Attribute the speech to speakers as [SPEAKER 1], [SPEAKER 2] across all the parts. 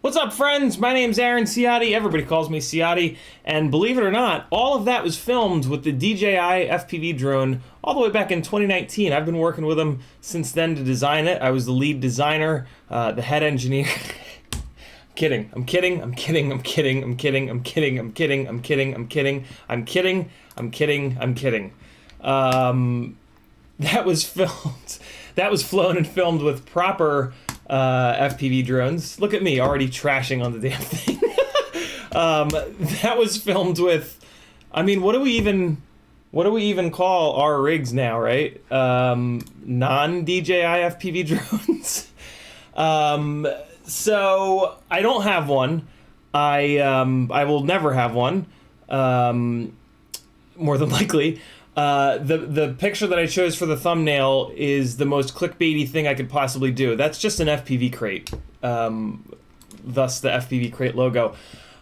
[SPEAKER 1] What's up, friends? My name's Aaron Ciotti. Everybody calls me Ciotti. And believe it or not, all of that was filmed with the DJI FPV drone all the way back in 2019. I've been working with them since then to design it. I was the lead designer, the head engineer. I'm kidding. I'm kidding. I'm kidding. I'm kidding. I'm kidding. I'm kidding. I'm kidding. I'm kidding. I'm kidding. I'm kidding. I'm kidding. I'm kidding. That was filmed. That was flown and filmed with proper FPV drones. Look at me already trashing on the damn thing. That was filmed with, I mean, what do we even call our rigs now, right? Non-DJI FPV drones. So I don't have one. I will never have one. More than likely. The picture that I chose for the thumbnail is the most clickbaity thing I could possibly do. That's just an FPV crate, thus the FPV crate logo.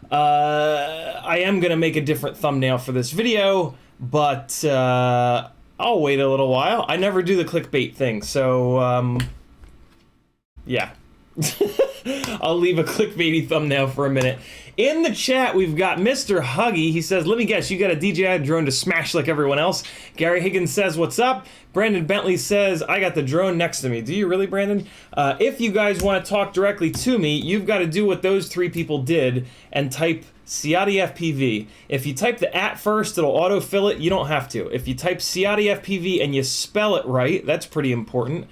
[SPEAKER 1] I am going to make a different thumbnail for this video, but I'll wait a little while. I never do the clickbait thing, so yeah. I'll leave a clickbaity thumbnail for a minute. In the chat, we've got Mr. Huggy. He says, let me guess, you got a DJI drone to smash like everyone else. Gary Higgins says, what's up? Brandon Bentley says, I got the drone next to me. Do you really, Brandon? If you guys want to talk directly to me, you've got to do what those three people did and type CiottiFPV. If you type the @ first, it'll autofill it. You don't have to. If you type CiottiFPV and you spell it right, that's pretty important,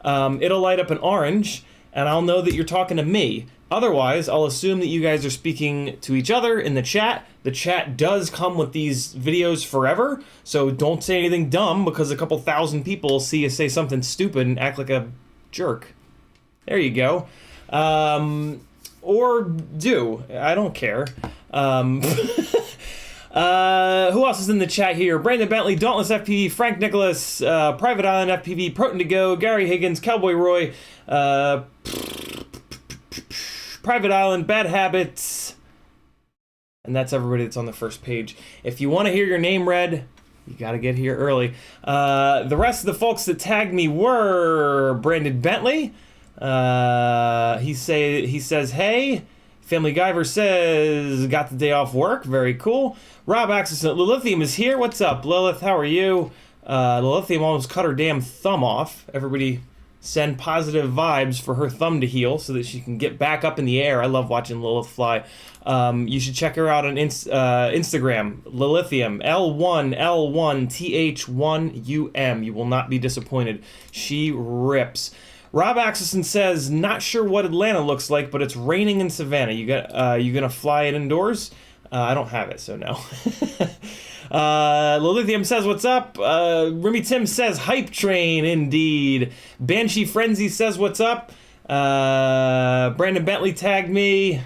[SPEAKER 1] it'll light up an orange, and I'll know that you're talking to me. Otherwise, I'll assume that you guys are speaking to each other in the chat. The chat does come with these videos forever, so don't say anything dumb, because a couple thousand people see you say something stupid and act like a jerk. There you go. Or do. I don't care. Who else is in the chat here? Brandon Bentley, Dauntless FPV, Frank Nicholas, Private Island FPV, Proton to Go, Gary Higgins, Cowboy Roy, Private Island, Bad Habits, and that's everybody that's on the first page. If you want to hear your name read, you got to get here early. The rest of the folks that tagged me were Brandon Bentley. He says, hey. Family Guyver says, got the day off work. Very cool. Rob Axelson, Lilithium is here. What's up, Lilith? How are you? Lilithium almost cut her damn thumb off. Everybody send positive vibes for her thumb to heal so that she can get back up in the air. I love watching Lilith fly. You should check her out on Instagram. Lilithium, L1L1TH1UM. You will not be disappointed. She rips. Rob Axelson says, not sure what Atlanta looks like, but it's raining in Savannah. You gonna fly it indoors? I don't have it, so no. Lilithium says, what's up? Remy Tim says, hype train, indeed. Banshee Frenzy says, what's up? Brandon Bentley tagged me a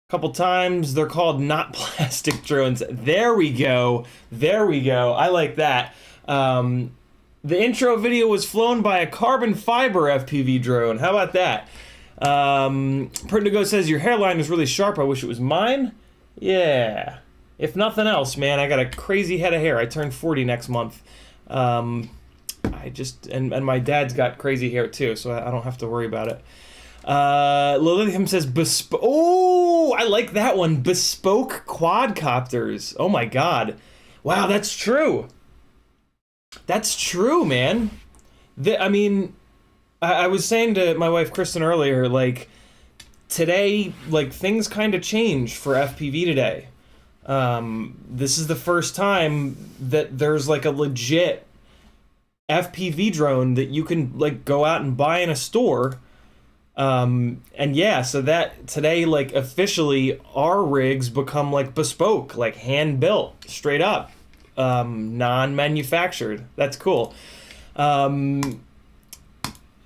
[SPEAKER 1] couple times. They're called not plastic drones. There we go. There we go. I like that. The intro video was flown by a carbon fiber FPV drone. How about that? Pertigo says, your hairline is really sharp. I wish it was mine. Yeah. If nothing else, man, I got a crazy head of hair. I turn 40 next month. And my dad's got crazy hair too, so I don't have to worry about it. Lilithium says, oh, I like that one. Bespoke quadcopters. Oh my God. Wow, that's true. That's true, man. I was saying to my wife Kristen earlier, like, today, like, things kind of changed for FPV today. This is the first time that there's, like, a legit FPV drone that you can, like, go out and buy in a store. And yeah, so that today, like, officially our rigs become, like, bespoke, like, hand-built, straight up. Non-manufactured. That's cool. Imp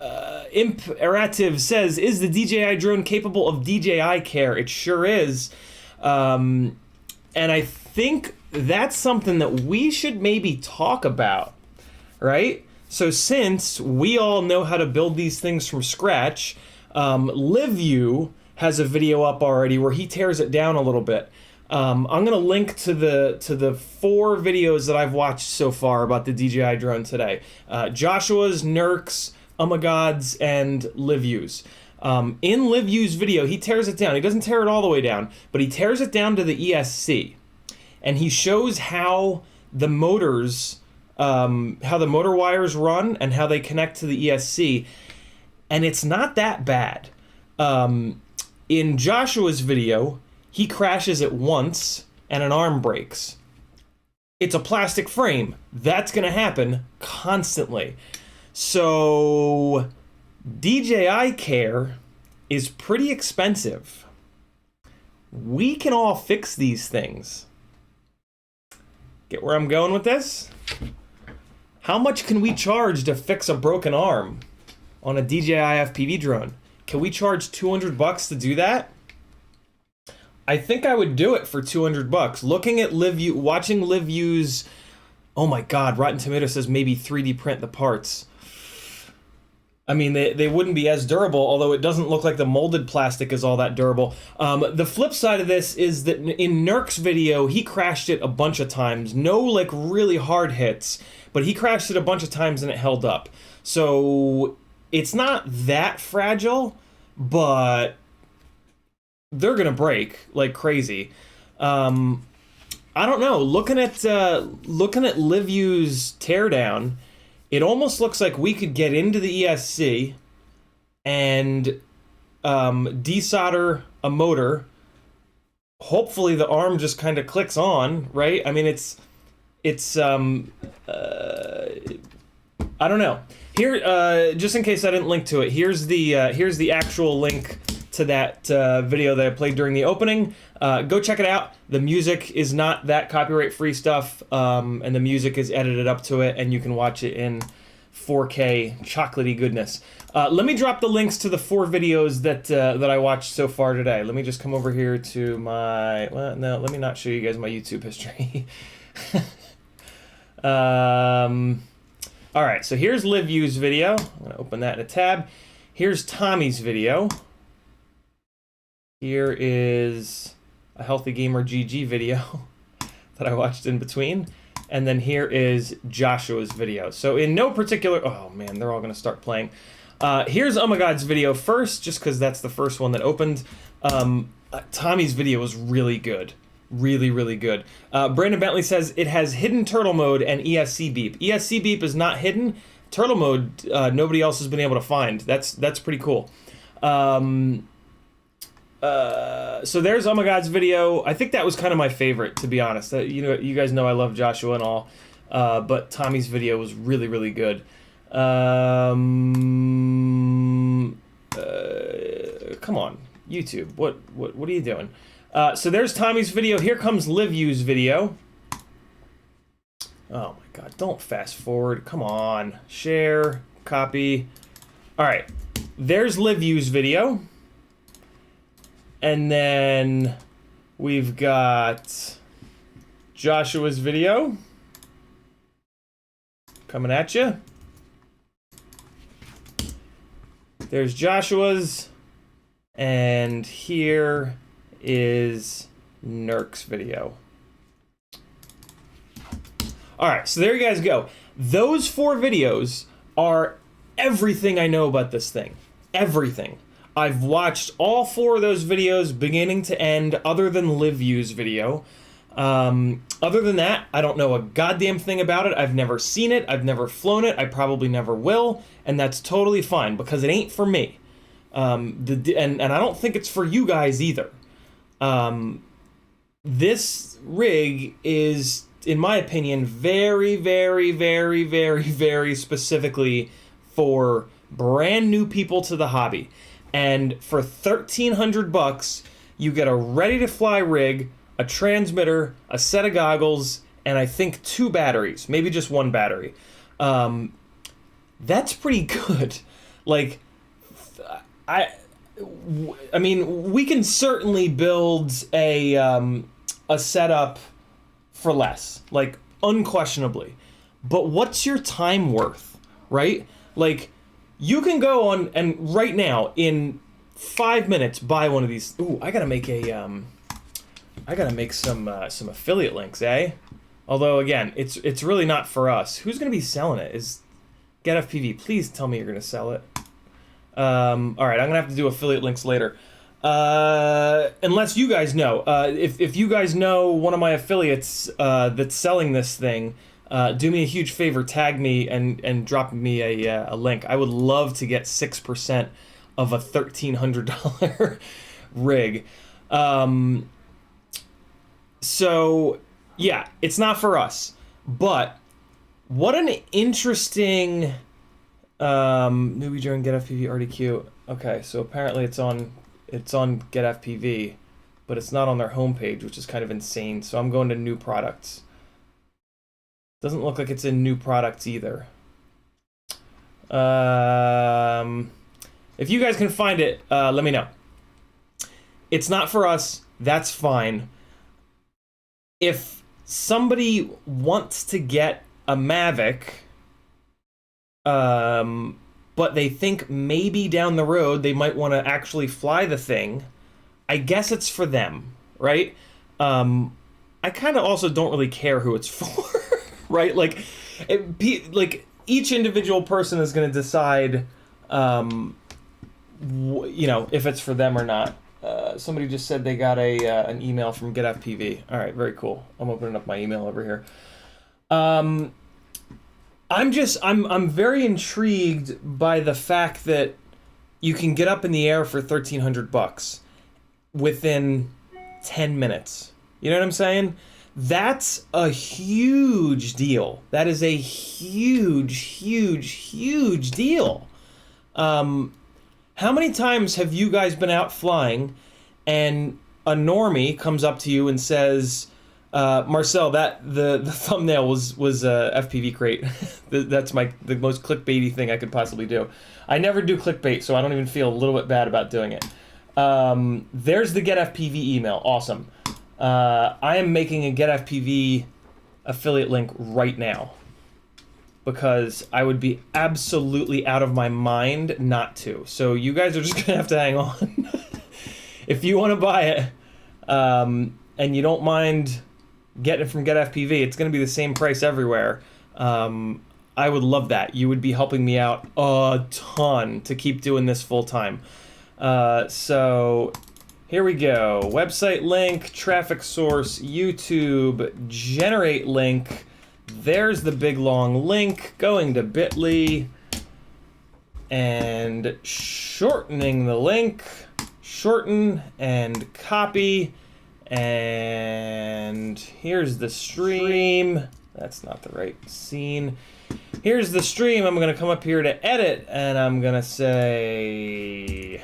[SPEAKER 1] Erativ says, is the DJI drone capable of DJI care? It sure is. And I think that's something that we should maybe talk about, right? So since we all know how to build these things from scratch, LiveU has a video up already where he tears it down a little bit. I'm gonna link to the 4 videos that I've watched so far about the DJI drone today. Joshua's, Nurk's, Umagod's, and LiveU's. In LiveU's video, he tears it down. He doesn't tear it all the way down, but he tears it down to the ESC, and he shows how the motors, how the motor wires run and how they connect to the ESC, and it's not that bad. In Joshua's video, he crashes it once, and an arm breaks. It's a plastic frame. That's going to happen constantly. So DJI care is pretty expensive. We can all fix these things. Get where I'm going with this? How much can we charge to fix a broken arm on a DJI FPV drone? Can we charge $200 to do that? I think I would do it for $200. Looking at LiveU, watching LiveU's, oh my God, Rotten Tomatoes says maybe 3D print the parts. I mean, they wouldn't be as durable, although it doesn't look like the molded plastic is all that durable. The flip side of this is that in Nurk's video, he crashed it a bunch of times. No, like, really hard hits, but he crashed it a bunch of times and it held up. So it's not that fragile, but they're gonna break like crazy. I don't know. Looking at LiveU's teardown, it almost looks like we could get into the ESC and desolder a motor. Hopefully the arm just kind of clicks on, right? I mean, it's I don't know. Here, just in case I didn't link to it, here's the actual link to that video that I played during the opening. Go check it out. The music is not that copyright-free stuff, and the music is edited up to it, and you can watch it in 4K chocolatey goodness. Let me drop the links to the 4 videos that I watched so far today. Let me just come over here to my... Well, no, let me not show you guys my YouTube history. All right, so here's LiveU's video. I'm gonna open that in a tab. Here's Tommy's video. Here is a Healthy Gamer GG video that I watched in between. And then here is Joshua's video. So in no particular... Oh man, they're all gonna start playing. Here's Oh My God's video first, just because that's the first one that opened. Tommy's video was really good. Really, really good. Brandon Bentley says it has hidden turtle mode and ESC beep. ESC beep is not hidden. Turtle mode, nobody else has been able to find. That's pretty cool. So there's Oh My God's video. I think that was kind of my favorite, to be honest. You guys know I love Joshua and all, but Tommy's video was really, really good. Come on, YouTube. What are you doing? So there's Tommy's video. Here comes LiveU's video. Oh my God, don't fast forward. Come on. Share, copy. All right, there's LiveU's video. And then we've got Joshua's video coming at you. There's Joshua's, and here is Nurk's video. All right, so there you guys go. Those 4 videos are everything I know about this thing. Everything. I've watched all 4 of those videos beginning to end, other than LiveU's video. Other than that, I don't know a goddamn thing about it. I've never seen it. I've never flown it. I probably never will, and that's totally fine because it ain't for me. And I don't think it's for you guys either. This rig is, in my opinion, very, very, very, very, very specifically for brand new people to the hobby. And for $1,300, you get a ready-to-fly rig, a transmitter, a set of goggles, and I think 2 batteries, maybe just 1 battery. That's pretty good. Like, I mean, we can certainly build a setup for less, like, unquestionably. But what's your time worth, right? Like, you can go on and right now in 5 minutes buy one of these. Ooh, I gotta make some affiliate links, eh? Although again, it's really not for us. Who's gonna be selling it? Is GetFPV? Please tell me you're gonna sell it. All right, I'm gonna have to do affiliate links later. Unless you guys know, if you guys know one of my affiliates that's selling this thing. Do me a huge favor, tag me and drop me a link. I would love to get 6% of a $1,300 rig. So, yeah, it's not for us. But what an interesting newbie join GetFPV RDQ. Okay, so apparently it's on GetFPV, but it's not on their homepage, which is kind of insane. So I'm going to new products. Doesn't look like it's in new products either. If you guys can find it, let me know. It's not for us. That's fine. If somebody wants to get a Mavic, but they think maybe down the road they might want to actually fly the thing, I guess it's for them, right? I kind of also don't really care who it's for. Right, like each individual person is going to decide you know, if it's for them or not. Somebody just said they got an email from GetFPV. All right, very cool. I'm opening up my email over here. I'm very intrigued by the fact that you can get up in the air for $1,300 within 10 minutes. You know what I'm saying? That's a huge deal. That is a huge, huge, huge deal. How many times have you guys been out flying and a normie comes up to you and says, Marcel, the thumbnail was FPV crate. That's the most clickbaity thing I could possibly do. I never do clickbait, so I don't even feel a little bit bad about doing it. There's the GetFPV email. Awesome. I am making a GetFPV affiliate link right now because I would be absolutely out of my mind not to. So you guys are just gonna have to hang on. If you want to buy it, and you don't mind getting it from GetFPV, it's going to be the same price everywhere. I would love that. You would be helping me out a ton to keep doing this full time. So here we go. Website link, traffic source, YouTube, generate link. There's the big long link going to bit.ly and shortening the link. Shorten and copy. And here's the stream. That's not the right scene. Here's the stream. I'm going to come up here to edit, and I'm going to say,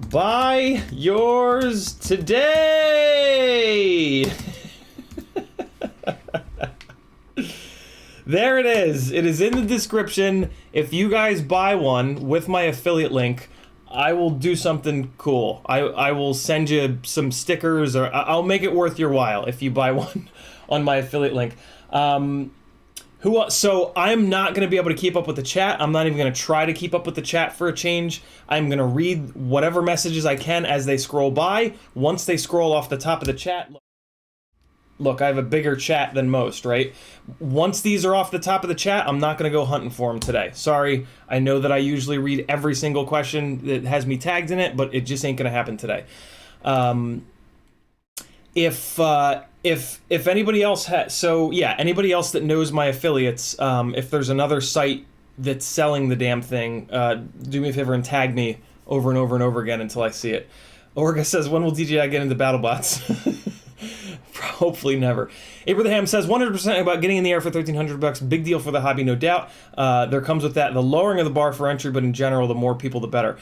[SPEAKER 1] buy yours today. There it is. It is in the description. If you guys buy one with my affiliate link, I will do something cool. I will send you some stickers, or I'll make it worth your while if you buy one on my affiliate link. So I'm not going to be able to keep up with the chat. I'm not even going to try to keep up with the chat for a change. I'm going to read whatever messages I can as they scroll by. Once they scroll off the top of the chat... Look, I have a bigger chat than most, right? Once these are off the top of the chat, I'm not going to go hunting for them today. Sorry, I know that I usually read every single question that has me tagged in it, but it just ain't going to happen today. If anybody else has... So, yeah, anybody else that knows my affiliates, if there's another site that's selling the damn thing, do me a favor and tag me over and over and over again until I see it. Orga says, when will DJI get into BattleBots? Hopefully never. Abraham says 100% about getting in the air for $1,300. Big deal for the hobby, no doubt. There comes with that the lowering of the bar for entry, but in general, the more people, the better.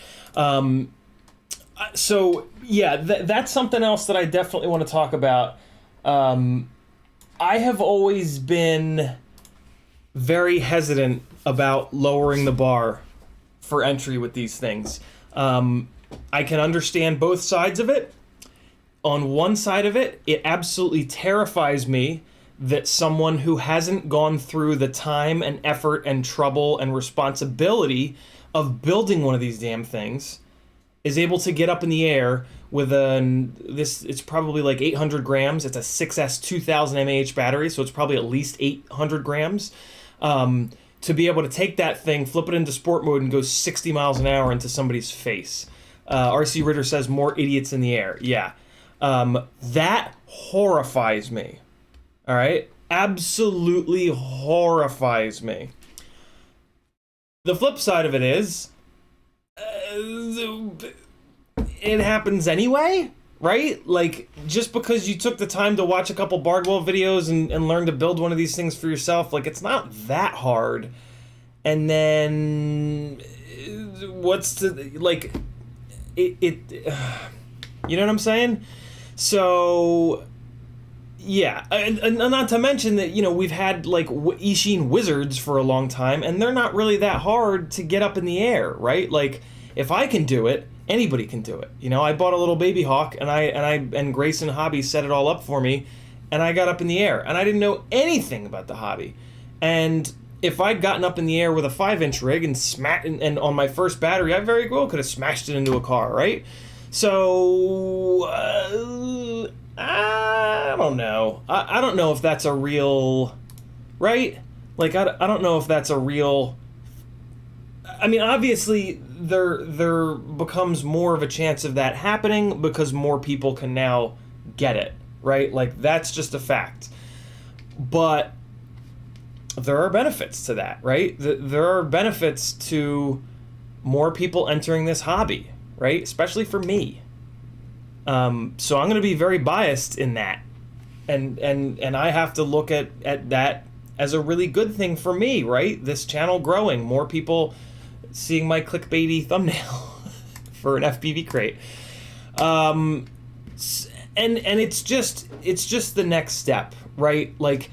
[SPEAKER 1] So yeah, that's something else that I definitely want to talk about. I have always been very hesitant about lowering the bar for entry with these things. I can understand both sides of it. On one side of it, it absolutely terrifies me that someone who hasn't gone through the time and effort and trouble and responsibility of building one of these damn things is able to get up in the air with it's probably like 800 grams. It's a 6S 2000 mAh battery, so it's probably at least 800 grams. To be able to take that thing, flip it into sport mode, and go 60 miles an hour into somebody's face. RC Ritter says more idiots in the air. Yeah. That horrifies me. All right? Absolutely horrifies me. The flip side of it is, it happens anyway, right? Like, just because you took the time to watch a couple Bardwell videos and learn to build one of these things for yourself, like, it's not that hard. And then, what's the, like, you know what I'm saying? So, yeah, and not to mention that, you know, we've had, like, Ishin Wizards for a long time, and they're not really that hard to get up in the air, right? Like, if I can do it, anybody can do it. You know, I bought a little baby hawk, and Grayson Hobby set it all up for me, and I got up in the air, and I didn't know anything about the hobby. And if I'd gotten up in the air with a 5-inch rig and on my first battery, I very well could have smashed it into a car, right? So, I don't know. I don't know if that's a real, right? Like, I don't know if that's a real, I mean, obviously, there becomes more of a chance of that happening because more people can now get it, right? Like, that's just a fact. But there are benefits to that, right? There are benefits to more people entering this hobby, right? Especially for me. So I'm going to be very biased in that, and I have to look at that as a really good thing for me, right? This channel growing, more people seeing my clickbaity thumbnail for an FPV crate, and it's just the next step, right? Like,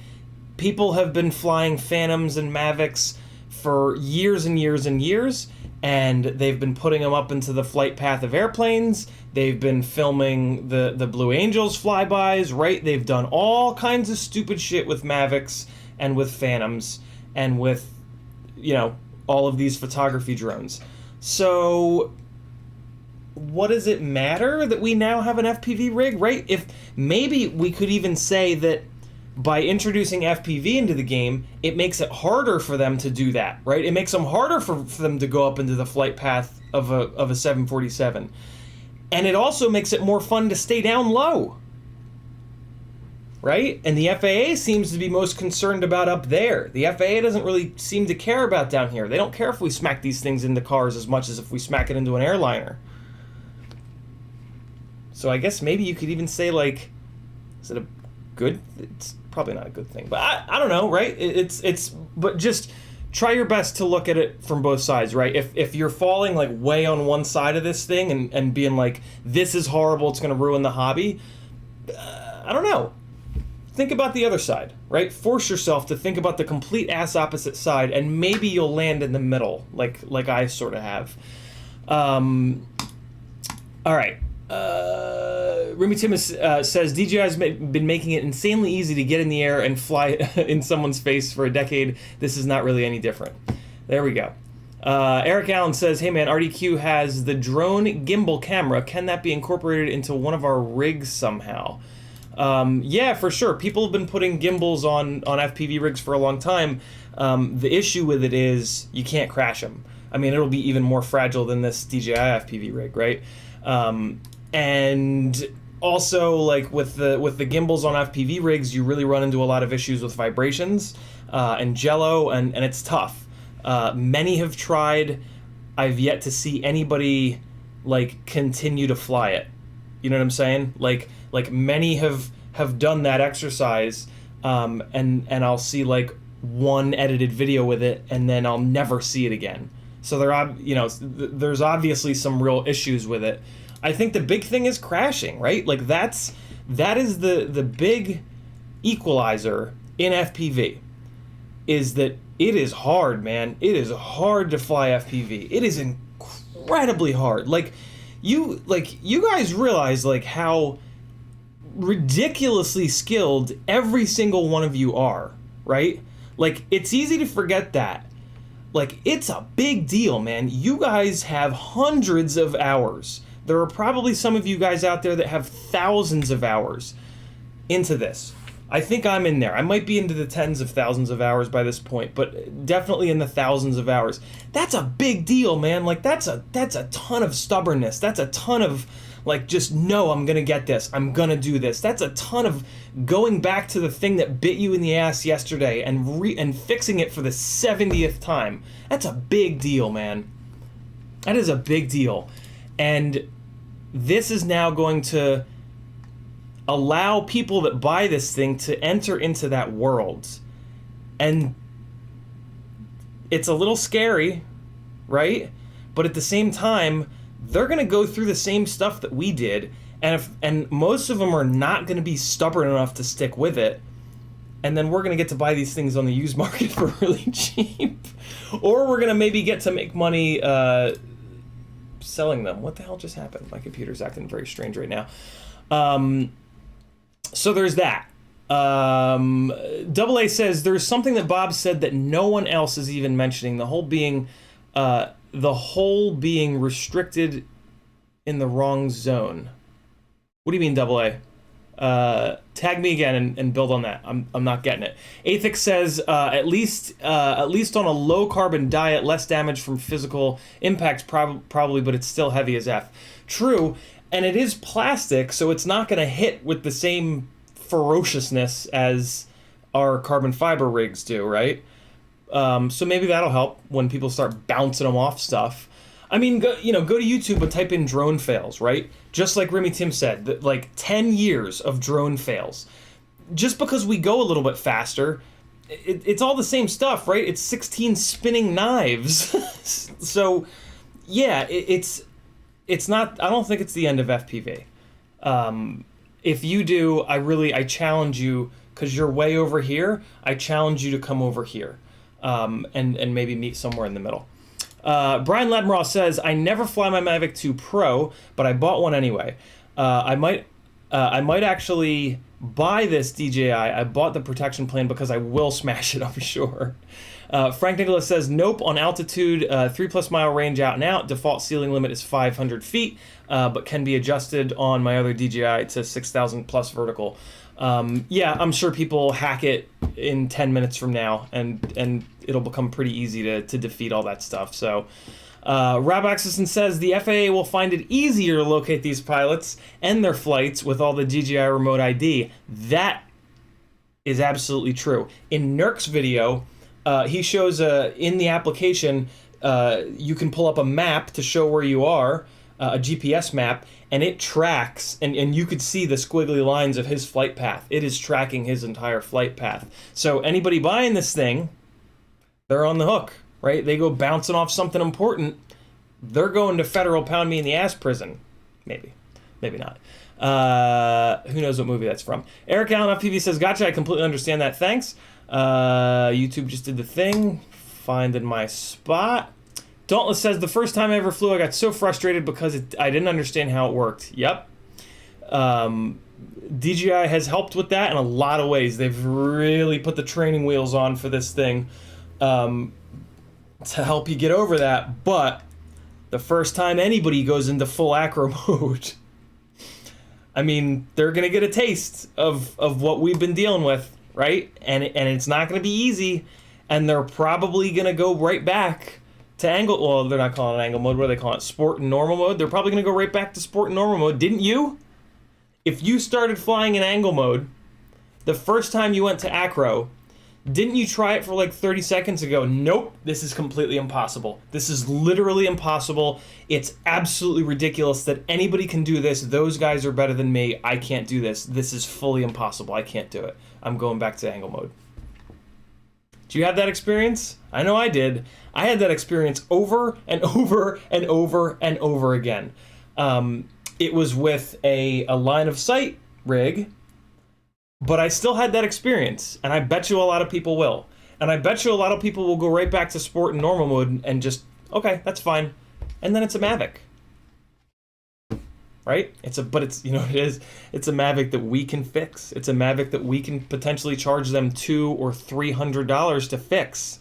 [SPEAKER 1] people have been flying Phantoms and Mavics for years and years and years, and they've been putting them up into the flight path of airplanes. They've been filming the Blue Angels flybys, right? They've done all kinds of stupid shit with Mavics and with Phantoms and with, you know, all of these photography drones. So what does it matter that we now have an FPV rig, right? If maybe we could even say that by introducing FPV into the game, it makes it harder for them to do that, right? It makes them harder for them to go up into the flight path of a 747. And it also makes it more fun to stay down low, right? And the FAA seems to be most concerned about up there. The FAA doesn't really seem to care about down here. They don't care if we smack these things into cars as much as if we smack it into an airliner. So I guess maybe you could even say, like, is it a good? It's probably not a good thing, but I don't know, right? But just try your best to look at it from both sides, right? If you're falling like way on one side of this thing and being like, this is horrible, it's going to ruin the hobby, I don't know. Think about the other side, right? Force yourself to think about the complete ass opposite side, and maybe you'll land in the middle, like I sort of have. All right. Remy Timus says, DJI's been making it insanely easy to get in the air and fly in someone's face for a decade. This is not really any different. There we go. Eric Allen says, hey man, RDQ has the drone gimbal camera. Can that be incorporated into one of our rigs somehow? Yeah, for sure. People have been putting gimbals on FPV rigs for a long time. The issue with it is you can't crash them. I mean, it'll be even more fragile than this DJI FPV rig, right? And also, like, with the gimbals on FPV rigs, you really run into a lot of issues with vibrations and jello, and it's tough. Many have tried. I've yet to see anybody, like, continue to fly it. You know what I'm saying? Like many have done that exercise, and I'll see, like, one edited video with it, and then I'll never see it again. So there's obviously some real issues with it. I think the big thing is crashing, right? Like, that is the big equalizer in FPV, is that it is hard, man. It is hard to fly FPV. It is incredibly hard. Like you guys realize, like, how ridiculously skilled every single one of you are, right? Like, it's easy to forget that. Like, it's a big deal, man. You guys have hundreds of hours. There are probably some of you guys out there that have thousands of hours into this. I think I'm in there. I might be into the tens of thousands of hours by this point, but definitely in the thousands of hours. That's a big deal, man. Like, that's a ton of stubbornness. That's a ton of, like, just, no, I'm gonna get this. I'm gonna do this. That's a ton of going back to the thing that bit you in the ass yesterday and fixing it for the 70th time. That's a big deal, man. That is a big deal. And this is now going to allow people that buy this thing to enter into that world. And it's a little scary, right? But at the same time, they're going to go through the same stuff that we did, and most of them are not going to be stubborn enough to stick with it. And then we're going to get to buy these things on the used market for really cheap. Or we're going to maybe get to make money selling them. What the hell just happened? My computer's acting very strange right now. So there's that. Double A says, there's something that Bob said that no one else is even mentioning, the whole being restricted in the wrong zone. What do you mean, Double A? Tag me again and build on that. I'm not getting it. Athix says at least on a low carbon diet, less damage from physical impacts probably, but it's still heavy as F. True, and it is plastic, so it's not going to hit with the same ferociousness as our carbon fiber rigs do, right? So maybe that'll help when people start bouncing them off stuff. I mean, go to YouTube and type in drone fails, right? Just like Remy Tim said, like 10 years of drone fails. Just because we go a little bit faster, it's all the same stuff, right? It's 16 spinning knives. So, yeah, it's not, I don't think it's the end of FPV. If you do, I challenge you, because you're way over here, I challenge you to come over here and maybe meet somewhere in the middle. Brian Ledmeraw says, I never fly my Mavic 2 Pro, but I bought one anyway. I might actually buy this DJI. I bought the protection plan because I will smash it, I'm sure. Frank Nicholas says, nope, on altitude, 3+ mile range out and out. Default ceiling limit is 500 feet, but can be adjusted on my other DJI to 6,000 plus vertical. Yeah, I'm sure people hack it in 10 minutes from now, and it'll become pretty easy to defeat all that stuff. So, Rob Axelson says the FAA will find it easier to locate these pilots and their flights with all the DJI remote ID. That is absolutely true. In Nurk's video, he shows in the application, you can pull up a map to show where you are, a GPS map, and it tracks, and you could see the squiggly lines of his flight path. It is tracking his entire flight path. So anybody buying this thing, they're on the hook, right? They go bouncing off something important, they're going to federal pound me in the ass prison. Maybe not. Who knows what movie that's from. Eric Allen FPV says, gotcha, I completely understand that, thanks. YouTube just did the thing, finding my spot. Dauntless says, the first time I ever flew, I got so frustrated because I didn't understand how it worked. Yep. DJI has helped with that in a lot of ways. They've really put the training wheels on for this thing to help you get over that. But the first time anybody goes into full acro mode, I mean, they're going to get a taste of what we've been dealing with, right? And it's not going to be easy, and they're probably going to go right back to angle, well, they're not calling it angle mode, what do they call it? Sport and normal mode? They're probably going to go right back to sport and normal mode. Didn't you? If you started flying in angle mode, the first time you went to acro, didn't you try it for like 30 seconds and go, nope, this is completely impossible. This is literally impossible. It's absolutely ridiculous that anybody can do this. Those guys are better than me. I can't do this. This is fully impossible. I can't do it. I'm going back to angle mode. Do you have that experience? I know I did. I had that experience over and over and over and over again. It was with a line of sight rig, but I still had that experience, and I bet you a lot of people will. And I bet you a lot of people will go right back to sport and normal mode and just, okay, that's fine. And then it's a Mavic. Right? It's a Mavic that we can fix. It's a Mavic that we can potentially charge them $200 or $300 to fix.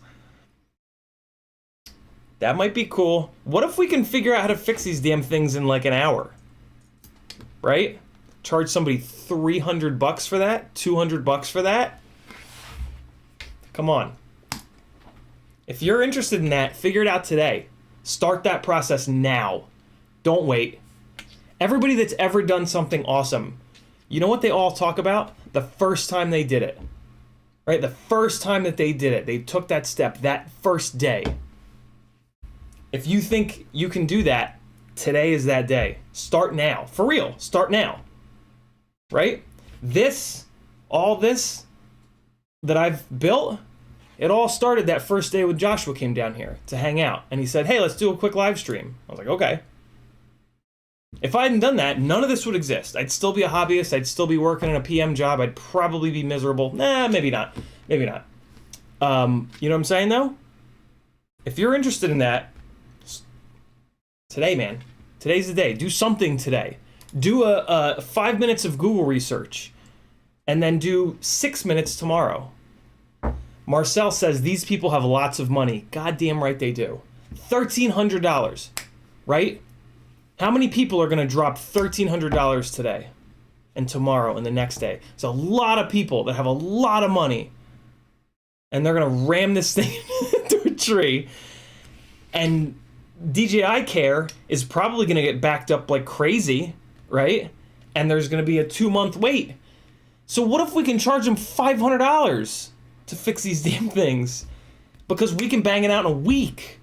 [SPEAKER 1] That might be cool. What if we can figure out how to fix these damn things in like an hour? Right? Charge somebody $300 for that? $200 for that? Come on. If you're interested in that, figure it out today. Start that process now. Don't wait. Everybody that's ever done something awesome, you know what they all talk about? The first time they did it. Right? The first time that they did it. They took that step that first day. If you think you can do that, today is that day. Start now. For real. Start now. Right? All this that I've built, it all started that first day when Joshua came down here to hang out. And he said, hey, let's do a quick live stream. I was like, okay. If I hadn't done that, none of this would exist. I'd still be a hobbyist. I'd still be working in a PM job. I'd probably be miserable. Nah, maybe not. Maybe not. You know what I'm saying, though? If you're interested in that, today, man. Today's the day. Do something today. Do a 5 minutes of Google research, and then do 6 minutes tomorrow. Marcel says these people have lots of money. Goddamn right they do. $1,300, right? How many people are going to drop $1,300 today? and tomorrow and the next day. There's a lot of people that have a lot of money, and they're gonna ram this thing into a tree, and DJI Care is probably gonna get backed up like crazy, right? And there's gonna be a 2-month wait. So what if we can charge them $500 to fix these damn things? Because we can bang it out in a week,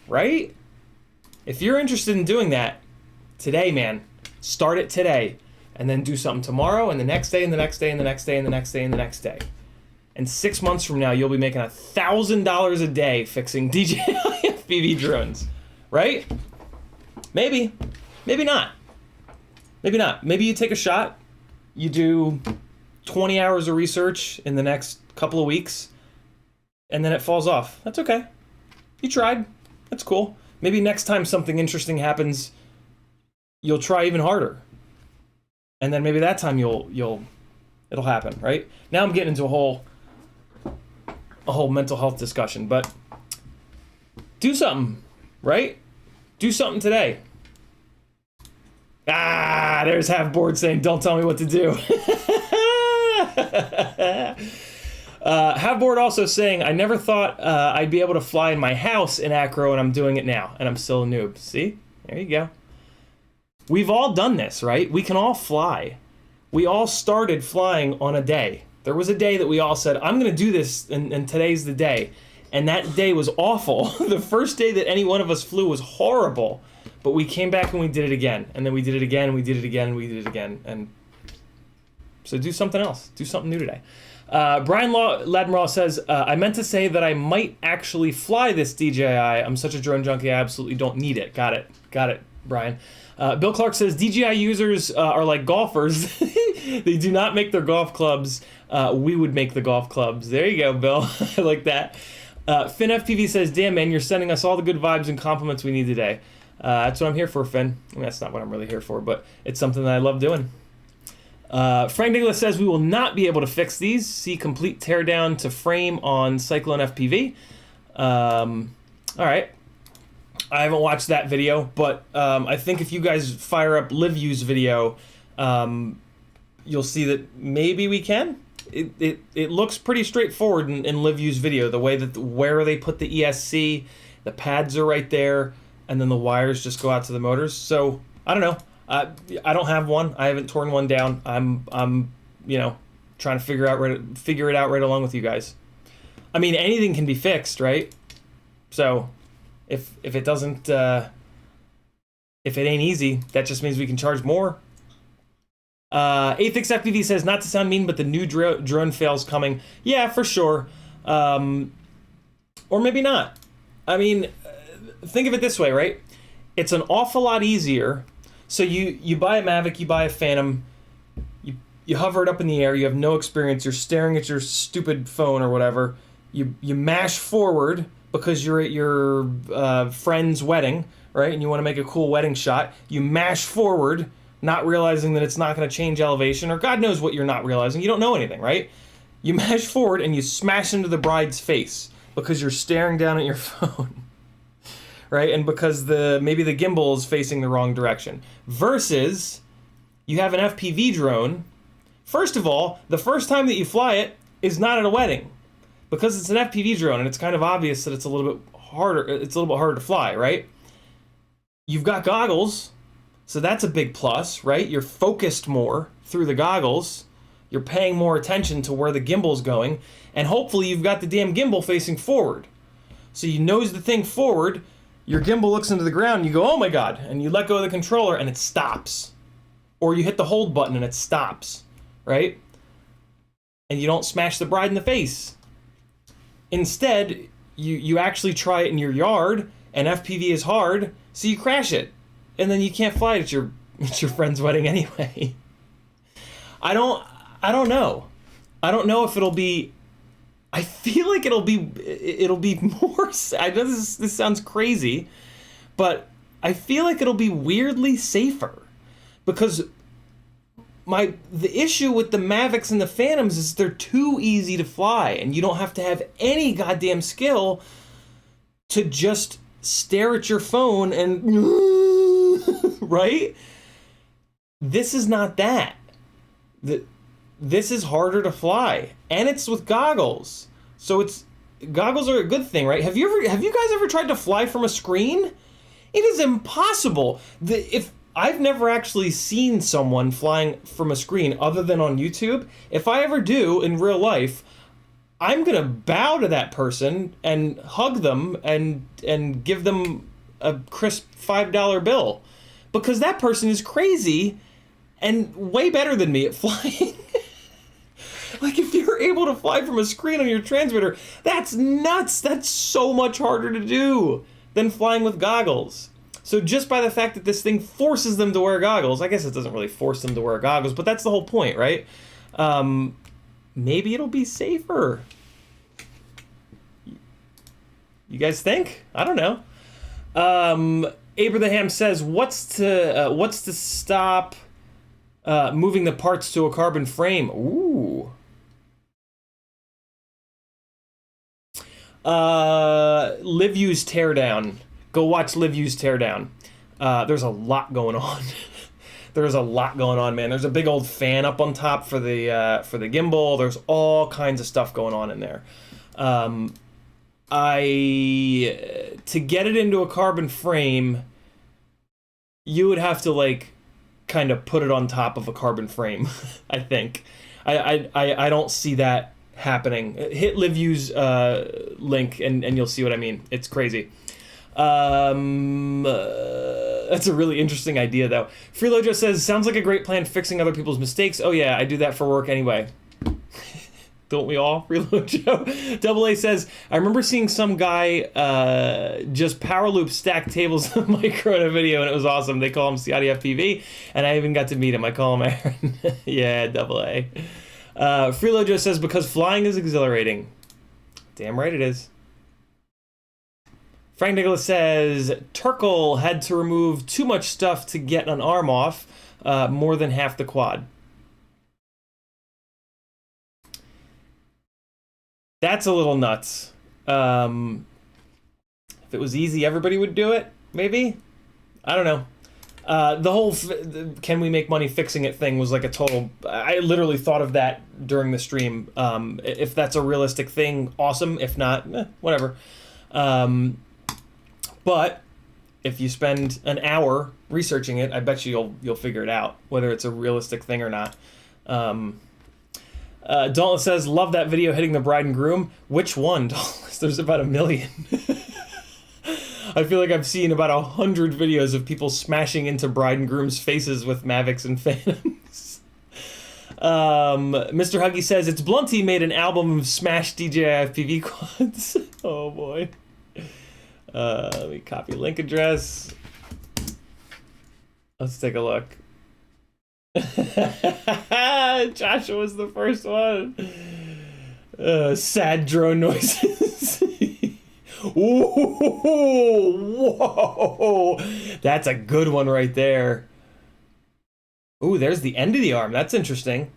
[SPEAKER 1] right? If you're interested in doing that, today, man, start it today, and then do something tomorrow, and the next day, and the next day, and the next day, and the next day, and the next day. And 6 months from now, you'll be making $1,000 a day fixing DJI FPV drones, right? Maybe, maybe not. Maybe not. Maybe you take a shot. You do 20 hours of research in the next couple of weeks, and then it falls off. That's okay. You tried. That's cool. Maybe next time something interesting happens, you'll try even harder. And then maybe that time it'll happen, right? Now I'm getting into a whole mental health discussion, but do something, right? Do something today. Ah, there's Halfboard saying, don't tell me what to do. Halfboard also saying, I never thought I'd be able to fly in my house in acro, and I'm doing it now, and I'm still a noob. See? There you go. We've all done this, right? We can all fly. We all started flying on a day. There was a day that we all said, I'm going to do this, and today's the day. And that day was awful. The first day that any one of us flew was horrible. But we came back and we did it again. And then we did it again, and we did it again, and we did it again. And so do something else. Do something new today. Brian Ladmiraw says, I meant to say that I might actually fly this DJI. I'm such a drone junkie, I absolutely don't need it. Got it, Brian. Bill Clark says, DJI users are like golfers. They do not make their golf clubs. We would make the golf clubs. There you go, Bill. I like that. Finn FPV says, damn, man, you're sending us all the good vibes and compliments we need today. That's what I'm here for, Finn. I mean, that's not what I'm really here for, but it's something that I love doing. Frank Nicholas says, we will not be able to fix these. See complete teardown to frame on Cyclone FPV. All right. I haven't watched that video, but I think if you guys fire up LiveU's video, you'll see that maybe we can. It looks pretty straightforward in LiveU's video, the way that where they put the ESC, the pads are right there, and then the wires just go out to the motors. So I don't know. I don't have one. I haven't torn one down. I'm trying to figure it out right along with you guys. I mean, anything can be fixed, right? So if it doesn't, if it ain't easy, that just means we can charge more. Athix FPV says, not to sound mean, but the new drone fail's coming. Yeah, for sure. Or maybe not. I mean, think of it this way, right? It's an awful lot easier. So you buy a Mavic, you buy a Phantom, you hover it up in the air, you have no experience, you're staring at your stupid phone or whatever, you mash forward because you're at your friend's wedding, right? And you want to make a cool wedding shot. You mash forward, not realizing that it's not going to change elevation, or God knows what you're not realizing. You don't know anything, right? You mash forward and you smash into the bride's face because you're staring down at your phone, right? And because maybe the gimbal is facing the wrong direction. Versus, you have an FPV drone. First of all, the first time that you fly it is not at a wedding, because it's an FPV drone and it's kind of obvious that it's a little bit harder. It's a little bit harder to fly, right? You've got goggles, so that's a big plus, right? You're focused more through the goggles. You're paying more attention to where the gimbal's going, and hopefully you've got the damn gimbal facing forward. So you nose the thing forward, your gimbal looks into the ground, and you go, oh my God, and you let go of the controller and it stops. Or you hit the hold button and it stops, right? And you don't smash the bride in the face. Instead, you actually try it in your yard, and FPV is hard, so you crash it. And then you can't fly it at your friend's wedding anyway. I don't know. I don't know if it'll be. I feel like it'll be more. I know this sounds crazy, but I feel like it'll be weirdly safer, because the issue with the Mavics and the Phantoms is they're too easy to fly, and you don't have to have any goddamn skill to just stare at your phone and right? This is not that. This is harder to fly, and it's with goggles. So goggles are a good thing, right? Have you guys ever tried to fly from a screen? It is impossible. If I've never actually seen someone flying from a screen other than on YouTube. If I ever do in real life, I'm gonna bow to that person and hug them and give them a crisp $5 bill, because that person is crazy and way better than me at flying. Like, if you're able to fly from a screen on your transmitter, that's nuts. That's so much harder to do than flying with goggles. So just by the fact that this thing forces them to wear goggles, I guess it doesn't really force them to wear goggles, but that's the whole point, right? Maybe it'll be safer. You guys think? I don't know. Abraham says, what's to stop moving the parts to a carbon frame? Ooh. LiveU's Teardown. Go watch LiveU's Teardown. There's a lot going on. There's a lot going on, man. There's a big old fan up on top for the gimbal. There's all kinds of stuff going on in there. To get it into a carbon frame, you would have to like kind of put it on top of a carbon frame. I think. I don't see that happening. Hit LiveU's link and you'll see what I mean. It's crazy. That's a really interesting idea, though. Freelojo says, sounds like a great plan fixing other people's mistakes. Oh yeah, I do that for work anyway. Don't we all? Freelojo. Double A says, I remember seeing some guy just power loop stack tables on micro in a video, and it was awesome. They call him CiottiFPV, and I even got to meet him. I call him Aaron. Yeah, Double A. Freelojo says, because flying is exhilarating. Damn right it is. Frank Nicholas says, Turkle had to remove too much stuff to get an arm off, more than half the quad. That's a little nuts. If it was easy, everybody would do it, maybe? I don't know. The whole can we make money fixing it thing was like a total... I literally thought of that during the stream. If that's a realistic thing, awesome. If not, whatever. But if you spend an hour researching it, I bet you you'll figure it out, whether it's a realistic thing or not. Dauntless says, love that video hitting the bride and groom. Which one, Dauntless? There's about 1 million. I feel like I've seen about 100 videos of people smashing into bride and groom's faces with Mavics and Phantoms. Mr. Huggy says, it's Blunty made an album of smashed DJI FPV quads. Oh boy. Let me copy link address. Let's take a look. Joshua was the first one. Sad drone noises. Ooh, whoa. That's a good one right there. Ooh, there's the end of the arm. That's interesting.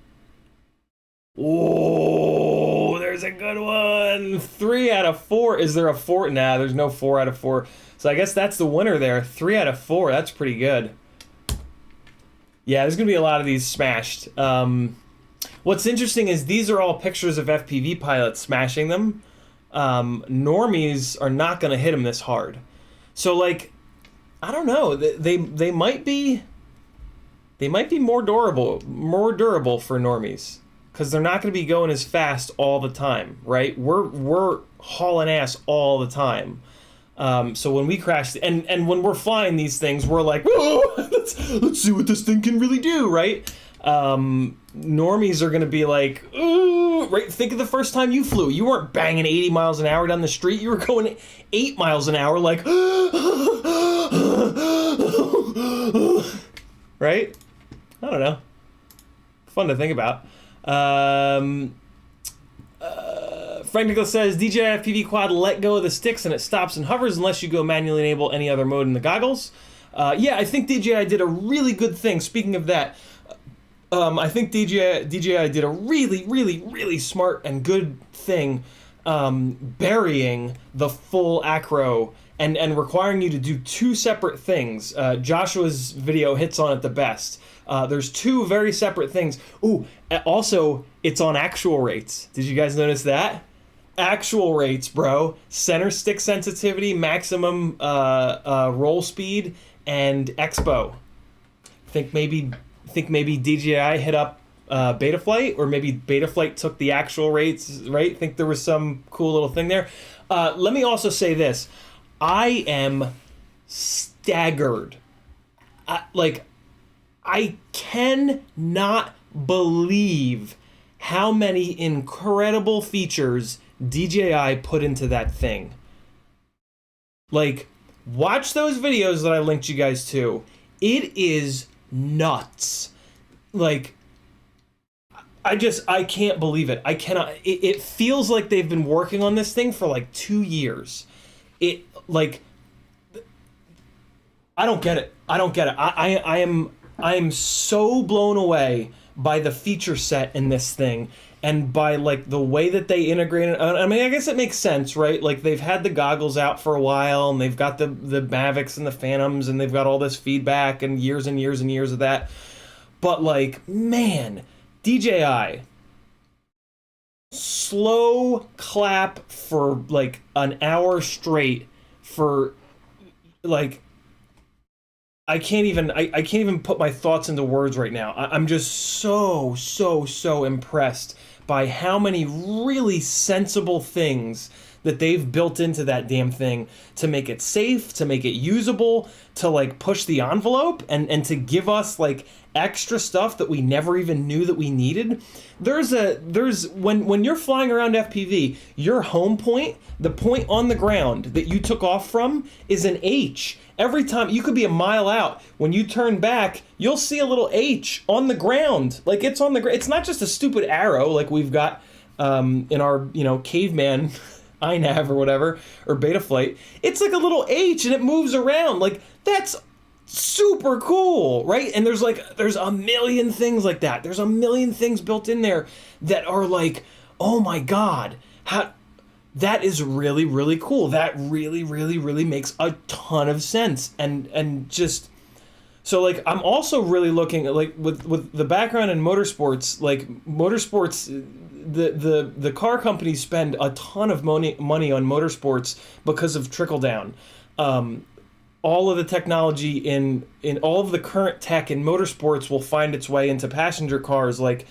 [SPEAKER 1] Ooh, there's a good one. 3 out of 4. Is there a 4? Nah, there's no 4 out of 4. So I guess that's the winner there. 3 out of 4. That's pretty good. Yeah, there's going to be a lot of these smashed. What's interesting is these are all pictures of FPV pilots smashing them. Normies are not going to hit them this hard. So, like, I don't know. They might be more durable for normies, because they're not going to be going as fast all the time, right? We're hauling ass all the time. So when we crash, and when we're flying these things, we're like, whoa, let's see what this thing can really do, right? Normies are gonna be like, ooh, right? Think of the first time you flew. You weren't banging 80 miles an hour down the street. You were going 8 miles an hour, like, right? I don't know. Fun to think about. Frank Nicholas says, DJI FPV quad let go of the sticks and it stops and hovers unless you go manually enable any other mode in the goggles. Yeah, I think DJI did a really good thing. Speaking of that, I think DJI did a really smart and good thing burying the full acro and requiring you to do two separate things. Joshua's video hits on it the best. There's two very separate things. Ooh, also, it's on actual rates. Did you guys notice that? Actual rates, bro. Center stick sensitivity, maximum roll speed, and expo. Think maybe DJI hit up Betaflight, or maybe Betaflight took the actual rates, right? Think there was some cool little thing there. Let me also say this. I am staggered. I cannot believe how many incredible features DJI put into that thing. Like, watch those videos that I linked you guys to. It is nuts. Like, I can't believe it. I cannot. It feels like they've been working on this thing for like 2 years. I don't get it. I am so blown away by the feature set in this thing, and by like the way that they integrate it. I mean, I guess it makes sense, right? Like, they've had the goggles out for a while, and they've got the Mavics and the Phantoms, and they've got all this feedback and years and years and years of that. But like, man, DJI, slow clap for like an hour straight for like, I can't even put my thoughts into words right now. I'm just so impressed by how many really sensible things that they've built into that damn thing to make it safe, to make it usable, to like push the envelope, and to give us like extra stuff that we never even knew that we needed. When you're flying around FPV, your home point, the point on the ground that you took off from, is an H. Every time, you could be a mile out, when you turn back, you'll see a little H on the ground. Like, it's on the ground. It's not just a stupid arrow like we've got in our, caveman iNav or whatever, or Betaflight. It's like a little H, and it moves around. Like, that's super cool, right? And there's a million things like that. There's a million things built in there that are like, oh my God, that is really, really cool. That really, really, really makes a ton of sense. And just, so like, I'm also really looking at, like, with the background in motorsports, the car companies spend a ton of money on motorsports because of trickle down. All of the technology in all of the current tech in motorsports will find its way into passenger cars like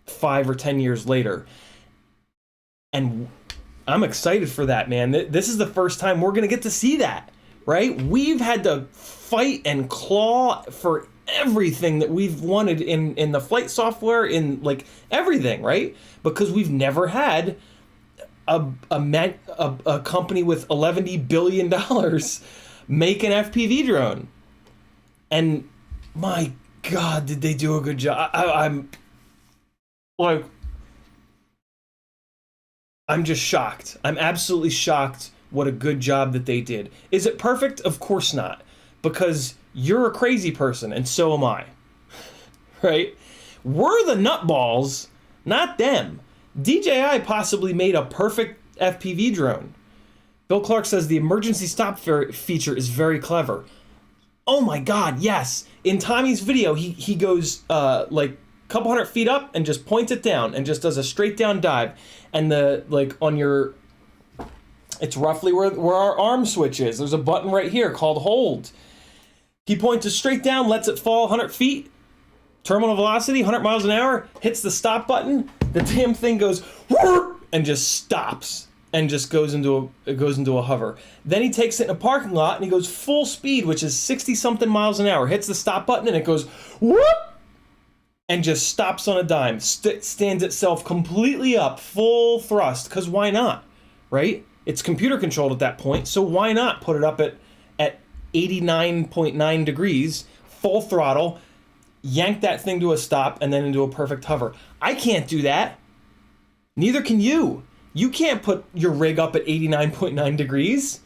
[SPEAKER 1] 5 or 10 years later. And I'm excited for that, man. This is the first time we're going to get to see that, right? We've had to fight and claw for everything that we've wanted in the flight software, in like everything, right? Because we've never had a company with $11 billion make an FPV drone. And my God, did they do a good job. I'm like, I'm just shocked. I'm absolutely shocked what a good job that they did. Is it perfect? Of course not. Because you're a crazy person, and so am I. Right? We're the nutballs, not them. DJI possibly made a perfect FPV drone. Bill Clark says the emergency stop feature is very clever. Oh my God, yes. In Tommy's video, he goes like a couple hundred feet up and just points it down and just does a straight down dive. And it's roughly where our arm switch is. There's a button right here called hold. He points it straight down, lets it fall 100 feet, terminal velocity, 100 miles an hour, hits the stop button, the damn thing goes and just stops and just goes into a hover. Then he takes it in a parking lot and he goes full speed, which is 60 something miles an hour, hits the stop button and it goes whoop and just stops on a dime, stands itself completely up, full thrust, because why not, right? It's computer controlled at that point, so why not put it up at 89.9 degrees, full throttle, yank that thing to a stop, and then into a perfect hover. I can't do that. Neither can you. You can't put your rig up at 89.9 degrees.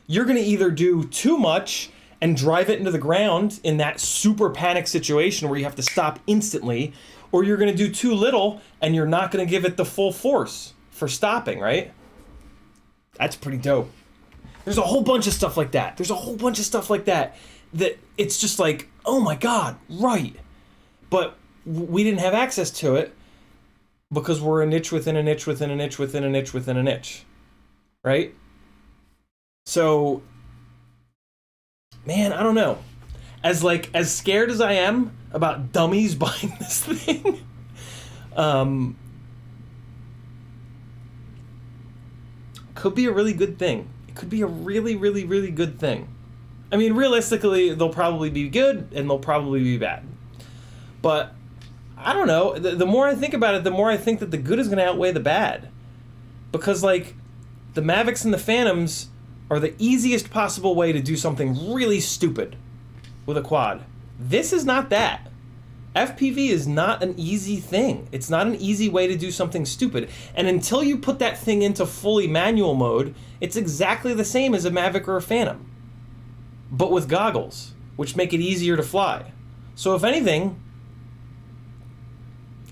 [SPEAKER 1] You're going to either do too much and drive it into the ground in that super panic situation where you have to stop instantly, or you're going to do too little and you're not going to give it the full force for stopping, right? That's pretty dope. There's a whole bunch of stuff like that. There's a whole bunch of stuff like that that it's just like, oh my God, right. But we didn't have access to it because we're a niche within a niche within a niche within a niche within a niche, right? So, man, I don't know. As scared as I am about dummies buying this thing, could be a really good thing. It could be a really, really, really good thing. I mean, realistically, they'll probably be good and they'll probably be bad. But I don't know. The more I think about it, the more I think that the good is going to outweigh the bad. Because, like, the Mavics and the Phantoms are the easiest possible way to do something really stupid with a quad. This is not that. FPV is not an easy thing. It's not an easy way to do something stupid. And until you put that thing into fully manual mode, it's exactly the same as a Mavic or a Phantom, but with goggles, which make it easier to fly. So if anything,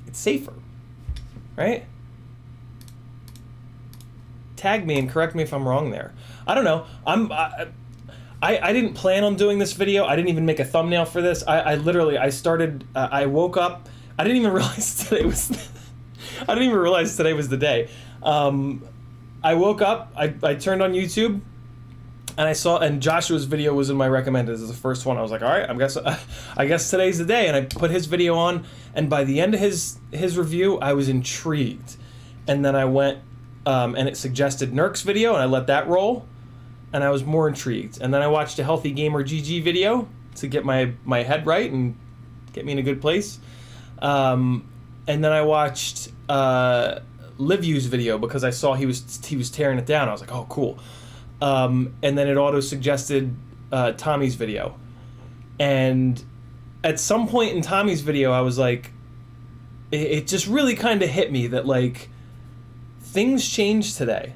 [SPEAKER 1] it's safer, right? Tag me and correct me if I'm wrong there. I don't know. I didn't plan on doing this video. I didn't even make a thumbnail for this. I woke up. I didn't even realize today was the day. I woke up. I turned on YouTube, and I saw, and Joshua's video was in my recommended as the first one. I was like, all right, I guess today's the day. And I put his video on, and by the end of his review, I was intrigued. And then I went, and it suggested Nurk's video, and I let that roll. And I was more intrigued. And then I watched a Healthy Gamer GG video to get my head right and get me in a good place. And then I watched LiveU's video because I saw he was tearing it down. I was like, oh, cool. And then it auto-suggested Tommy's video. And at some point in Tommy's video, I was like, it just really kind of hit me that, like, things change today.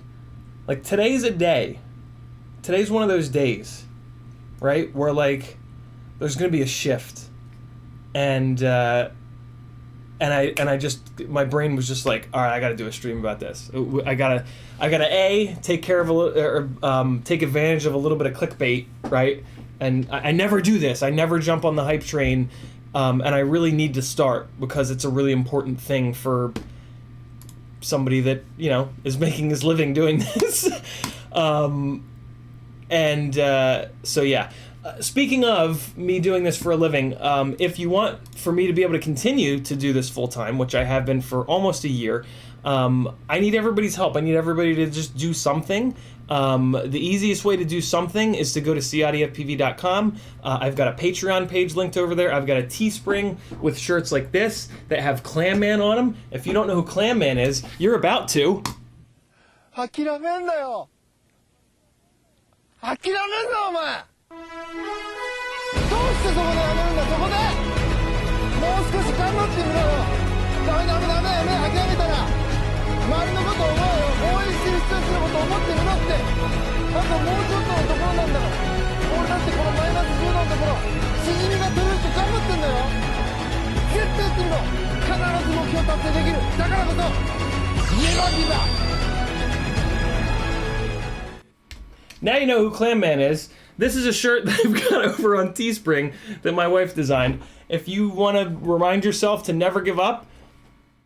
[SPEAKER 1] Like, today's a day. Today's one of those days, right, where, like, there's gonna be a shift, and I just, my brain was just like, all right, I gotta do a stream about this. I gotta take care of take advantage of a little bit of clickbait, right? And I never do this. I never jump on the hype train, and I really need to start because it's a really important thing for somebody that, you know, is making his living doing this. So yeah, speaking of me doing this for a living, if you want for me to be able to continue to do this full time, which I have been for almost a year, I need everybody's help. I need everybody to just do something. The easiest way to do something is to go to CiottiFPV.com. I've got a Patreon page linked over there. I've got a Teespring with shirts like this that have Clam Man on them. If you don't know who Clam Man is, you're about to.
[SPEAKER 2] 諦めんなお前どうしてそこでやめるんだそこでもう少し頑張ってみろよダメやめ諦めたら周りのことを思うよ応援してる人たちのことを思ってみろってあともうちょっとのところなんだから俺だってこのマイナス10度のところしじみが取れると頑張ってんだよ絶対やってみろ必ず目標達成できるだからこそネバギブアップ
[SPEAKER 1] Now you know who Clam Man is. This is a shirt that I've got over on Teespring that my wife designed. If you want to remind yourself to never give up,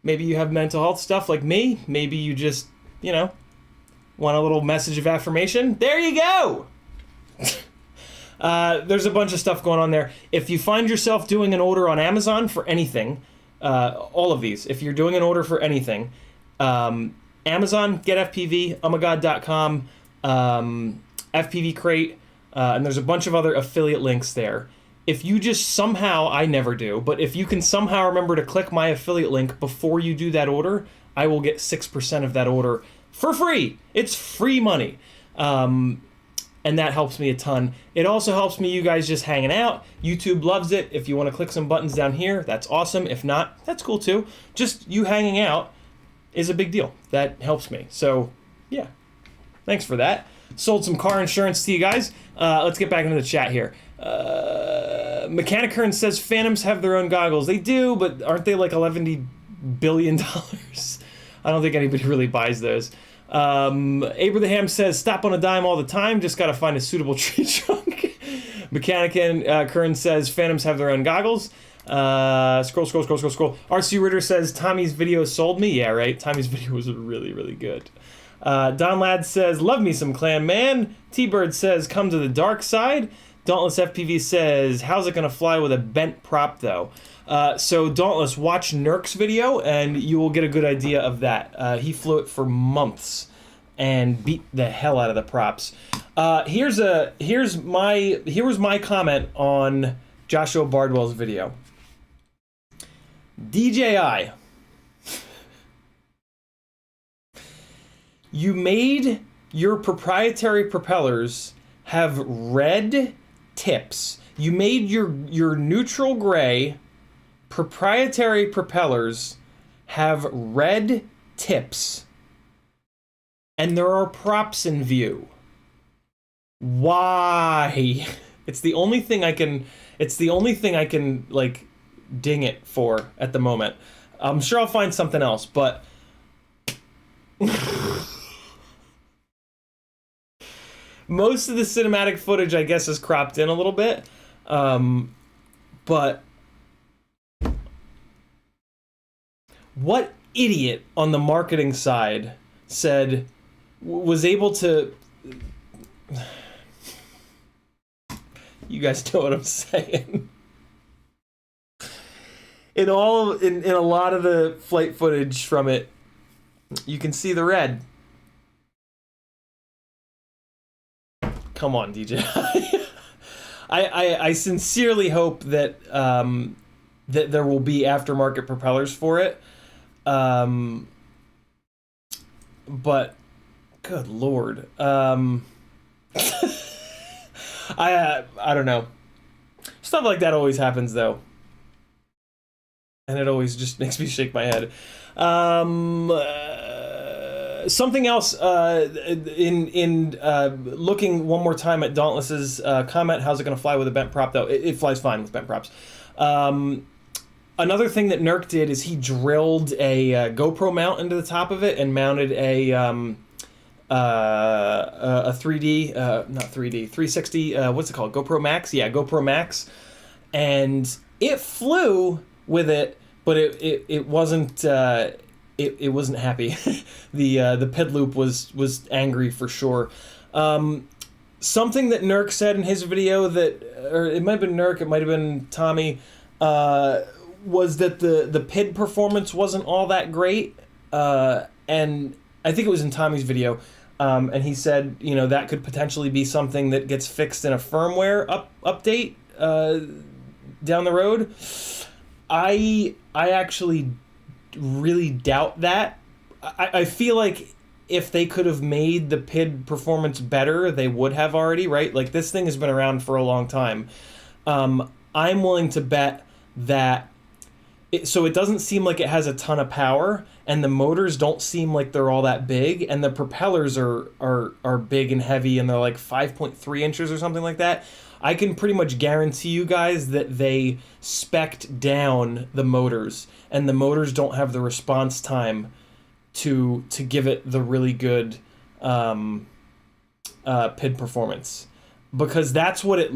[SPEAKER 1] maybe you have mental health stuff like me, maybe you just, you know, want a little message of affirmation, there you go! There's a bunch of stuff going on there. If you find yourself doing an order on Amazon for anything, all of these, if you're doing an order for anything, Amazon, GetFPV, ohmygod.com, FPV Crate, and there's a bunch of other affiliate links there. If you just somehow, I never do, but if you can somehow remember to click my affiliate link before you do that order, I will get 6% of that order for free. It's free money. And that helps me a ton. It also helps me, you guys just hanging out. YouTube loves it. If you want to click some buttons down here, that's awesome. If not, that's cool too. Just you hanging out is a big deal. That helps me. So, yeah. Thanks for that. Sold some car insurance to you guys. Let's get back into the chat here. Mechanicurn says Phantoms have their own goggles. They do, but aren't they like $11 billion? I don't think anybody really buys those. Abraham says, stop on a dime all the time, just gotta find a suitable tree trunk. Mechanican Kern says, Phantoms have their own goggles. Scroll. RC Ritter says, Tommy's video sold me. Yeah, right. Tommy's video was really, really good. Don Ladd says, love me some Clan Man. T-Bird says, come to the dark side. Dauntless FPV says, how's it gonna fly with a bent prop though? So Dauntless, watch Nurk's video and you will get a good idea of that. He flew it for months and beat the hell out of the props. Here was my comment on Joshua Bardwell's video. DJI, you made your proprietary propellers have red tips. You made your neutral gray proprietary propellers have red tips, and there are props in view. Why? It's the only thing I can like ding it for at the moment. I'm sure I'll find something else, but most of the cinematic footage, I guess, is cropped in a little bit. But what idiot on the marketing side was able to... You guys know what I'm saying. In a lot of the flight footage from it, you can see the red. Come on, DJI. I sincerely hope that that there will be aftermarket propellers for it. But good Lord. I don't know. Stuff like that always happens though. And it always just makes me shake my head. Something else, in looking one more time at Dauntless's comment, how's it going to fly with a bent prop, though? It flies fine with bent props. Another thing that Nurk did is he drilled a GoPro mount into the top of it and mounted a 3D, not 3D, 360, what's it called? GoPro Max? Yeah, GoPro Max. And it flew with it, but it wasn't... It wasn't happy. The PID loop was angry for sure. Something that Nurk said in his video or it might have been Nurk, it might have been Tommy, was that the PID performance wasn't all that great. And I think it was in Tommy's video. And he said, that could potentially be something that gets fixed in a firmware update down the road. I actually really doubt that. I feel like if they could have made the PID performance better, they would have already, right? Like, this thing has been around for a long time. I'm willing to bet that so it doesn't seem like it has a ton of power, and the motors don't seem like they're all that big, and the propellers are big and heavy, and they're like 5.3 inches or something like that. I can pretty much guarantee you guys that they spec'd down the motors, and the motors don't have the response time to give it the really good PID performance, because that's what it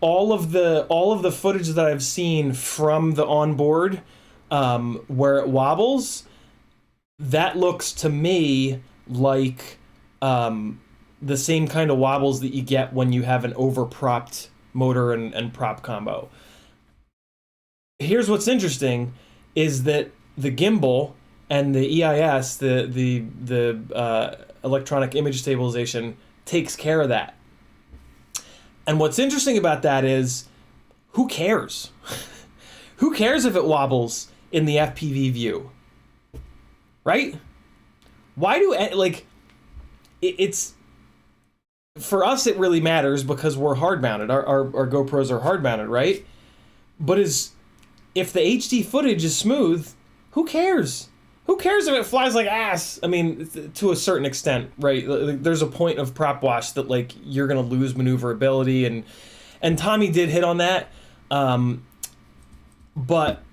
[SPEAKER 1] all of the footage that I've seen from the onboard where it wobbles, that looks to me like the same kind of wobbles that you get when you have an over-propped motor and prop combo. Here's what's interesting is that the gimbal and the EIS, the electronic image stabilization, takes care of that. And what's interesting about that is, who cares? Who cares if it wobbles in the FPV view? Right? Why do, it's... For us, it really matters because we're hard-mounted. Our GoPros are hard-mounted, right? But if the HD footage is smooth, who cares? Who cares if it flies like ass? I mean, to a certain extent, right? There's a point of prop wash that, like, you're going to lose maneuverability, and Tommy did hit on that. But,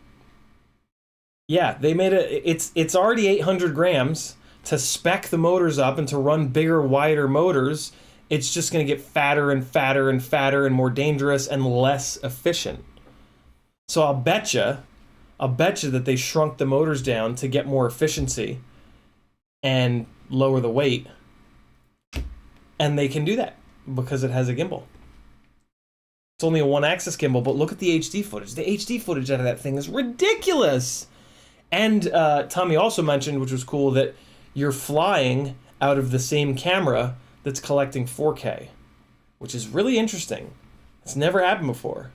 [SPEAKER 1] yeah, they made it's already 800 grams to spec the motors up and to run bigger, wider motors, it's just going to get fatter and fatter and fatter and more dangerous and less efficient. So I'll bet you that they shrunk the motors down to get more efficiency and lower the weight. And they can do that because it has a gimbal. It's only a one-axis gimbal, but look at the HD footage. The HD footage out of that thing is ridiculous. And Tommy also mentioned, which was cool, that you're flying out of the same camera that's collecting 4K, which is really interesting. It's never happened before.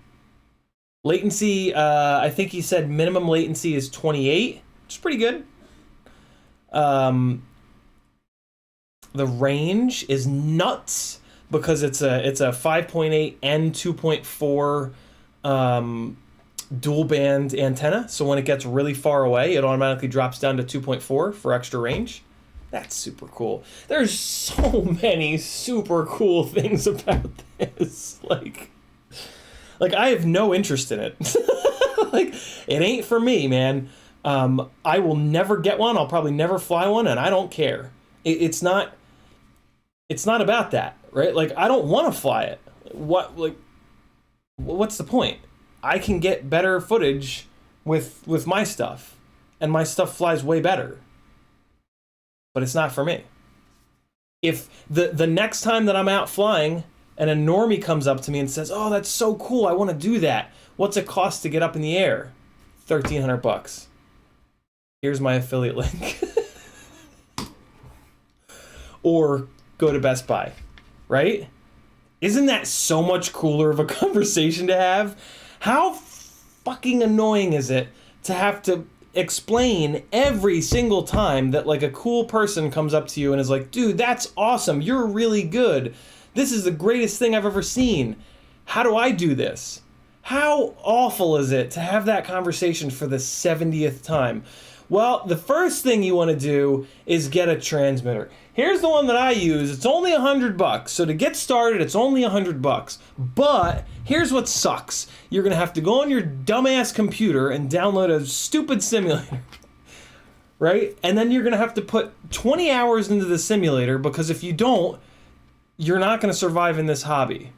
[SPEAKER 1] Latency, I think he said minimum latency is 28, which is pretty good. The range is nuts because it's a 5.8 and 2.4 dual band antenna. So when it gets really far away, it automatically drops down to 2.4 for extra range. That's super cool. There's so many super cool things about this. Like I have no interest in it. Like, it ain't for me, man. I will never get one. I'll probably never fly one, and I don't care. It's not about that, right? Like, I don't want to fly it. What's the point? I can get better footage with my stuff, and my stuff flies way better. But it's not for me. If the next time that I'm out flying and a normie comes up to me and says, "Oh, that's so cool, I want to do that. What's it cost to get up in the air?" $1,300. Here's my affiliate link. Or go to Best Buy, right? Isn't that so much cooler of a conversation to have? How fucking annoying is it to have to explain every single time that like a cool person comes up to you and is like, "Dude, that's awesome. You're really good. This is the greatest thing I've ever seen. How do I do this?" How awful is it to have that conversation for the 70th time? Well, the first thing you want to do is get a transmitter. Here's the one that I use. It's only $100. So to get started, it's only $100. But here's what sucks. You're going to have to go on your dumbass computer and download a stupid simulator. Right? And then you're going to have to put 20 hours into the simulator, because if you don't, you're not going to survive in this hobby.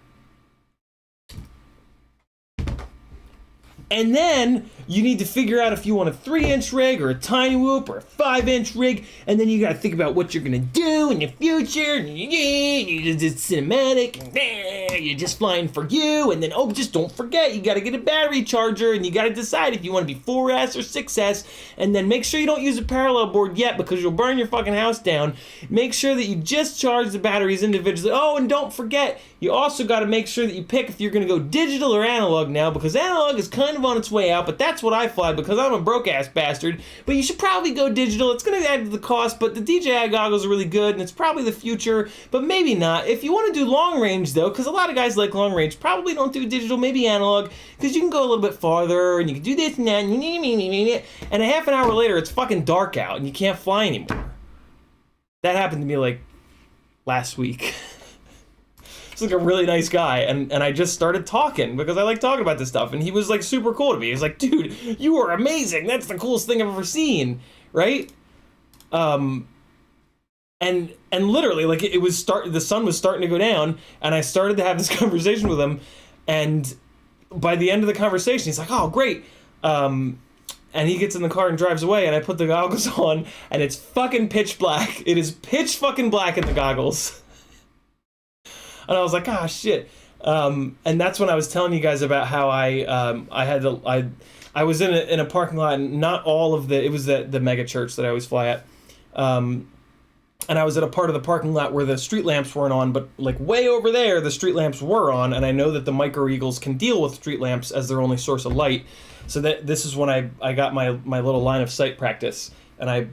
[SPEAKER 1] And then you need to figure out if you want a 3-inch rig or a tiny whoop or a 5-inch rig, and then you got to think about what you're gonna do in the future. You're just cinematic, and you're just flying for you. And then, oh, just don't forget, you got to get a battery charger, and you got to decide if you want to be 4S or 6S. And then make sure you don't use a parallel board yet, because you'll burn your fucking house down. Make sure that you just charge the batteries individually. Oh, and don't forget, you also got to make sure that you pick if you're gonna go digital or analog now, because analog is kind of on its way out, but that's what I fly because I'm a broke-ass bastard. But you should probably go digital. It's going to add to the cost, but the DJI goggles are really good, and it's probably the future, but maybe not. If you want to do long range, though, because a lot of guys like long range, probably don't do digital, maybe analog, because you can go a little bit farther, and you can do this and that, and a half an hour later, it's fucking dark out, and you can't fly anymore. That happened to me, like, last week. He's like a really nice guy, and I just started talking because I like talking about this stuff, and he was like super cool to me. He was like, "Dude, you are amazing. That's the coolest thing I've ever seen," right? And literally, like, the sun was starting to go down, and I started to have this conversation with him, and by the end of the conversation, he's like, "Oh, great." And he gets in the car and drives away, and I put the goggles on, and it's fucking pitch black. It is pitch fucking black in the goggles. And I was like, "Ah, shit." And that's when I was telling you guys about how I was in a parking lot, and not all of it was the mega church that I always fly at. And I was at a part of the parking lot where the street lamps weren't on, but like way over there, the street lamps were on, and I know that the Micro Eagles can deal with street lamps as their only source of light. So this is when I got my little line of sight practice, and I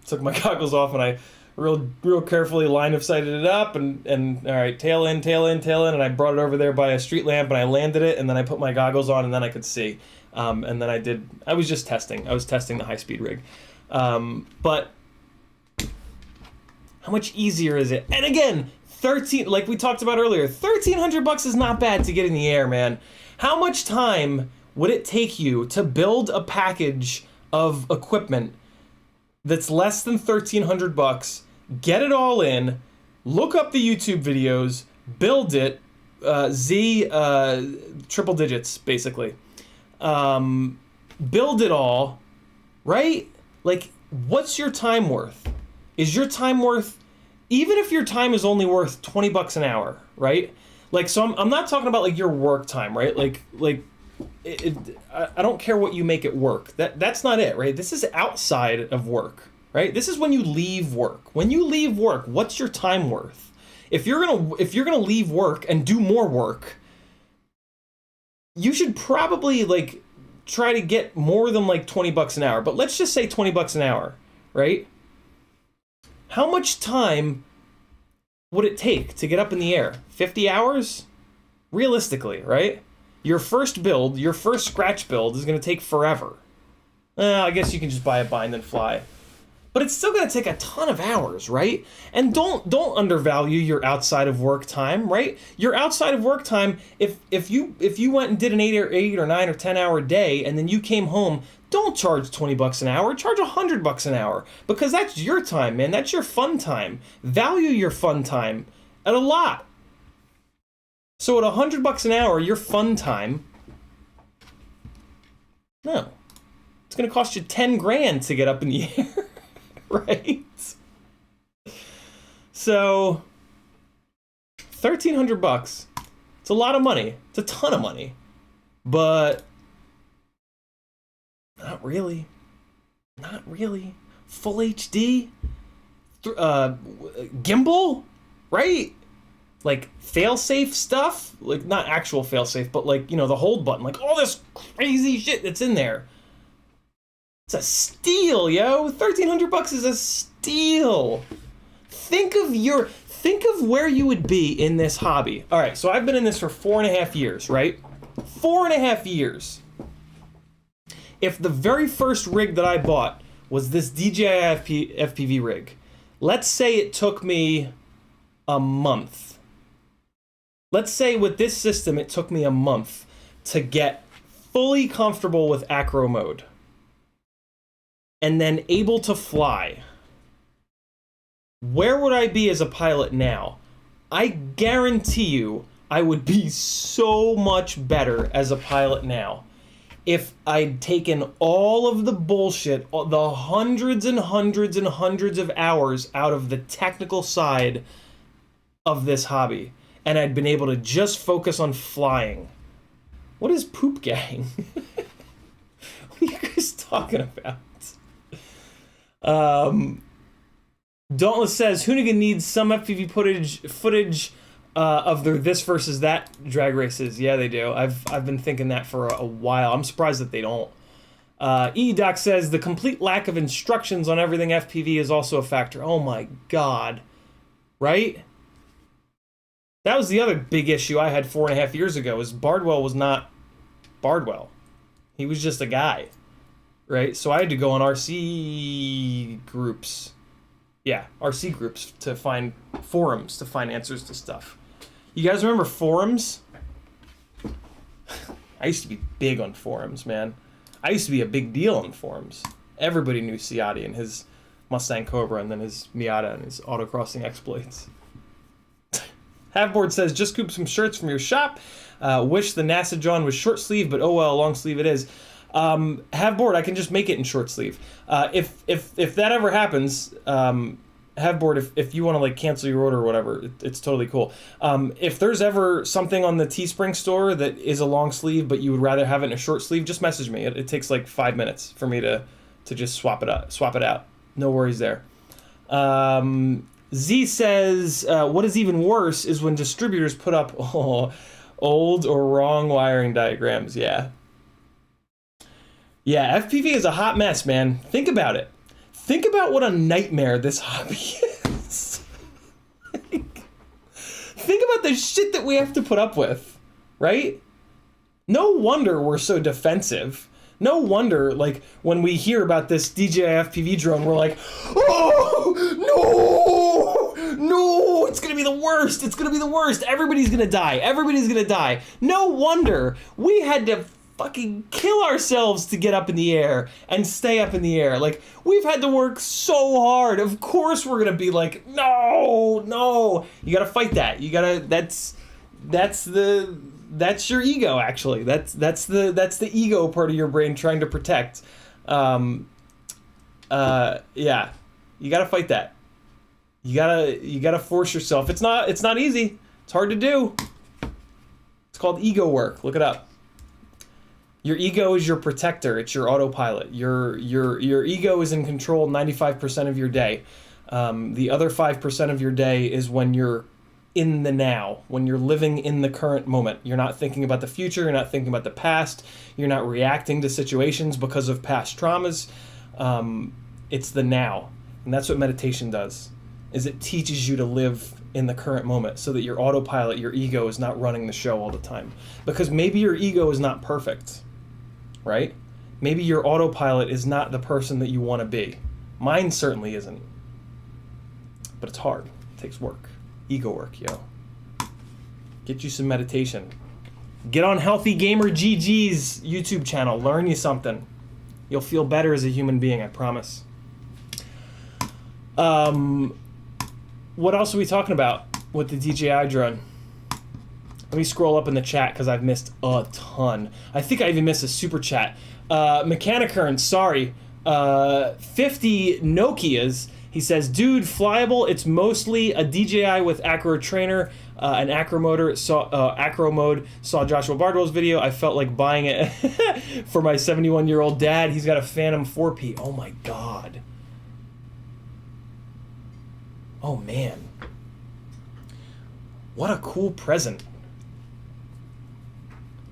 [SPEAKER 1] took my goggles off, and I real carefully line of sighted it up, and all right, tail in, and I brought it over there by a street lamp, and I landed it, and then I put my goggles on, and then I could see. And then I was just testing. I was testing the high-speed rig. But how much easier is it? And again, like we talked about earlier, $1,300 is not bad to get in the air, man. How much time would it take you to build a package of equipment that's less than 1,300 bucks. Get it all in. Look up the YouTube videos. Build it. Triple digits, basically. Build it all, right? Like, what's your time worth? Is your time worth, even if your time is only worth 20 bucks an hour, right? Like, so I'm not talking about like your work time, right? I don't care what you make at work. That's not it, right? This is outside of work, right? This is when you leave work. When you leave work, what's your time worth? If you're gonna leave work and do more work, you should probably like try to get more than like 20 bucks an hour. But let's just say 20 bucks an hour, right? How much time would it take to get up in the air? 50 hours? Realistically, right? Your first build, your first scratch build is going to take forever. I guess you can just buy a bind and fly. But it's still going to take a ton of hours, right? And don't undervalue your outside of work time, right? Your outside of work time, if you went and did an 8 or 9 or 10 hour day and then you came home, don't charge 20 bucks an hour, charge 100 bucks an hour, because that's your time, man. That's your fun time. Value your fun time at a lot. So at 100 bucks an hour, your fun time, no, it's going to cost you 10 grand to get up in the air. Right? So, 1,300 bucks. It's a lot of money. It's a ton of money. But, not really. Not really. Full HD? Gimbal? Right? Like, fail-safe stuff? Like, not actual fail-safe, but like, you know, the hold button. Like, all this crazy shit that's in there. It's a steal, yo. 1,300 bucks is a steal. Think of where you would be in this hobby. All right, so I've been in this for 4.5 years, right? 4.5 years. If the very first rig that I bought was this DJI FPV rig, let's say it took me a month. Let's say with this system it took me a month to get fully comfortable with acro mode. And then able to fly. Where would I be as a pilot now? I guarantee you I would be so much better as a pilot now if I'd taken all of the bullshit, the hundreds and hundreds and hundreds of hours out of the technical side of this hobby, and I'd been able to just focus on flying. What is poop gang? What are you guys talking about? Dauntless says Hoonigan needs some FPV footage of their this versus that drag races. Yeah, they do. I've been thinking that for a while. I'm surprised that they don't. Doc says the complete lack of instructions on everything FPV is also a factor. Oh my god. Right? That was the other big issue I had 4.5 years ago, is Bardwell was not Bardwell. He was just a guy. Right? So I had to go on RC groups. Yeah, RC groups to find forums, to find answers to stuff. You guys remember forums? I used to be big on forums, man. I used to be a big deal on forums. Everybody knew Ciotti and his Mustang Cobra and then his Miata and his autocrossing exploits. Halfboard says, just scoop some shirts from your shop. Wish the NASA John was short sleeve, but oh well, long sleeve it is. Halfboard, I can just make it in short sleeve. If that ever happens, Halfboard, if you want to like cancel your order or whatever, it's totally cool. If there's ever something on the Teespring store that is a long sleeve but you would rather have it in a short sleeve, just message me. It takes like 5 minutes for me to just swap it out. No worries there. Z says, what is even worse is when distributors put up old or wrong wiring diagrams. Yeah, FPV is a hot mess, man. Think about it. Think about what a nightmare this hobby is. Think about the shit that we have to put up with, right? No wonder we're so defensive. No wonder, like, when we hear about this DJI FPV drone, we're like, oh, no, it's gonna be the worst. It's gonna be the worst. Everybody's gonna die. No wonder we had to fucking kill ourselves to get up in the air and stay up in the air. Like, we've had to work so hard. Of course we're gonna be like, no. You gotta fight that. You gotta, that's your ego, actually. That's the ego part of your brain trying to protect. Yeah. You gotta fight that. You gotta force yourself. It's not easy. It's hard to do. It's called ego work. Look it up. Your ego is your protector. It's your autopilot. Your ego is in control 95% of your day. The other 5% of your day is when you're in the now, when you're living in the current moment. You're not thinking about the future. You're not thinking about the past. You're not reacting to situations because of past traumas. It's the now. And that's what meditation does, is it teaches you to live in the current moment so that your autopilot, your ego, is not running the show all the time. Because maybe your ego is not perfect, right? Maybe your autopilot is not the person that you want to be. Mine certainly isn't. But it's hard. It takes work. Ego work, yo. Get you some meditation. Get on Healthy Gamer GG's YouTube channel. Learn you something. You'll feel better as a human being, I promise. What else are we talking about with the DJI drone? Let me scroll up in the chat because I've missed a ton. I think I even missed a super chat. Mechanicurn, sorry. 50 Nokias. He says, dude, flyable. It's mostly a DJI with acro trainer, an acro motor. Acro mode. Saw Joshua Bardwell's video. I felt like buying it for my 71-year-old dad. He's got a Phantom 4P. Oh my god. Oh man. What a cool present.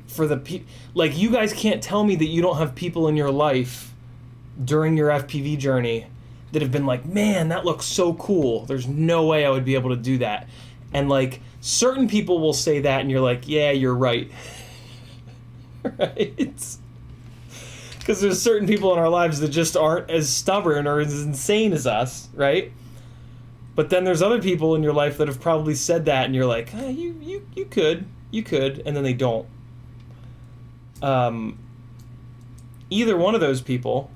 [SPEAKER 1] For the like, you guys can't tell me that you don't have people in your life during your FPV journey that have been like, man, that looks so cool. There's no way I would be able to do that. And like, certain people will say that and you're like, yeah, you're right. Right? Because there's certain people in our lives that just aren't as stubborn or as insane as us, right? But then there's other people in your life that have probably said that and you're like, you could, and then they don't. Either one of those people,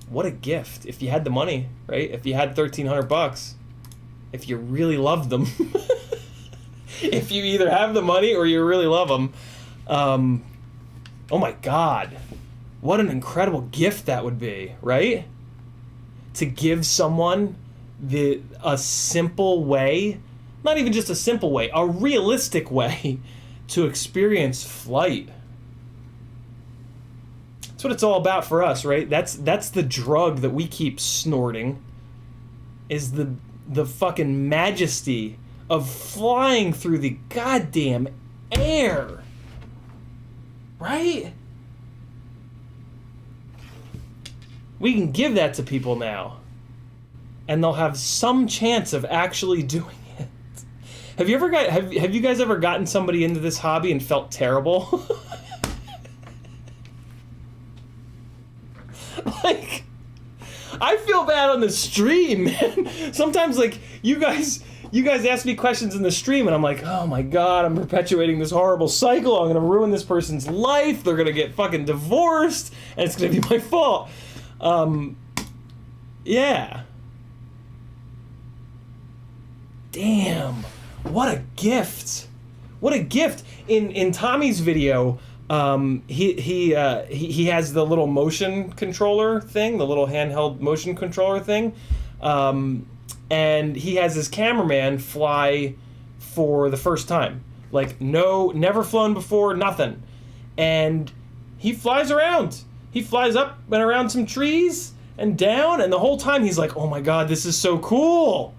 [SPEAKER 1] what a gift if you had the money, right? If you had $1,300, if you really loved them. If you either have the money or you really love them. Oh my god. What an incredible gift that would be, right? To give someone a simple way, not even just a simple way, a realistic way to experience flight. That's what it's all about for us, right? That's the drug that we keep snorting, is the fucking majesty of flying through the goddamn air. Right? We can give that to people now, and they'll have some chance of actually doing it. Have you guys ever gotten somebody into this hobby and felt terrible? Like, I feel bad on the stream, man. Sometimes, like, you guys ask me questions in the stream and I'm like, oh my god, I'm perpetuating this horrible cycle. I'm gonna ruin this person's life. They're gonna get fucking divorced and it's gonna be my fault. Yeah. Damn, what a gift. What a gift. In Tommy's video, he has the little motion controller thing, the little handheld motion controller thing. And he has his cameraman fly for the first time. Like, never flown before, nothing. And he flies around. He flies up and around some trees and down, and the whole time he's like, oh my god, this is so cool.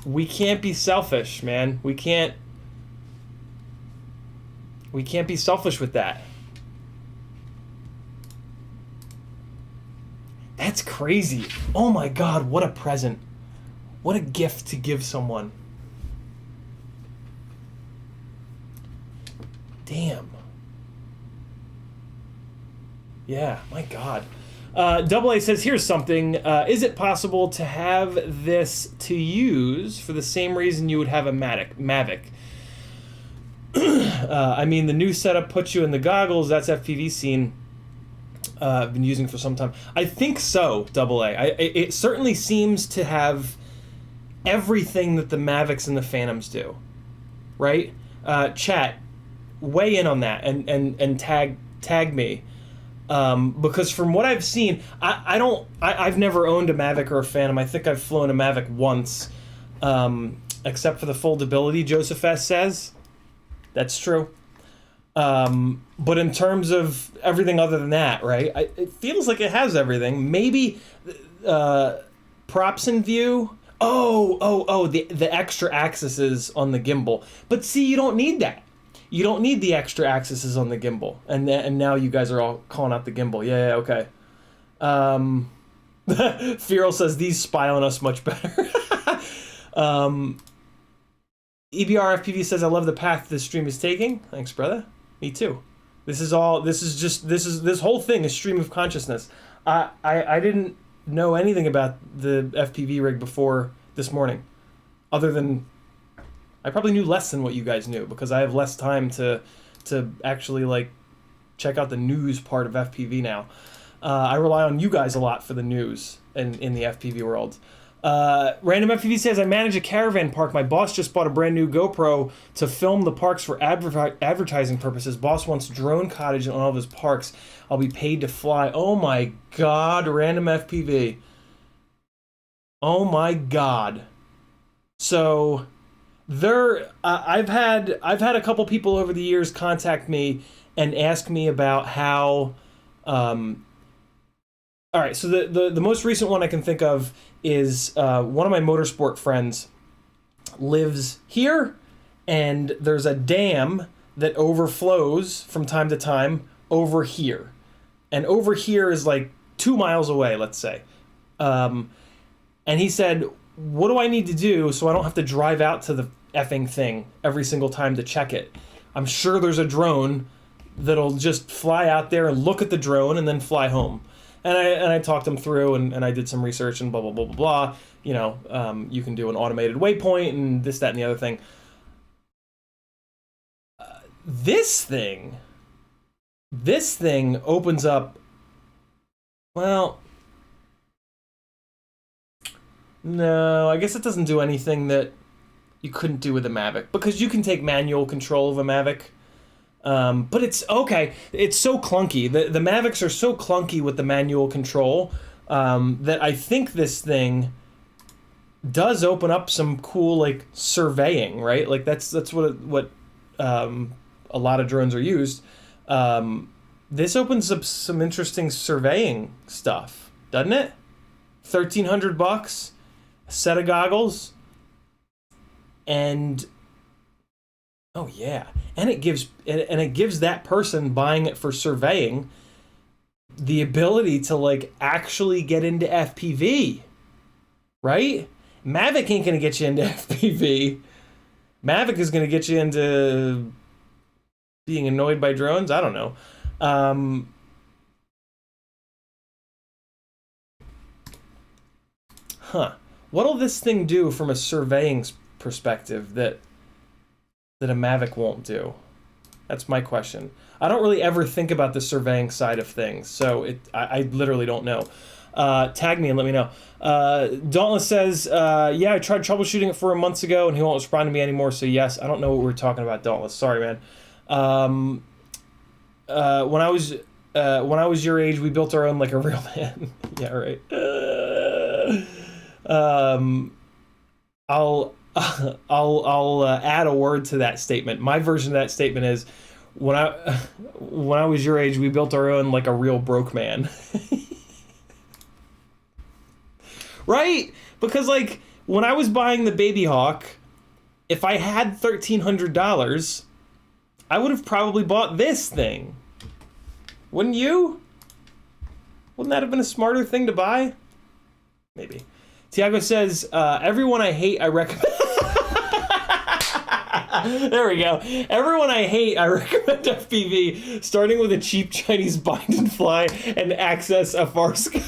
[SPEAKER 1] We can't be selfish, man. We can't be selfish with that. That's crazy. Oh my god, what a present. What a gift to give someone. Damn. Yeah, my god. Double A says, here's something. Is it possible to have this to use for the same reason you would have a Mavic? I mean, the new setup puts you in the goggles. That's FPV scene. I've been using for some time. I think so, Double A. It certainly seems to have everything that the Mavics and the Phantoms do, right? Chat, weigh in on that and tag me. Because from what I've seen, I've never owned a Mavic or a Phantom. I think I've flown a Mavic once, except for the foldability, Joseph S. says. That's true. But in terms of everything other than that, right, it feels like it has everything. Maybe props in view. The extra axes on the gimbal. But see, you don't need that. You don't need the extra axes on the gimbal. And now you guys are all calling out the gimbal. Yeah, okay. Feral says, these spy on us much better. EBR FPV says, I love the path this stream is taking. Thanks, brother. Me too. This whole thing is stream of consciousness. I didn't know anything about the FPV rig before this morning, other than I probably knew less than what you guys knew because I have less time to actually like check out the news part of FPV now. I rely on you guys a lot for the news in the FPV world. Random FPV says, I manage a caravan park. My boss just bought a brand new GoPro to film the parks for advertising purposes. Boss wants drone cottage in all of his parks. I'll be paid to fly. Oh my God, Random FPV. Oh my God. So I've had a couple people over the years contact me and ask me about how all right, so the most recent one I can think of is one of my motorsport friends lives here, and there's a dam that overflows from time to time over here. And over here is like 2 miles away, let's say. And he said, what do I need to do so I don't have to drive out to the effing thing every single time to check it? I'm sure there's a drone that'll just fly out there and look at the drone and then fly home. And I talked him through, and I did some research and blah, blah, blah, blah, blah. You know, you can do an automated waypoint and this, that, and the other thing. This thing opens up, well, no, I guess it doesn't do anything that you couldn't do with a Mavic, because you can take manual control of a Mavic. But it's okay. It's so clunky. The Mavics are so clunky with the manual control that I think this thing does open up some cool like surveying, right? Like that's what a lot of drones are used. This opens up some interesting surveying stuff, doesn't it? $1,300, a set of goggles, and oh yeah, and it gives that person buying it for surveying the ability to like actually get into FPV, right? Mavic ain't gonna get you into FPV. Mavic is gonna get you into being annoyed by drones. I don't know. What'll this thing do from a surveying perspective that a Mavic won't do? That's my question. I don't really ever think about the surveying side of things, so I literally don't know. Tag me and let me know. Dauntless says, yeah, I tried troubleshooting it for months ago and he won't respond to me anymore, so yes. I don't know what we're talking about, Dauntless. Sorry, man. When I was your age, we built our own like a real man. Yeah, right. I'll add a word to that statement. My version of that statement is, when I was your age, we built our own like a real broke man. Right? Because like when I was buying the Baby Hawk, if I had $1,300, I would have probably bought this thing. Wouldn't you? Wouldn't that have been a smarter thing to buy? Maybe. Tiago says, everyone I hate, I recommend. There we go. Everyone I hate, I recommend FPV, starting with a cheap Chinese bind and fly and access a far sky.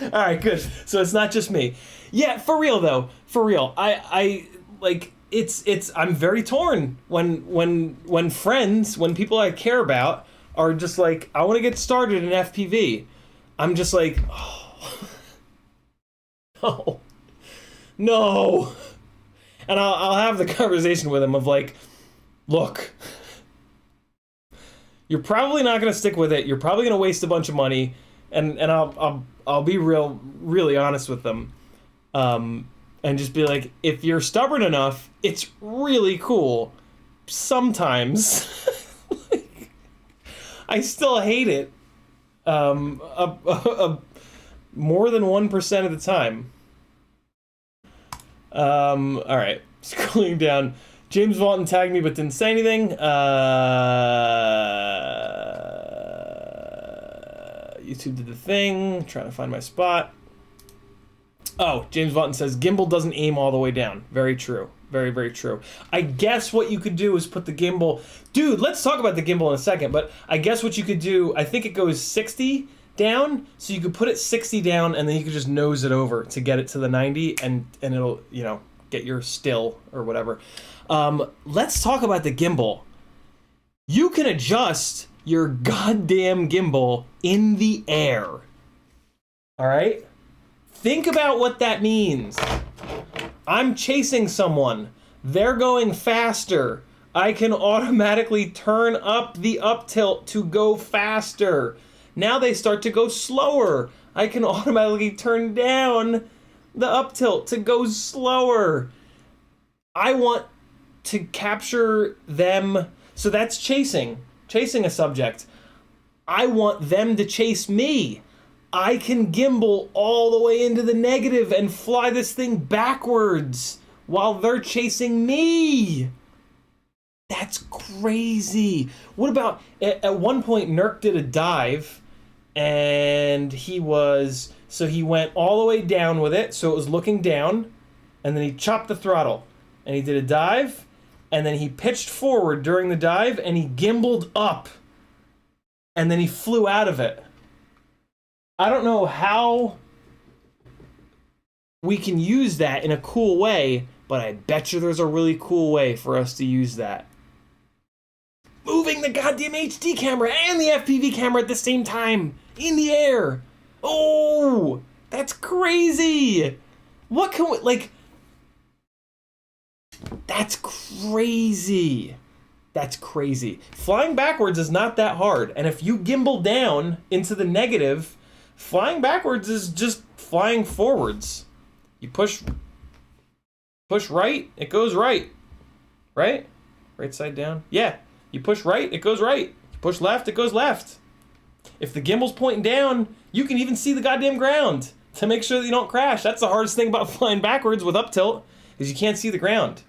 [SPEAKER 1] All right, good. So it's not just me. Yeah, for real though. For real. I like it's I'm very torn when friends, when people I care about are just like, I want to get started in FPV. I'm just like, oh, no. No. And I'll have the conversation with them of like, look, you're probably not going to stick with it. You're probably going to waste a bunch of money. And I'll be really honest with them. And just be like, if you're stubborn enough, it's really cool. Sometimes. Like, I still hate it. More than 1% of the time. All right, scrolling down. James Walton tagged me but didn't say anything. YouTube did the thing. Trying to find my spot. Oh, James Walton says gimbal doesn't aim all the way down. Very true. Very, very true. I guess what you could do is put the gimbal... Dude, let's talk about the gimbal in a second, but I guess what you could do, I think it goes 60 down, so you could put it 60 down and then you could just nose it over to get it to the 90 and it'll, you know, get your still or whatever. Let's talk about the gimbal. You can adjust your goddamn gimbal in the air. All right? Think about what that means. I'm chasing someone. They're going faster. I can automatically turn up the up tilt to go faster. Now they start to go slower. I can automatically turn down the up tilt to go slower. I want to capture them. So that's chasing a subject. I want them to chase me. I can gimbal all the way into the negative and fly this thing backwards while they're chasing me. That's crazy. What about, at one point, Nurk did a dive, and he went all the way down with it, so it was looking down, and then he chopped the throttle, and he did a dive, and then he pitched forward during the dive, and he gimbaled up, and then he flew out of it. I don't know how we can use that in a cool way, but I bet you there's a really cool way for us to use that. Moving the goddamn HD camera and the FPV camera at the same time in the air. Oh, that's crazy. What can we, like, that's crazy. That's crazy. Flying backwards is not that hard. And if you gimbal down into the negative, flying backwards is just flying forwards. You push right, it goes right. Right? Right side down? Yeah. You push right, it goes right. You push left, it goes left. If the gimbal's pointing down, you can even see the goddamn ground to make sure that you don't crash. That's the hardest thing about flying backwards with up tilt, is you can't see the ground.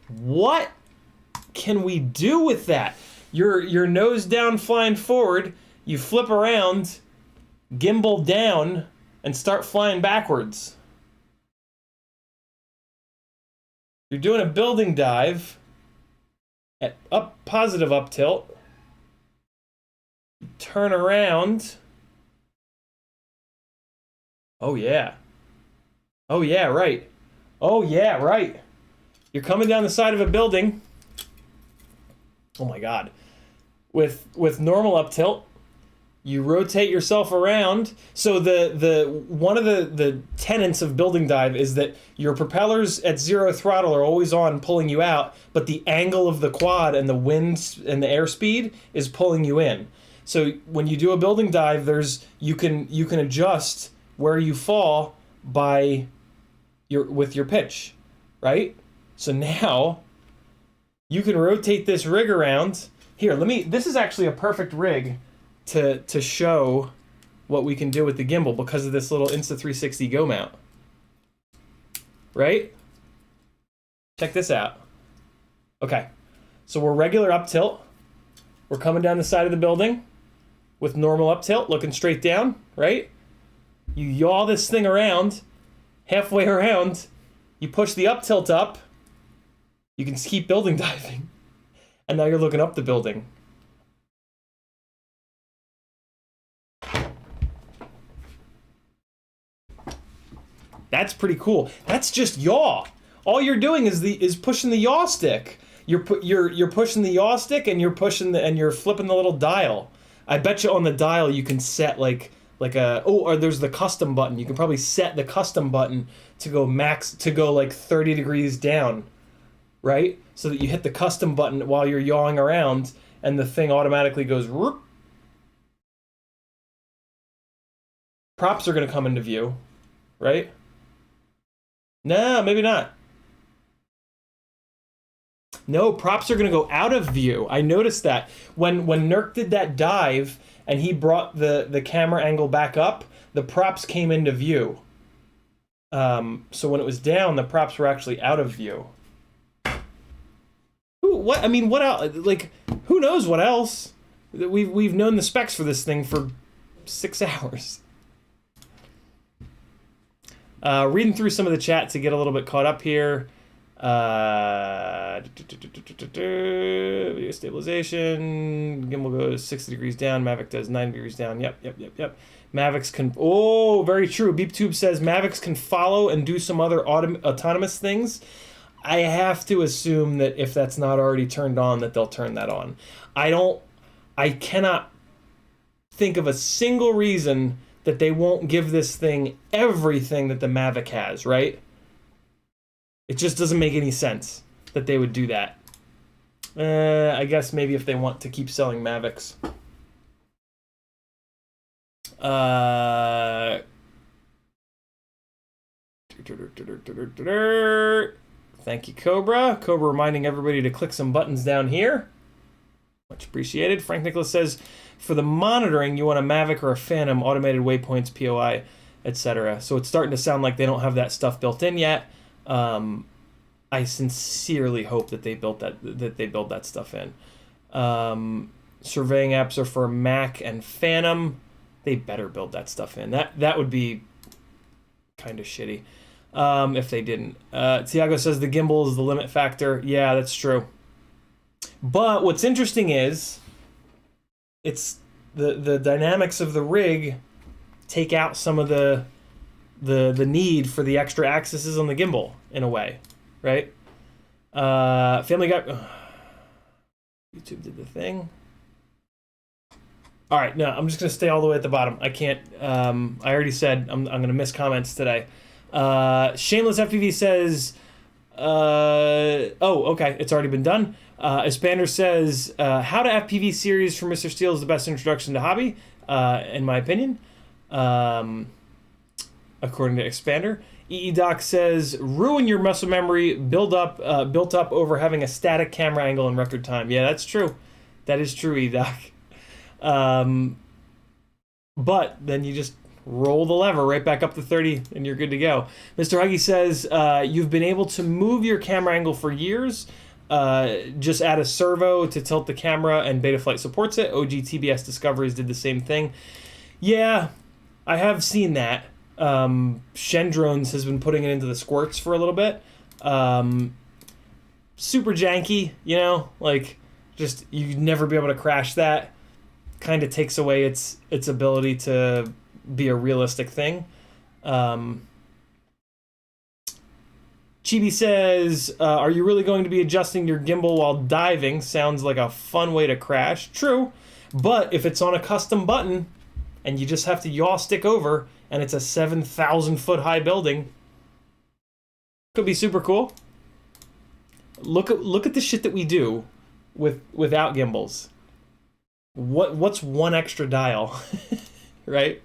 [SPEAKER 1] What can we do with that? You're nose down flying forward, you flip around, gimbal down, and start flying backwards. You're doing a building dive at positive up tilt. You turn around. Oh yeah. Oh yeah, right. Oh yeah, right. You're coming down the side of a building. Oh my God. With normal up tilt, you rotate yourself around. So the one of the tenets of building dive is that your propellers at 0 throttle are always on, pulling you out, but the angle of the quad and the wind and the airspeed is pulling you in. So when you do a building dive, you can adjust where you fall with your pitch, right? So now you can rotate this rig around. Here, this is actually a perfect rig to show what we can do with the gimbal because of this little Insta360 Go mount. Right? Check this out. Okay, so we're regular up tilt. We're coming down the side of the building with normal up tilt, looking straight down, right? You yaw this thing around, halfway around, you push the up tilt up, you can keep building diving. And now you're looking up the building. That's pretty cool. That's just yaw. All you're doing is pushing the yaw stick. You're pushing the yaw stick, and you're flipping the little dial. I bet you on the dial you can set like or there's the custom button. You can probably set the custom button to go like 30 degrees down, right? So that you hit the custom button while you're yawing around, and the thing automatically goes whoop. Props are gonna come into view, right? No, maybe not. No, props are going to go out of view. I noticed that. When Nurk did that dive and he brought the camera angle back up, the props came into view. So when it was down, the props were actually out of view. What else? Like, who knows what else? We've known the specs for this thing for 6 hours. Reading through some of the chat to get a little bit caught up here. Video stabilization. Gimbal goes 60 degrees down. Mavic does 90 degrees down. Yep. Mavics can... Oh, very true. BeepTube says Mavics can follow and do some other autonomous things. I have to assume that if that's not already turned on, that they'll turn that on. I cannot think of a single reason that they won't give this thing everything that the Mavic has, right? It just doesn't make any sense that they would do that. I guess maybe if they want to keep selling Mavics. Thank you, Cobra. Cobra reminding everybody to click some buttons down here. Much appreciated. Frank Nicholas says, for the monitoring, you want a Mavic or a Phantom, automated waypoints, POI, etc. So it's starting to sound like they don't have that stuff built in yet. I sincerely hope that they build that stuff in. Surveying apps are for Mac and Phantom. They better build that stuff in. That would be kind of shitty if they didn't. Tiago says the gimbal is the limit factor. Yeah, that's true. But what's interesting is it's the dynamics of the rig take out some of the need for the extra axes on the gimbal in a way, right? Family Guy. YouTube did the thing. All right, no, I'm just gonna stay all the way at the bottom. I can't. I already said I'm gonna miss comments today. Shameless FPV says. Oh, okay, it's already been done. Espander says, how to FPV series from Mr. Steele is the best introduction to hobby, in my opinion. According to Expander. EEDoc says, ruin your muscle memory built up over having a static camera angle in record time. Yeah, that's true. That is true, EEDoc. But then you just roll the lever right back up to 30 and you're good to go. Mr. Huggy says, you've been able to move your camera angle for years. Just add a servo to tilt the camera and Betaflight supports it. OG TBS Discoveries did the same thing. Yeah, I have seen that. Shen Drones has been putting it into the squirts for a little bit. Super janky, you know, like just you'd never be able to crash that. Kind of takes away its ability to be a realistic thing. Chibi says, are you really going to be adjusting your gimbal while diving? Sounds like a fun way to crash. True, but if it's on a custom button and you just have to yaw stick over and it's a 7,000 foot high building, could be super cool. Look at the shit that we do without gimbals. What's one extra dial, right?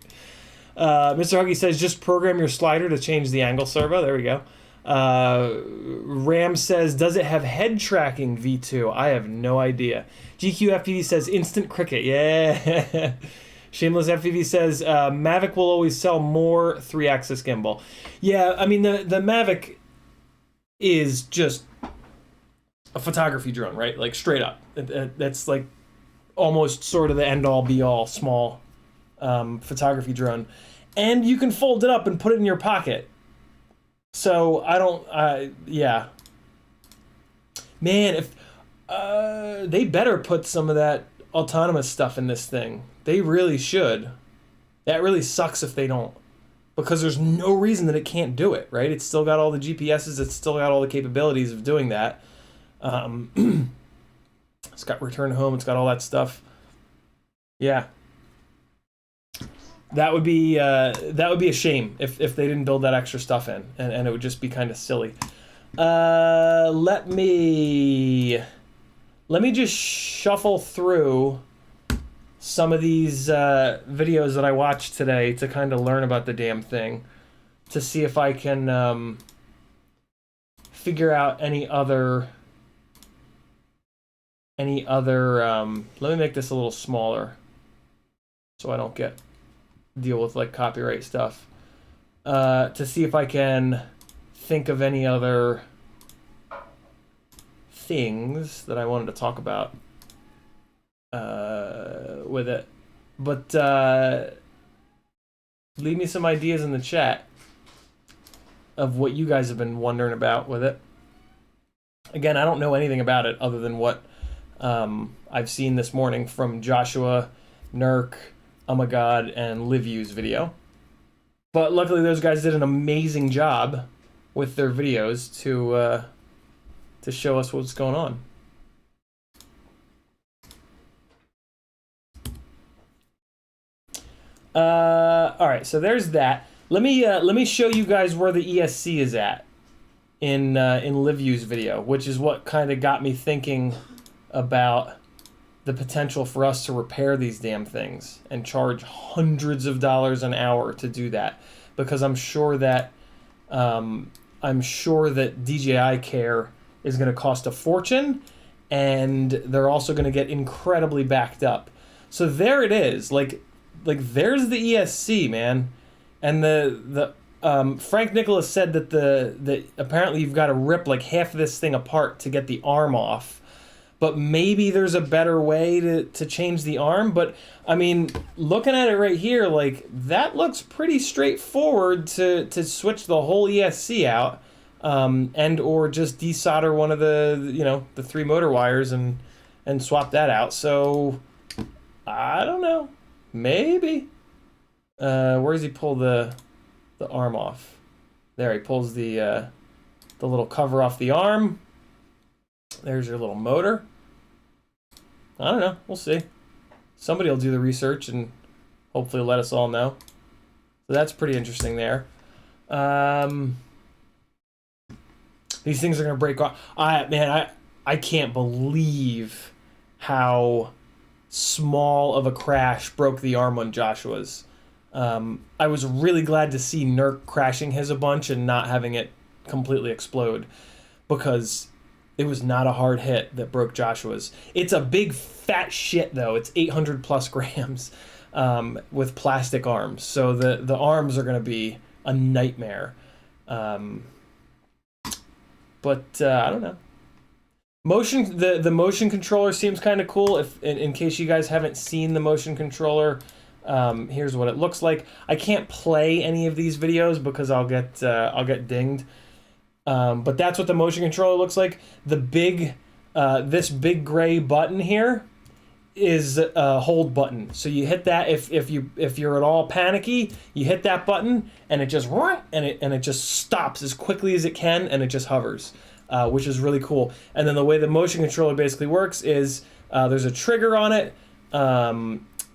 [SPEAKER 1] Mr. Huggy says, just program your slider to change the angle servo. There we go. Ram says, does it have head tracking V2? I have no idea. GQFPV says, instant cricket. Yeah. Shameless FPV says, Mavic will always sell more 3-axis gimbal. Yeah, I mean, the Mavic is just a photography drone, right? Like, straight up. That's like almost sort of the end-all, be-all small photography drone. And you can fold it up and put it in your pocket. So I don't, yeah. Man, if they better put some of that autonomous stuff in this thing. They really should. That really sucks if they don't, because there's no reason that it can't do it, right? It's still got all the GPSs. It's still got all the capabilities of doing that. It's got return home. It's got all that stuff. Yeah. That would be a shame if they didn't build that extra stuff in, and it would just be kind of silly. Let me just shuffle through some of these videos that I watched today to kind of learn about the damn thing, to see if I can figure out any other. Let me make this a little smaller so I don't deal with like copyright stuff. To see if I can think of any other things that I wanted to talk about with it. But leave me some ideas in the chat of what you guys have been wondering about with it. Again, I don't know anything about it other than what I've seen this morning from Joshua, Nurk, Oh My God, and LiveU's video. But luckily those guys did an amazing job with their videos to show us what's going on. All right, so there's that. Let me show you guys where the ESC is at in LiveU's video, which is what kind of got me thinking about the potential for us to repair these damn things and charge hundreds of dollars an hour to do that, because I'm sure that DJI care is going to cost a fortune, and they're also going to get incredibly backed up. So there it is, like there's the ESC, man, and the Frank Nicholas said that apparently you've got to rip like half of this thing apart to get the arm off. But maybe there's a better way to change the arm. But, I mean, looking at it right here, like, that looks pretty straightforward to switch the whole ESC out, and or just desolder one of the 3 motor wires and swap that out. So, I don't know. Maybe. Where does he pull the arm off? There, he pulls the little cover off the arm. There's your little motor. I don't know. We'll see. Somebody will do the research and hopefully let us all know. So that's pretty interesting there. These things are going to break off. I can't believe how small of a crash broke the arm on Joshua's. I was really glad to see Nurk crashing his a bunch and not having it completely explode, because it was not a hard hit that broke Joshua's. It's a big fat shit though. It's 800 plus grams with plastic arms. So the arms are going to be a nightmare. But I don't know. The motion controller seems kind of cool. If in case you guys haven't seen the motion controller, here's what it looks like. I can't play any of these videos because I'll get dinged. But that's what the motion controller looks like. The big, this big gray button here is a hold button. So you hit that if you're at all panicky, you hit that button and it just stops as quickly as it can, and it just hovers, which is really cool. And then the way the motion controller basically works is there's a trigger on it.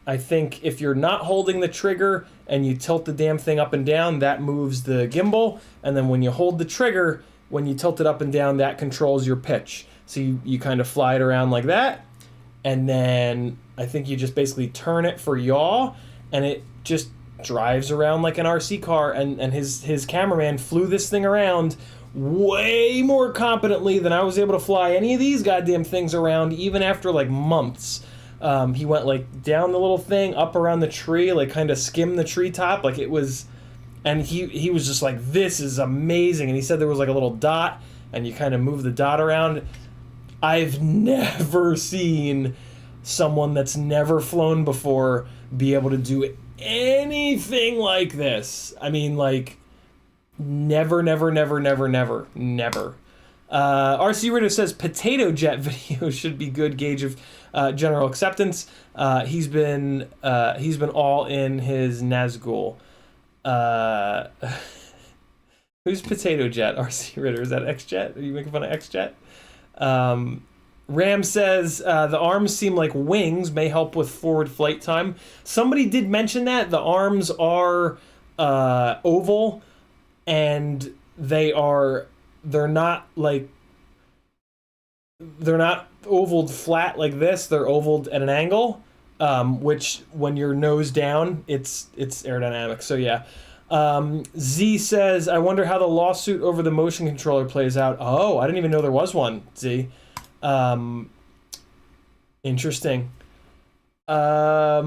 [SPEAKER 1] I think if you're not holding the trigger and you tilt the damn thing up and down, that moves the gimbal. And then when you hold the trigger, when you tilt it up and down, that controls your pitch. So you kind of fly it around like that. And then I think you just basically turn it for yaw, and it just drives around like an RC car. And his cameraman flew this thing around way more competently than I was able to fly any of these goddamn things around, even after like months. He went like down the little thing, up around the tree, like kind of skimmed the treetop, like it was, and he was just like, this is amazing. And he said there was like a little dot, and you kind of move the dot around. I've never seen someone that's never flown before be able to do anything like this. I mean, like, Never, never, never, never, never, never. RC Ritter says potato jet video should be good gauge of general acceptance. He's been all in his Nazgul. Who's potato jet? RC Ritter, is that X Jet? Are you making fun of X Jet? Ram says the arms seem like wings, may help with forward flight time. Somebody did mention that the arms are oval, and they're not ovaled flat like this. They're ovaled at an angle, which when you're nose down, it's aerodynamic. So yeah. Z says, I wonder how the lawsuit over the motion controller plays out. Oh, I didn't even know there was one, Z. Interesting. I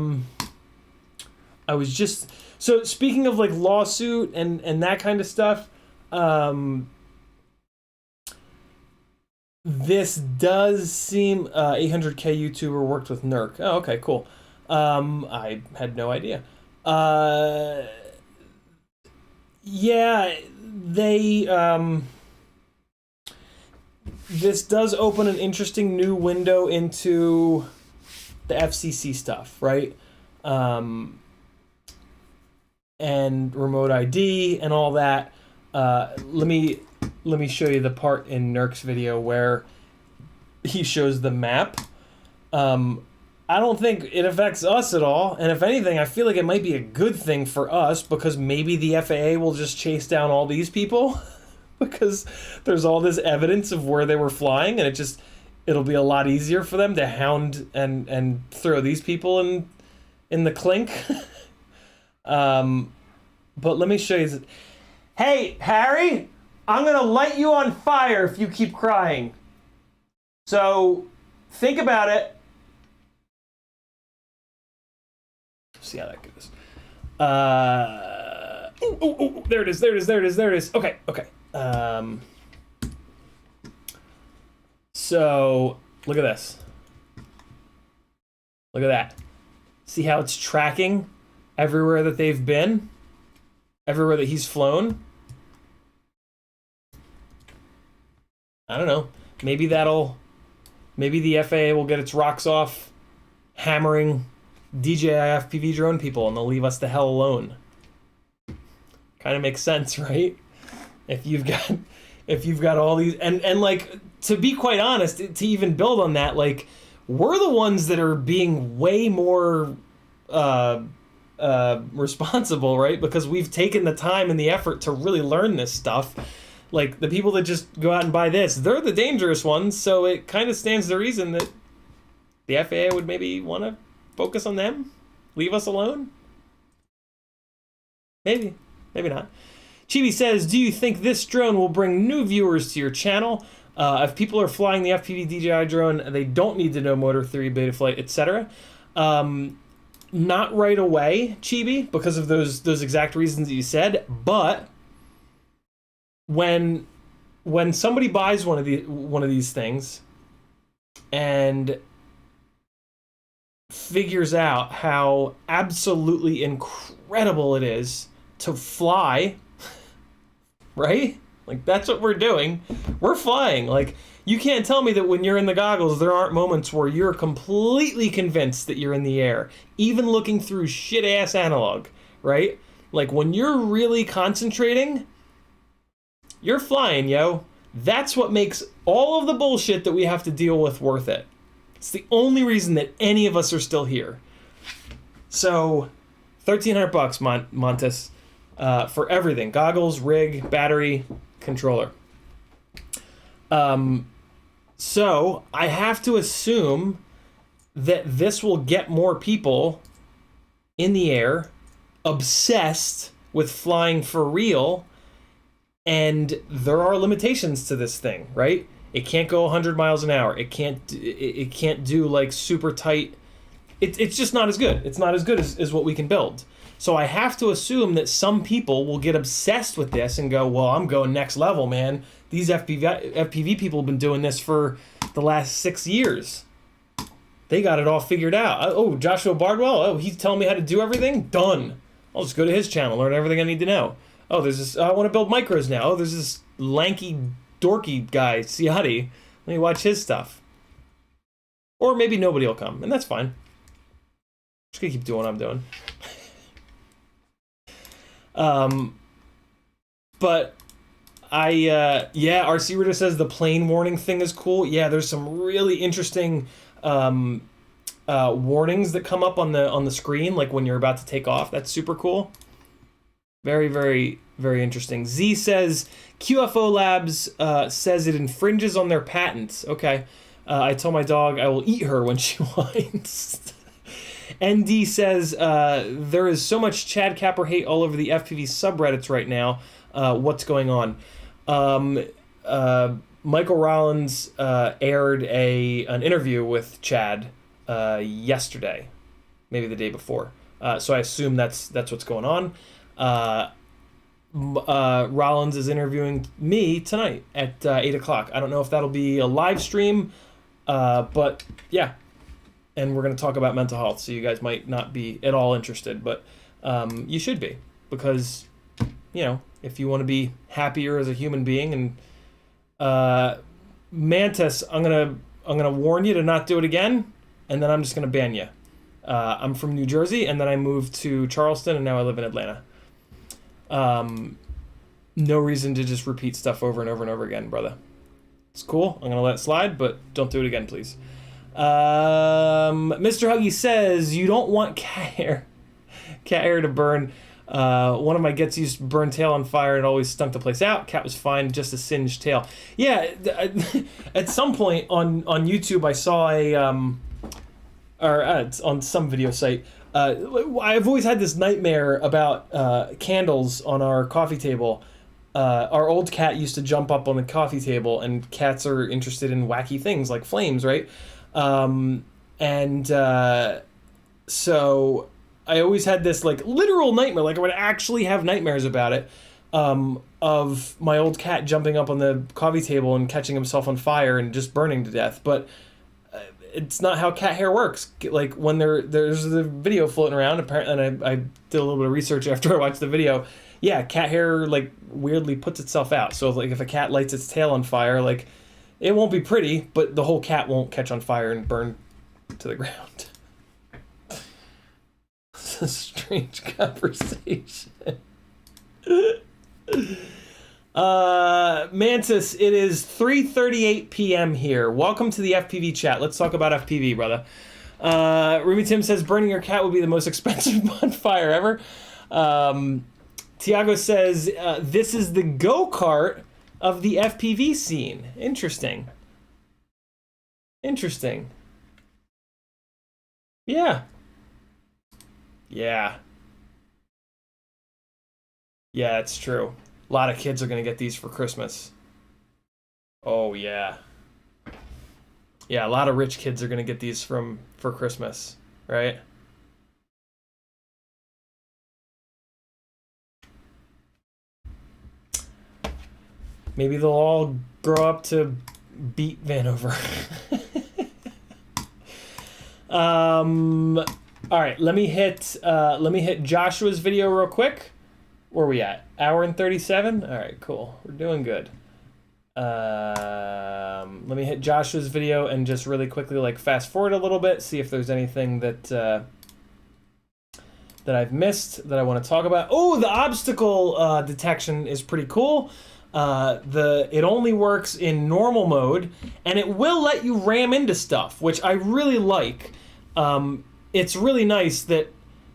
[SPEAKER 1] was just... So, speaking of, like, lawsuit and that kind of stuff, this does seem... 800K YouTuber worked with NERC. Oh, okay, cool. I had no idea. Yeah, they... this does open an interesting new window into the FCC stuff, right? And remote ID and all that. Let me show you the part in NERC's video where he shows the map. I don't think it affects us at all, and if anything, I feel like it might be a good thing for us because maybe the FAA will just chase down all these people because there's all this evidence of where they were flying, and it'll be a lot easier for them to hound and throw these people in the clink. But let me show you. Hey, Harry, I'm gonna light you on fire if you keep crying. So think about it. See how that goes. There it is. Okay. So look at this. Look at that. See how it's tracking everywhere that they've been? Everywhere that he's flown? I don't know. Maybe the FAA will get its rocks off hammering DJI FPV drone people and they'll leave us the hell alone. Kind of makes sense, right? If you've got all these and like, to be quite honest, to even build on that, like, we're the ones that are being way more responsible, right? Because we've taken the time and the effort to really learn this stuff. Like, the people that just go out and buy this, they're the dangerous ones, so it kind of stands to reason that the FAA would maybe want to focus on them? Leave us alone? Maybe. Maybe not. Chibi says, do you think this drone will bring new viewers to your channel? If people are flying the FPV DJI drone, they don't need to know motor theory, Betaflight, etc. Not right away, Chibi, because of those exact reasons that you said, but when somebody buys one of these things and figures out how absolutely incredible it is to fly, right? Like, that's what we're doing. We're flying. Like, you can't tell me that when you're in the goggles, there aren't moments where you're completely convinced that you're in the air, even looking through shit-ass analog, right? Like, when you're really concentrating, you're flying, yo. That's what makes all of the bullshit that we have to deal with worth it. It's the only reason that any of us are still here. So, $1,300, Montes, for everything. Goggles, rig, battery, controller. So, I have to assume that this will get more people in the air, obsessed with flying for real, and there are limitations to this thing, right? It can't go 100 miles an hour. It can't do like super tight. It's just not as good. It's not as good as what we can build. So I have to assume that some people will get obsessed with this and go, well, I'm going next level, man. These FPV people have been doing this for the last 6 years. They got it all figured out. Oh, Joshua Bardwell, he's telling me how to do everything? Done. I'll just go to his channel, learn everything I need to know. Oh, there's this. I want to build micros now. Oh, there's this lanky, dorky guy, Ciotti. Let me watch his stuff. Or maybe nobody will come, and that's fine. Just gonna keep doing what I'm doing. But yeah, RC Ritter says the plane warning thing is cool. Yeah, there's some really interesting warnings that come up on the screen, like when you're about to take off. That's super cool. Very, very, very interesting. Z says QFO Labs says it infringes on their patents. Okay. I told my dog I will eat her when she whines. ND says there is so much Chad Capper hate all over the FPV subreddits right now. What's going on? Michael Rollins aired an interview with Chad yesterday, maybe the day before. So I assume that's what's going on. Rollins is interviewing me tonight at 8 o'clock. I don't know if that'll be a live stream, but yeah. And we're going to talk about mental health, so you guys might not be at all interested, but you should be, because, you know, if you want to be happier as a human being. And Mantis, I'm gonna warn you to not do it again, and then I'm just gonna ban you. I'm from New Jersey, and then I moved to Charleston, and now I live in Atlanta. No reason to just repeat stuff over and over and over again, brother. It's cool. I'm gonna let it slide, but don't do it again, please. Mr. Huggy says you don't want cat hair to burn. One of my gets used to burn tail on fire and it always stunk the place out. Cat was fine, just a singed tail. Yeah, at some point on YouTube I saw on some video site. I've always had this nightmare about candles on our coffee table. Our old cat used to jump up on the coffee table, and cats are interested in wacky things like flames, right? So I always had this like literal nightmare, like I would actually have nightmares about it, of my old cat jumping up on the coffee table and catching himself on fire and just burning to death. But it's not how cat hair works. Like when there's the video floating around, apparently, and I did a little bit of research after I watched the video. Yeah, cat hair like weirdly puts itself out. So like if a cat lights its tail on fire, like it won't be pretty, but the whole cat won't catch on fire and burn to the ground. It's a strange conversation. Mantis, it is 3:38 p.m. here. Welcome to the FPV chat. Let's talk about FPV, brother. Ruby Tim says burning your cat would be the most expensive bonfire ever. Tiago says this is the go-kart of the FPV scene. Interesting. Yeah. Yeah, it's true. A lot of kids are going to get these for Christmas. Oh, yeah. Yeah, a lot of rich kids are going to get these for Christmas, right? Maybe they'll all grow up to beat Vanover. All right, let me hit Joshua's video real quick. Where are we at? Hour and 37? All right, cool. We're doing good. Let me hit Joshua's video and just really quickly like fast forward a little bit, see if there's anything that I've missed that I want to talk about. Oh, the obstacle detection is pretty cool. It only works in normal mode, and it will let you ram into stuff, which I really like. It's really nice that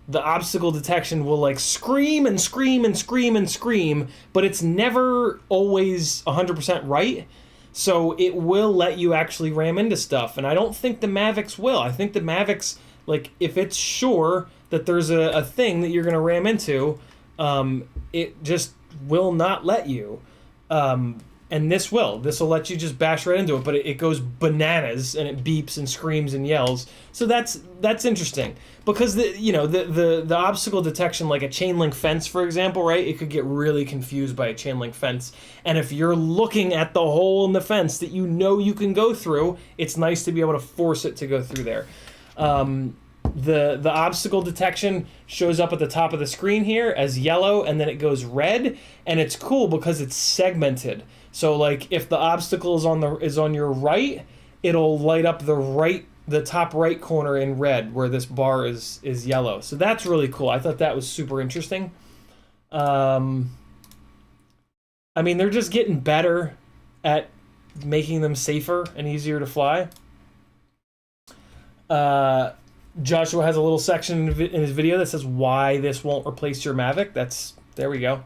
[SPEAKER 1] the obstacle detection will like scream and scream and scream and scream, but it's never always 100% right. So it will let you actually ram into stuff, and I don't think the Mavics will. I think the Mavics, like, if it's sure that there's a thing that you're going to ram into, it just will not let you. And this will let you just bash right into it, but it goes bananas and it beeps and screams and yells. So that's interesting, because the obstacle detection, like a chain link fence, for example, right? It could get really confused by a chain link fence. And if you're looking at the hole in the fence that you know you can go through, it's nice to be able to force it to go through there. the obstacle detection shows up at the top of the screen here as yellow, and then it goes red, and it's cool because it's segmented. So like if the obstacle is on your right, it'll light up the top right corner in red where this bar is yellow. So that's really cool. I thought that was super interesting. I mean, they're just getting better at making them safer and easier to fly. Joshua has a little section in his video that says why this won't replace your Mavic. There we go.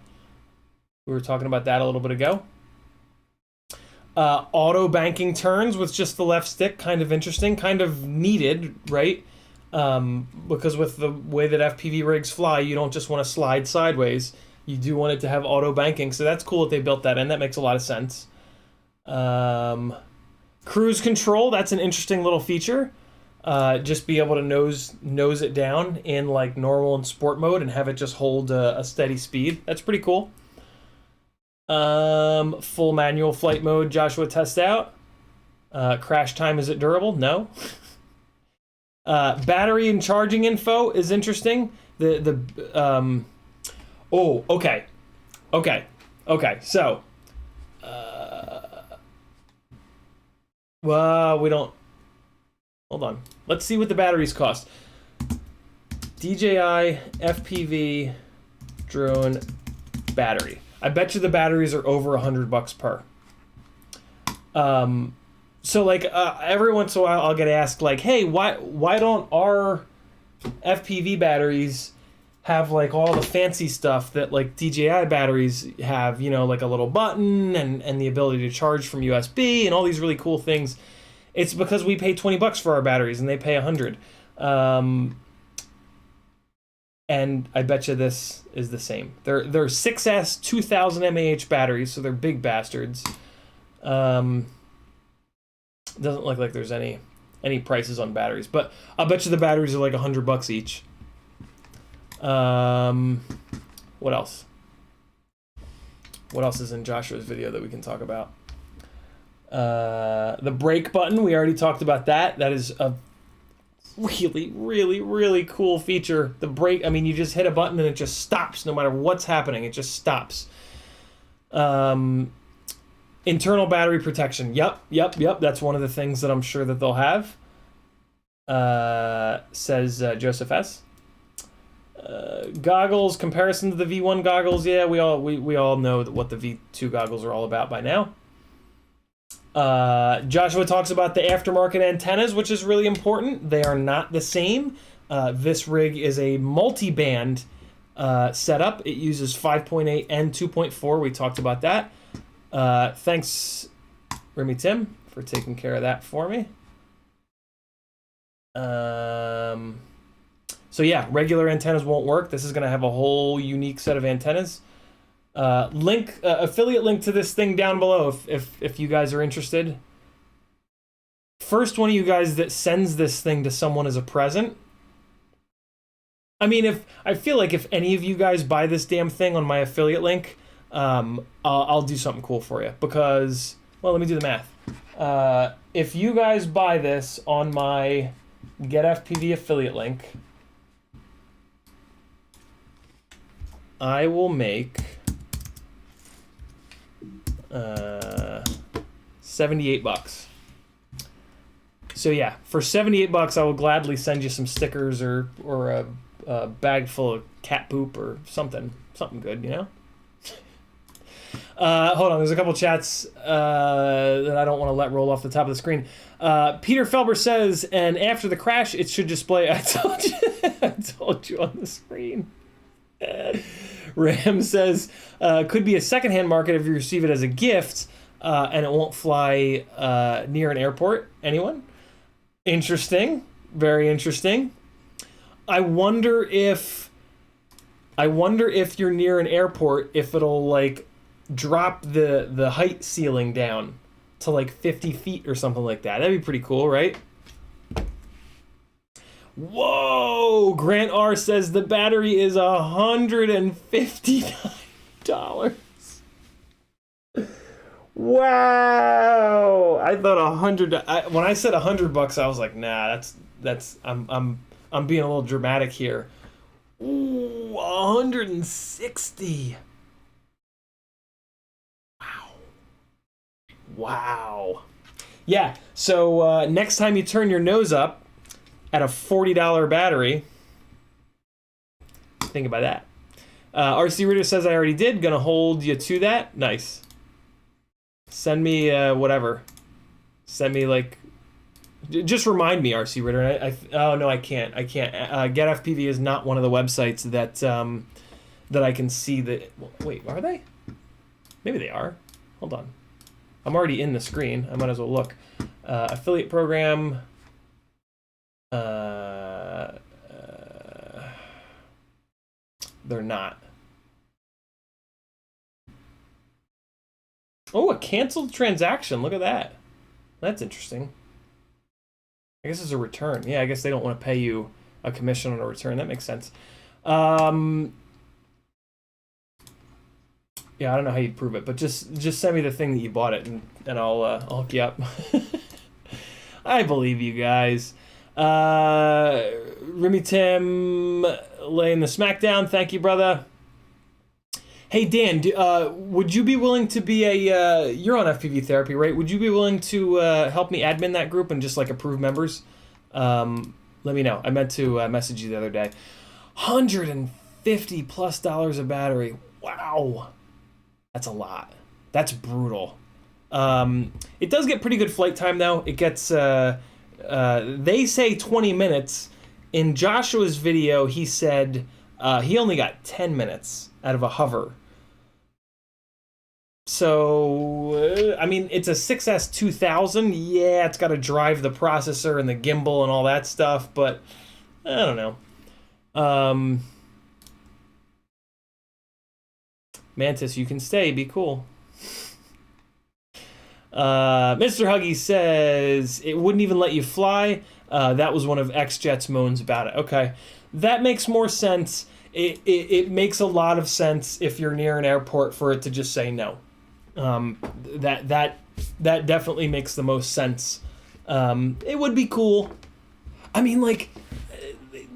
[SPEAKER 1] We were talking about that a little bit ago. Auto banking turns with just the left stick, kind of interesting, kind of needed, right? Because with the way that FPV rigs fly, you don't just want to slide sideways. You do want it to have auto banking, so that's cool that they built that in. That makes a lot of sense. Cruise control, that's an interesting little feature. Just be able to nose it down in like normal and sport mode and have it just hold a steady speed. That's pretty cool. Full manual flight mode, Joshua tests out. Crash time, is it durable? No. Battery and charging info is interesting. Okay. So, well, we don't. Hold on. Let's see what the batteries cost. DJI FPV drone battery. I bet you the batteries are over $100 per. So like every once in a while I'll get asked like, hey, why don't our FPV batteries have like all the fancy stuff that like DJI batteries have, you know, like a little button and the ability to charge from USB and all these really cool things. It's because we pay $20 for our batteries and they pay $100. And I bet you this is the same. They're 6S 2000 mAh batteries, so they're big bastards. Doesn't look like there's any prices on batteries, but I'll bet you the batteries are like $100 each. What else? What else is in Joshua's video that we can talk about? The brake button, we already talked about that. That is a really, really, really cool feature. The brake, I mean, you just hit a button and it just stops no matter what's happening. It just stops. Internal battery protection. Yep. That's one of the things that I'm sure that they'll have. Says Joseph S. Goggles, comparison to the V1 goggles. Yeah, we all know what the V2 goggles are all about by now. Joshua talks about the aftermarket antennas, which is really important. They are not the same. This rig is a multi-band setup. It uses 5.8 and 2.4. We talked about that. Thanks, Remy Tim, for taking care of that for me. So yeah, regular antennas won't work. This is going to have a whole unique set of antennas. Affiliate link to this thing down below if you guys are interested. First one of you guys that sends this thing to someone as a present. I mean, I feel like if any of you guys buy this damn thing on my affiliate link, I'll do something cool for you because, well, let me do the math. If you guys buy this on my Get FPV affiliate link, I will make $78. So yeah, for $78, I will gladly send you some stickers or a bag full of cat poop or something good, you know. Hold on, there's a couple chats that I don't want to let roll off the top of the screen. Peter Felber says, and after the crash, it should display. I told you on the screen. Ram says, could be a secondhand market if you receive it as a gift, and it won't fly near an airport. Anyone? Interesting. Very interesting. I wonder if you're near an airport, if it'll like drop the height ceiling down to like 50 feet or something like that. That'd be pretty cool, right? Whoa! Grant R says the battery is $159. Wow! I thought when I said $100, I was like, nah, that's I'm I'm being a little dramatic here. Ooh, 160. Wow. Yeah, so next time you turn your nose up at a $40 battery, think about that. RC Reader says I already did. Gonna hold you to that. Nice. Send me whatever. Send me like. Just remind me, RC Reader. Oh no, I can't. GetFPV is not one of the websites that that I can see that. Wait, are they? Maybe they are. Hold on. I'm already in the screen. I might as well look. Affiliate program. They're not. Oh, a canceled transaction. Look at that. That's interesting. I guess it's a return. Yeah, I guess they don't want to pay you a commission on a return. That makes sense. Yeah, I don't know how you'd prove it, but just send me the thing that you bought it, and I'll hook you up. I believe you guys. Remy Tim laying the smackdown. Thank you, brother. Hey Dan, would you be willing to be a? You're on FPV therapy, right? Would you be willing to help me admin that group and just like approve members? Let me know. I meant to message you the other day. $150+ a battery. Wow. That's a lot. That's brutal. It does get pretty good flight time though. It gets, they say 20 minutes. In Joshua's video, he said he only got 10 minutes out of a hover. So, I mean, it's a 6S 2000. Yeah, it's got to drive the processor and the gimbal and all that stuff, but I don't know. Mantis, you can stay. Be cool. Mr. Huggy says it wouldn't even let you fly. That was one of XJet's moans about it. Okay, that makes more sense. It makes a lot of sense if you're near an airport for it to just say no. That definitely makes the most sense. It would be cool. I mean, like,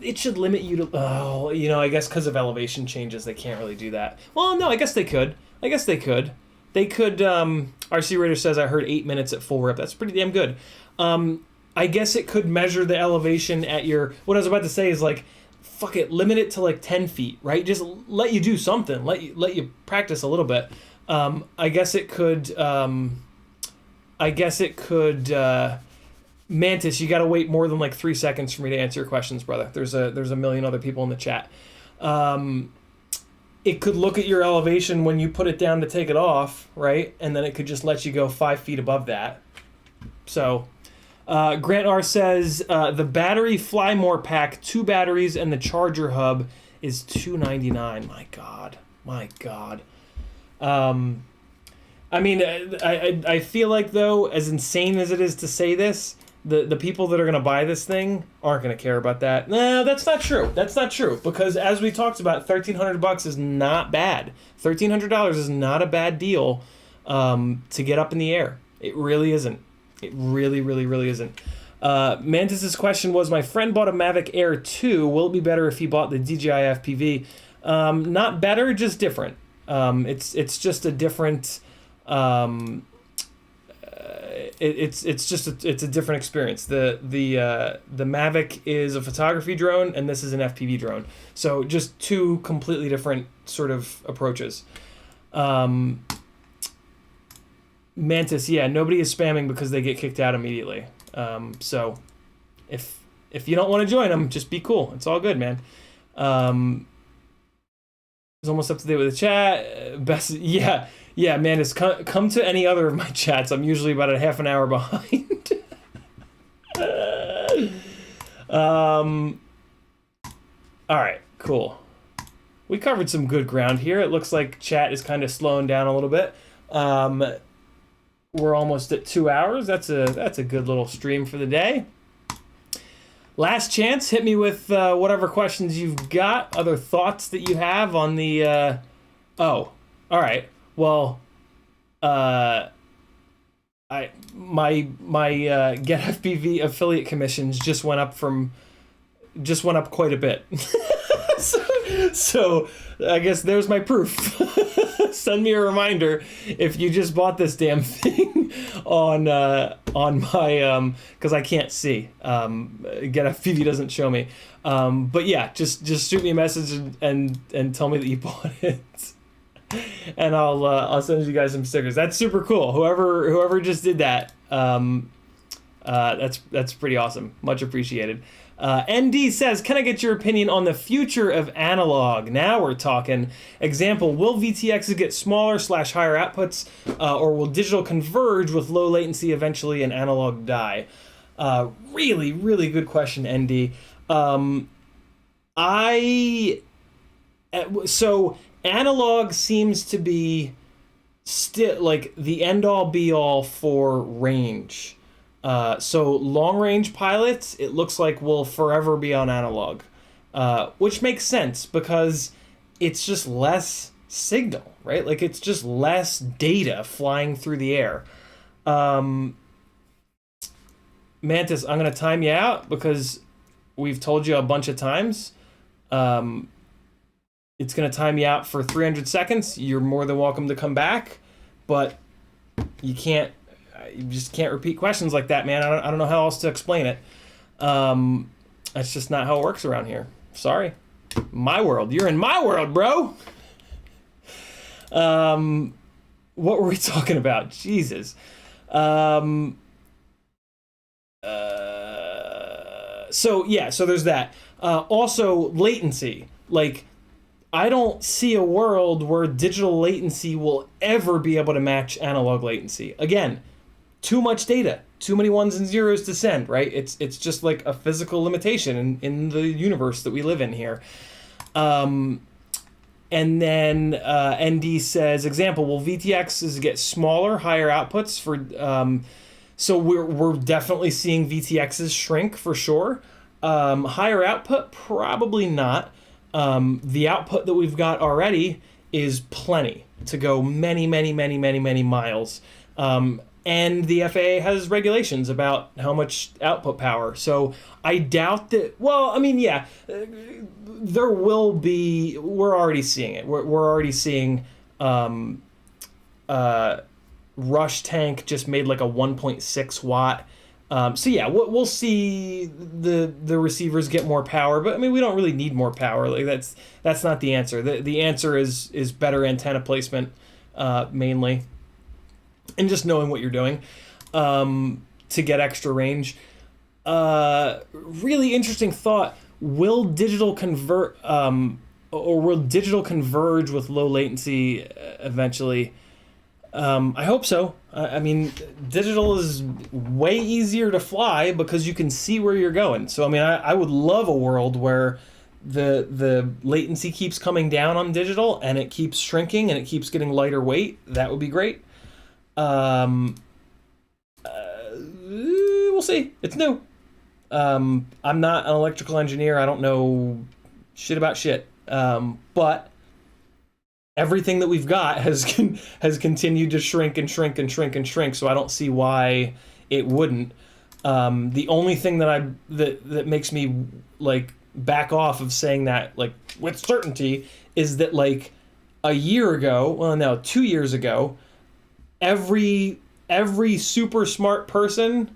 [SPEAKER 1] it should limit you to, I guess because of elevation changes, they can't really do that. Well, no, I guess they could. They could, RC Raider says, I heard 8 minutes at full rip. That's pretty damn good. I guess it could measure the elevation at your, what I was about to say is like, fuck it, limit it to like 10 feet, right? Just let you do something. Let you practice a little bit. I guess it could, Mantis, you got to wait more than like 3 seconds for me to answer your questions, brother. There's a million other people in the chat. It could look at your elevation when you put it down to take it off, right? And then it could just let you go 5 feet above that. So, Grant R says the battery Fly More pack, 2 batteries and the charger hub is $299. My God. I mean, I feel like though, as insane as it is to say this, the people that are going to buy this thing aren't going to care about that. No, that's not true. Because as we talked about, $1,300 is not bad. $1,300 is not a bad deal to get up in the air. It really isn't. It really, really, really isn't. Mantis's question was, my friend bought a Mavic Air 2. Will it be better if he bought the DJI FPV? Not better, just different. It's just a different... it's a different experience. The Mavic is a photography drone, and this is an FPV drone. So just 2 completely different sort of approaches. Mantis, yeah, nobody is spamming because they get kicked out immediately. So if you don't want to join them, just be cool. It's all good, man. It's almost up to date with the chat. Best, yeah, Mantis, come to any other of my chats. I'm usually about a half an hour behind. All right, cool. We covered some good ground here. It looks like chat is kind of slowing down a little bit. We're almost at 2 hours. That's a good little stream for the day. Last chance, hit me with whatever questions you've got, other thoughts that you have on the... Oh, all right. Well, my Get FPV affiliate commissions just went up from just went up quite a bit. so I guess there's my proof. Send me a reminder if you just bought this damn thing on my because I can't see. Get FPV doesn't show me. But yeah, just shoot me a message and tell me that you bought it. And I'll send you guys some stickers. That's super cool. Whoever just did that, that's pretty awesome. Much appreciated. ND says, can I get your opinion on the future of analog? Now we're talking. Example, will VTXs get smaller / higher outputs, or will digital converge with low latency eventually and analog die? Really, really good question, ND. So analog seems to be still like the end all be all for range. So long range pilots, it looks like will forever be on analog, which makes sense because it's just less signal, right? Like it's just less data flying through the air. Mantis, I'm going to time you out because we've told you a bunch of times. It's going to time you out for 300 seconds. You're more than welcome to come back, but you just can't repeat questions like that, man. I don't know how else to explain it. That's just not how it works around here. Sorry. My world. You're in my world, bro. What were we talking about? Jesus. So there's that. Also, latency. Like, I don't see a world where digital latency will ever be able to match analog latency. Again, too much data, too many ones and zeros to send, right? It's just like a physical limitation in the universe that we live in here. And then ND says, example, will VTXs get smaller, higher outputs for... So we're definitely seeing VTXs shrink for sure. Higher output, probably not. The output that we've got already is plenty to go many, many, many, many, many miles. And the FAA has regulations about how much output power. So I doubt that, well, I mean, yeah, there will be, we're already seeing it. We're already seeing Rush Tank just made like a 1.6 watt. So yeah, we'll see the receivers get more power, but I mean, we don't really need more power. Like that's not the answer. The answer is better antenna placement, mainly. And just knowing what you're doing to get extra range. Really interesting thought. Will digital converge with low latency eventually? I hope so. I mean, digital is way easier to fly because you can see where you're going. So, I mean, I would love a world where the latency keeps coming down on digital and it keeps shrinking and it keeps getting lighter weight. That would be great. We'll see. It's new. I'm not an electrical engineer. I don't know shit about shit. But everything that we've got has continued to shrink and shrink and shrink and shrink. So I don't see why it wouldn't. The only thing that makes me like back off of saying that like with certainty is that like a year ago, well, no, 2 years ago, every super smart person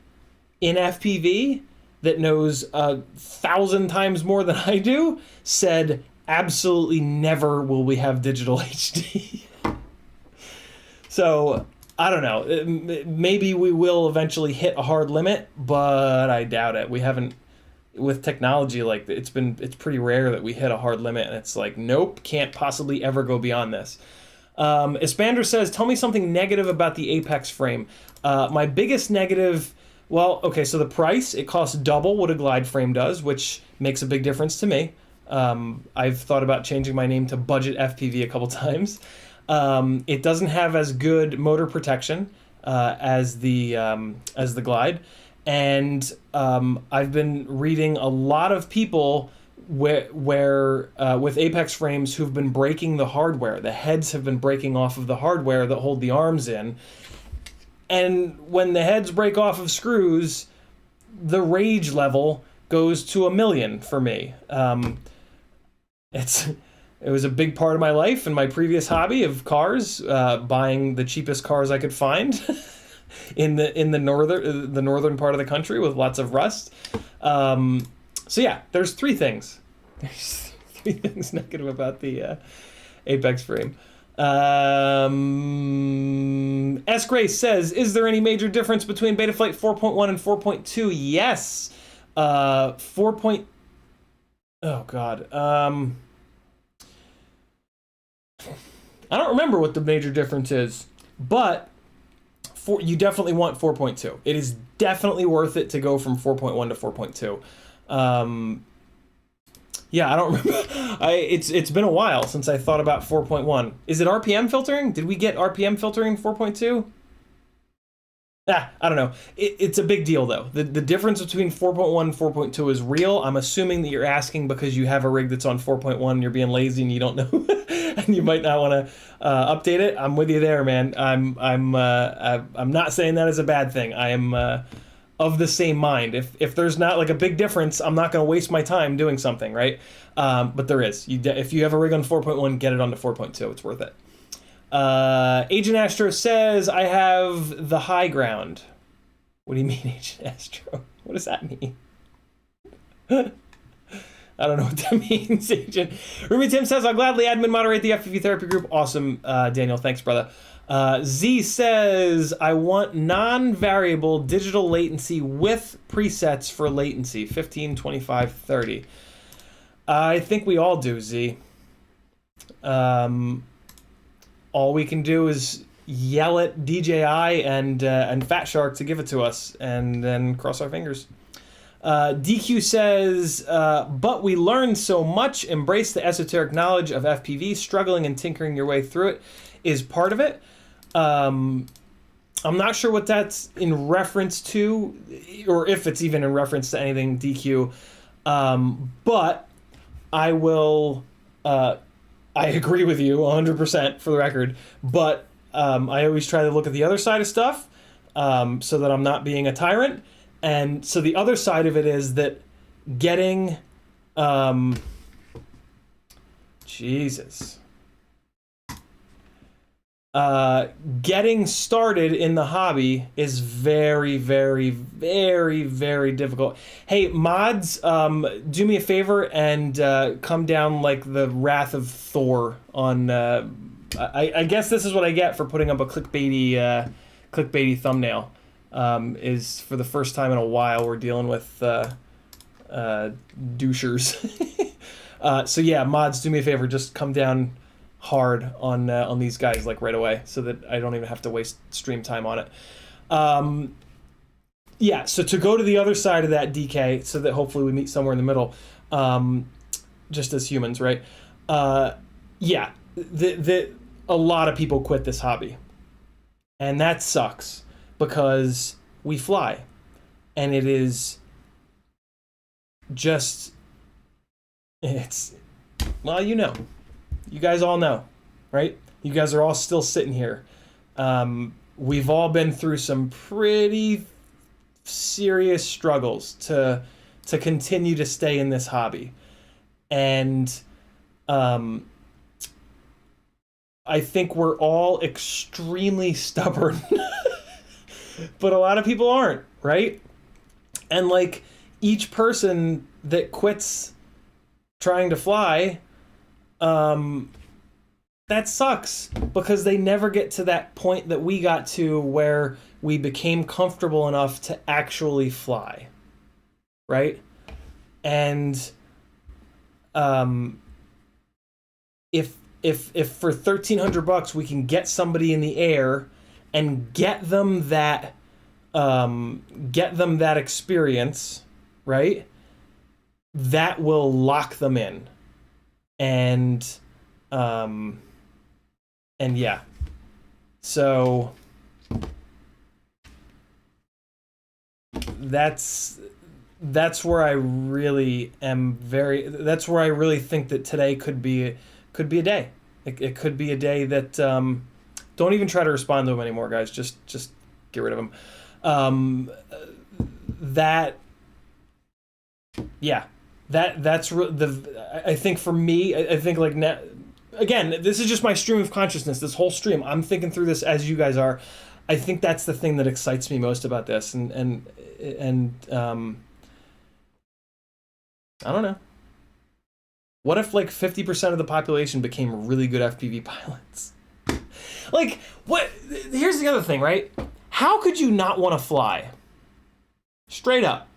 [SPEAKER 1] in FPV that knows 1,000 times more than I do said, absolutely never will we have digital HD. So I don't know. Maybe we will eventually hit a hard limit, but I doubt it. We haven't, with technology, like it's pretty rare that we hit a hard limit, and it's like, nope, can't possibly ever go beyond this. Espander says, tell me something negative about the Apex frame. My biggest negative, well, okay, so the price, it costs double what a glide frame does, which makes a big difference to me. I've thought about changing my name to Budget FPV a couple times. It doesn't have as good motor protection as the glide, and I've been reading a lot of people where with Apex frames who've been breaking the hardware. The heads have been breaking off of the hardware that hold the arms in, and when the heads break off of screws, the rage level goes to $1 million for me. It was a big part of my life and my previous hobby of cars, buying the cheapest cars I could find in the northern part of the country with lots of rust. So yeah, there's three things. There's three things negative about the Apex frame. S. Grace says, is there any major difference between Betaflight 4.1 and 4.2? Yes. 4. Oh God. I don't remember what the major difference is, but you definitely want 4.2. It is definitely worth it to go from 4.1 to 4.2. Yeah, I don't remember. It's been a while since I thought about 4.1. Is it RPM filtering? Did we get RPM filtering in 4.2? I don't know. It's a big deal, though. The difference between 4.1 and 4.2 is real. I'm assuming that you're asking because you have a rig that's on 4.1 and you're being lazy and you don't know, and you might not want to update it. I'm with you there, man. I'm not saying that is a bad thing. I am of the same mind. If there's not like a big difference, I'm not going to waste my time doing something, right? But there is. If you have a rig on 4.1, get it onto 4.2. It's worth it. Agent Astro says, I have the high ground. What do you mean, Agent Astro? What does that mean? I don't know what that means, Agent. Ruby Tim says, I'll gladly admin moderate the FPV therapy group. Awesome, Daniel. Thanks, brother. Z says, I want non-variable digital latency with presets for latency, 15, 25, 30. I think we all do, Z. All we can do is yell at DJI and Fat Shark to give it to us, and then cross our fingers. DQ says, but we learned so much. Embrace the esoteric knowledge of FPV. Struggling and tinkering your way through it is part of it. I'm not sure what that's in reference to, or if it's even in reference to anything, DQ. But I will... I agree with you 100% for the record, but I always try to look at the other side of stuff so that I'm not being a tyrant. And so the other side of it is that getting... getting started in the hobby is very, very, very, very difficult. Hey, mods, do me a favor and come down like the Wrath of Thor on... I guess this is what I get for putting up a clickbaity thumbnail. Is for the first time in a while we're dealing with douchers. So yeah, mods, do me a favor, just come down hard on these guys like right away so that I don't even have to waste stream time on it. Yeah, so to go to the other side of that DK so that hopefully we meet somewhere in the middle, just as humans, right? Yeah, a lot of people quit this hobby, and that sucks because we fly, and it is just, it's, well, you know. You guys all know, right? You guys are all still sitting here. We've all been through some pretty serious struggles to continue to stay in this hobby. And I think we're all extremely stubborn. But a lot of people aren't, right? And like each person that quits trying to fly... that sucks because they never get to that point that we got to where we became comfortable enough to actually fly, right? And if for $1,300 we can get somebody in the air and get them that experience, right? That will lock them in. And yeah, so that's where I really am that's where I really think that today could be a day. It could be a day that, don't even try to respond to them anymore, guys. Just get rid of them. That Yeah, I think for me, I think like again, this is just my stream of consciousness. This whole stream, I'm thinking through this as you guys are. I think that's the thing that excites me most about this, and I don't know. What if like 50% of the population became really good FPV pilots? Like, what? Here's the other thing, right? How could you not want to fly? Straight up.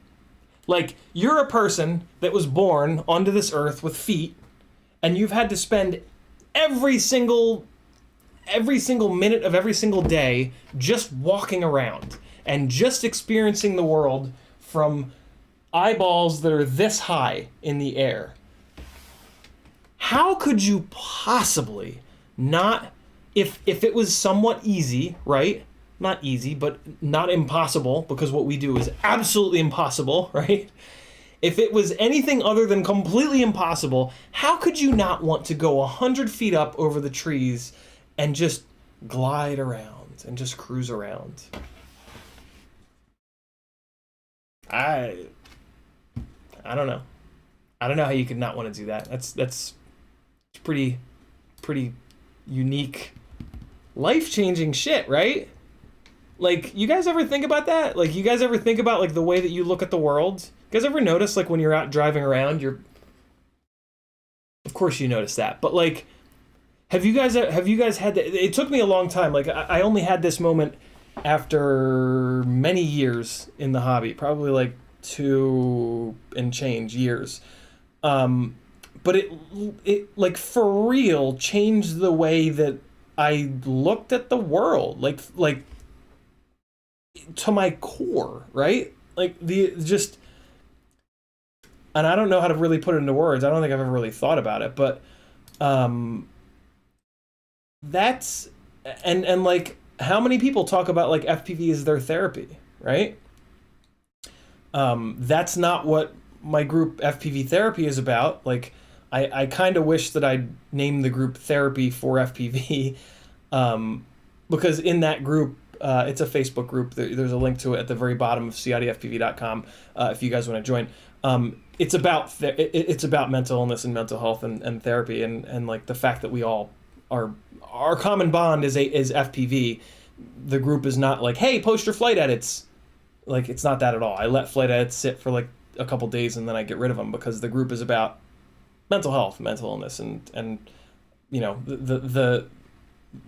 [SPEAKER 1] Like, you're a person that was born onto this earth with feet, and you've had to spend every single minute of every single day just walking around and just experiencing the world from eyeballs that are this high in the air. How could you possibly not, if it was somewhat easy, right? Not easy, but not impossible, because what we do is absolutely impossible, right? If it was anything other than completely impossible, how could you not want to go 100 feet up over the trees and just glide around and just cruise around? I don't know. I don't know how you could not want to do that. That's pretty unique, life-changing shit, right? Like, you guys ever think about that? Like, you guys ever think about like the way that you look at the world? You guys ever notice like when you're out driving around, of course you notice that, but like, have you guys had that? It took me a long time. Like, I only had this moment after many years in the hobby, probably like 2 and change years. But it like for real changed the way that I looked at the world, like to my core, right? Like and I don't know how to really put it into words. I don't think I've ever really thought about it, but that's and like, how many people talk about like FPV as their therapy, right? That's not what my group FPV Therapy is about. Like, I kind of wish that I'd named the group Therapy for FPV, because in that group, it's a Facebook group. There's a link to it at the very bottom of CiottiFPV.com if you guys want to join. It's about mental illness and mental health and therapy, and like the fact that we all are, our common bond is FPV. The group is not like, hey, post your flight edits. Like, it's not that at all. I let flight edits sit for like a couple days and then I get rid of them, because the group is about mental health, mental illness, and you know, the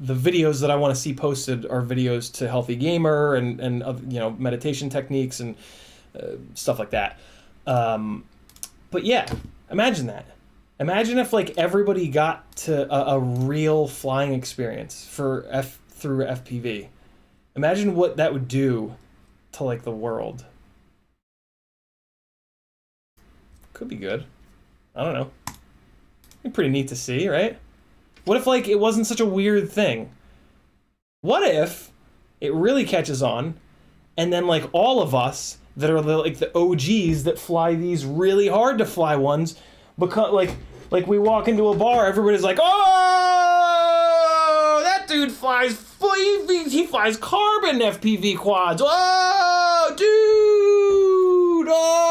[SPEAKER 1] videos that I want to see posted are videos to Healthy Gamer and you know, meditation techniques and stuff like that. But yeah, imagine that. Imagine if like everybody got to a real flying experience through FPV. Imagine what that would do to like the world. Could be good. I don't know. It'd be pretty neat to see, right? What if like it wasn't such a weird thing? What if it really catches on, and then like all of us that are like the OGs that fly these really hard to fly ones, because like we walk into a bar, everybody's like, oh, that dude flies, he flies carbon FPV quads. Oh, dude, oh,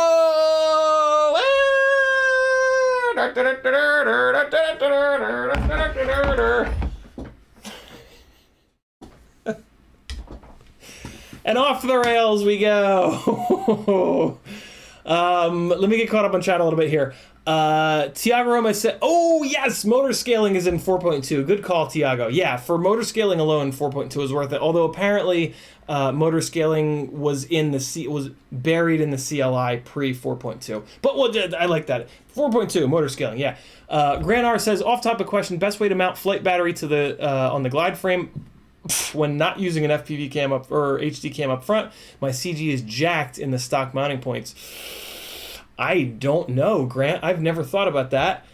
[SPEAKER 1] and off the rails we go. Let me get caught up on chat a little bit here. Tiago Roma said, oh yes, motor scaling is in 4.2. Good call, Tiago. Yeah, for motor scaling alone, 4.2 is worth it. Although apparently motor scaling was was buried in the CLI pre 4.2. But I like that. 4.2 motor scaling. Yeah. Gran R says, off-topic question: best way to mount flight battery to the on the glide frame when not using an FPV cam up or HD cam up front. My CG is jacked in the stock mounting points. I don't know, Grant. I've never thought about that.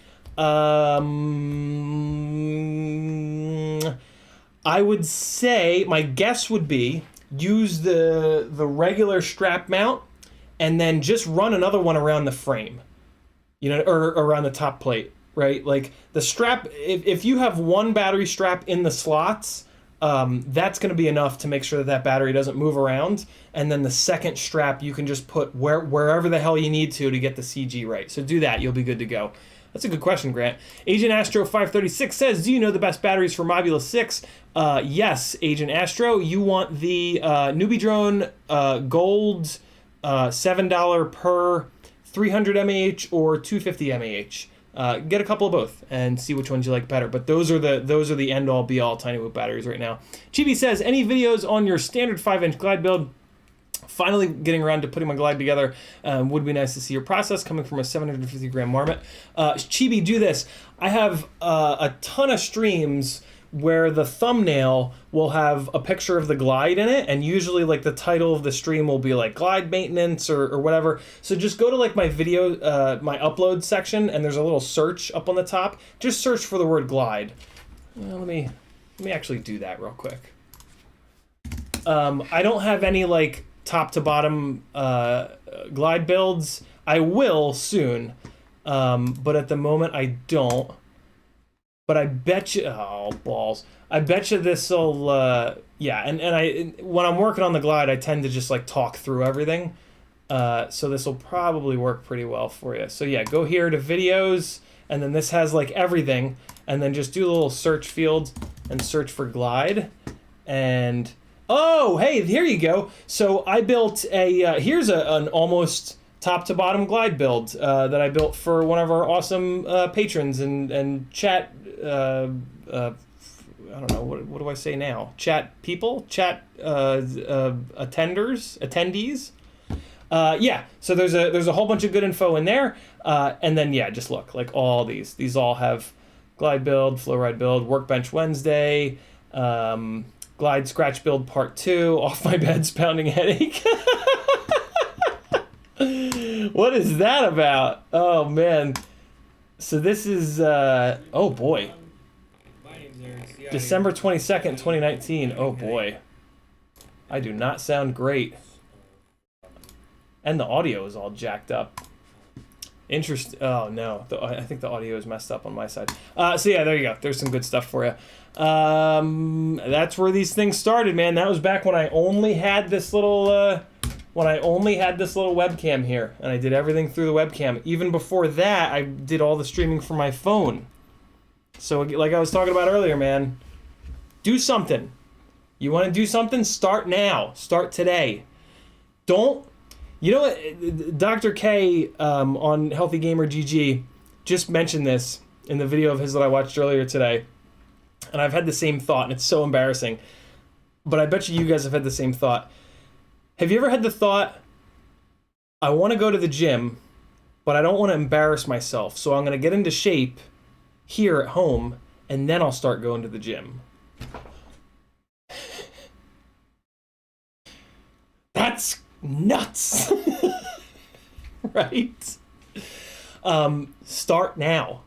[SPEAKER 1] I would say, my guess would be, use the regular strap mount and then just run another one around the frame, you know, or around the top plate, right? Like the strap, if you have one battery strap in the slots, that's going to be enough to make sure that that battery doesn't move around. And then the second strap you can just put wherever the hell you need to get the CG right. So do that, you'll be good to go. That's a good question, Grant. Agent Astro 536 says, do you know the best batteries for Mobula 6? Yes, Agent Astro. You want the Newbie Drone Gold $7 per 300 mAh or 250 mAh. Get a couple of both and see which ones you like better. But those are the end all be all tiny whoop batteries right now. Chibi says, any videos on your standard 5-inch glide build? Finally getting around to putting my glide together. Would be nice to see your process coming from a 750 gram marmot. Chibi, do this. I have a ton of streams where the thumbnail will have a picture of the glide in it, and usually like the title of the stream will be like glide maintenance or whatever. So just go to like my video, my upload section, and there's a little search up on the top. Just search for the word glide. Let me actually do that real quick. I don't have any like top to bottom glide builds. I will soon, but at the moment I don't. But I bet you, oh balls! I bet you this'll, yeah. And when I'm working on the glide, I tend to just like talk through everything. So this will probably work pretty well for you. So yeah, go here to videos, and then this has like everything, and then just do a little search field and search for glide, and oh hey, here you go. So I built a here's an almost top to bottom glide build that I built for one of our awesome patrons and chat. I don't know, what do I say now? Chat people? Chat attendees? Yeah, so there's a whole bunch of good info in there. And then, yeah, just look, like all these. These all have glide build, flow ride build, workbench Wednesday, glide scratch build part 2, off my bed's pounding headache. What is that about? Oh, man. So this is, oh boy. December 22nd, 2019. Oh boy. I do not sound great. And the audio is all jacked up. Oh no, I think the audio is messed up on my side. So yeah, there you go. There's some good stuff for you. That's where these things started, man. That was back when I only had this little, webcam here, and I did everything through the webcam. Even before that, I did all the streaming from my phone. So like I was talking about earlier, man, do something. You want to do something? Start now. Start today. Don't, you know what, Dr. K on Healthy Gamer GG just mentioned this in the video of his that I watched earlier today. And I've had the same thought, and it's so embarrassing. But I bet you guys have had the same thought. Have you ever had the thought, I want to go to the gym, but I don't want to embarrass myself, so I'm going to get into shape here at home, and then I'll start going to the gym? That's nuts. Right? Start now.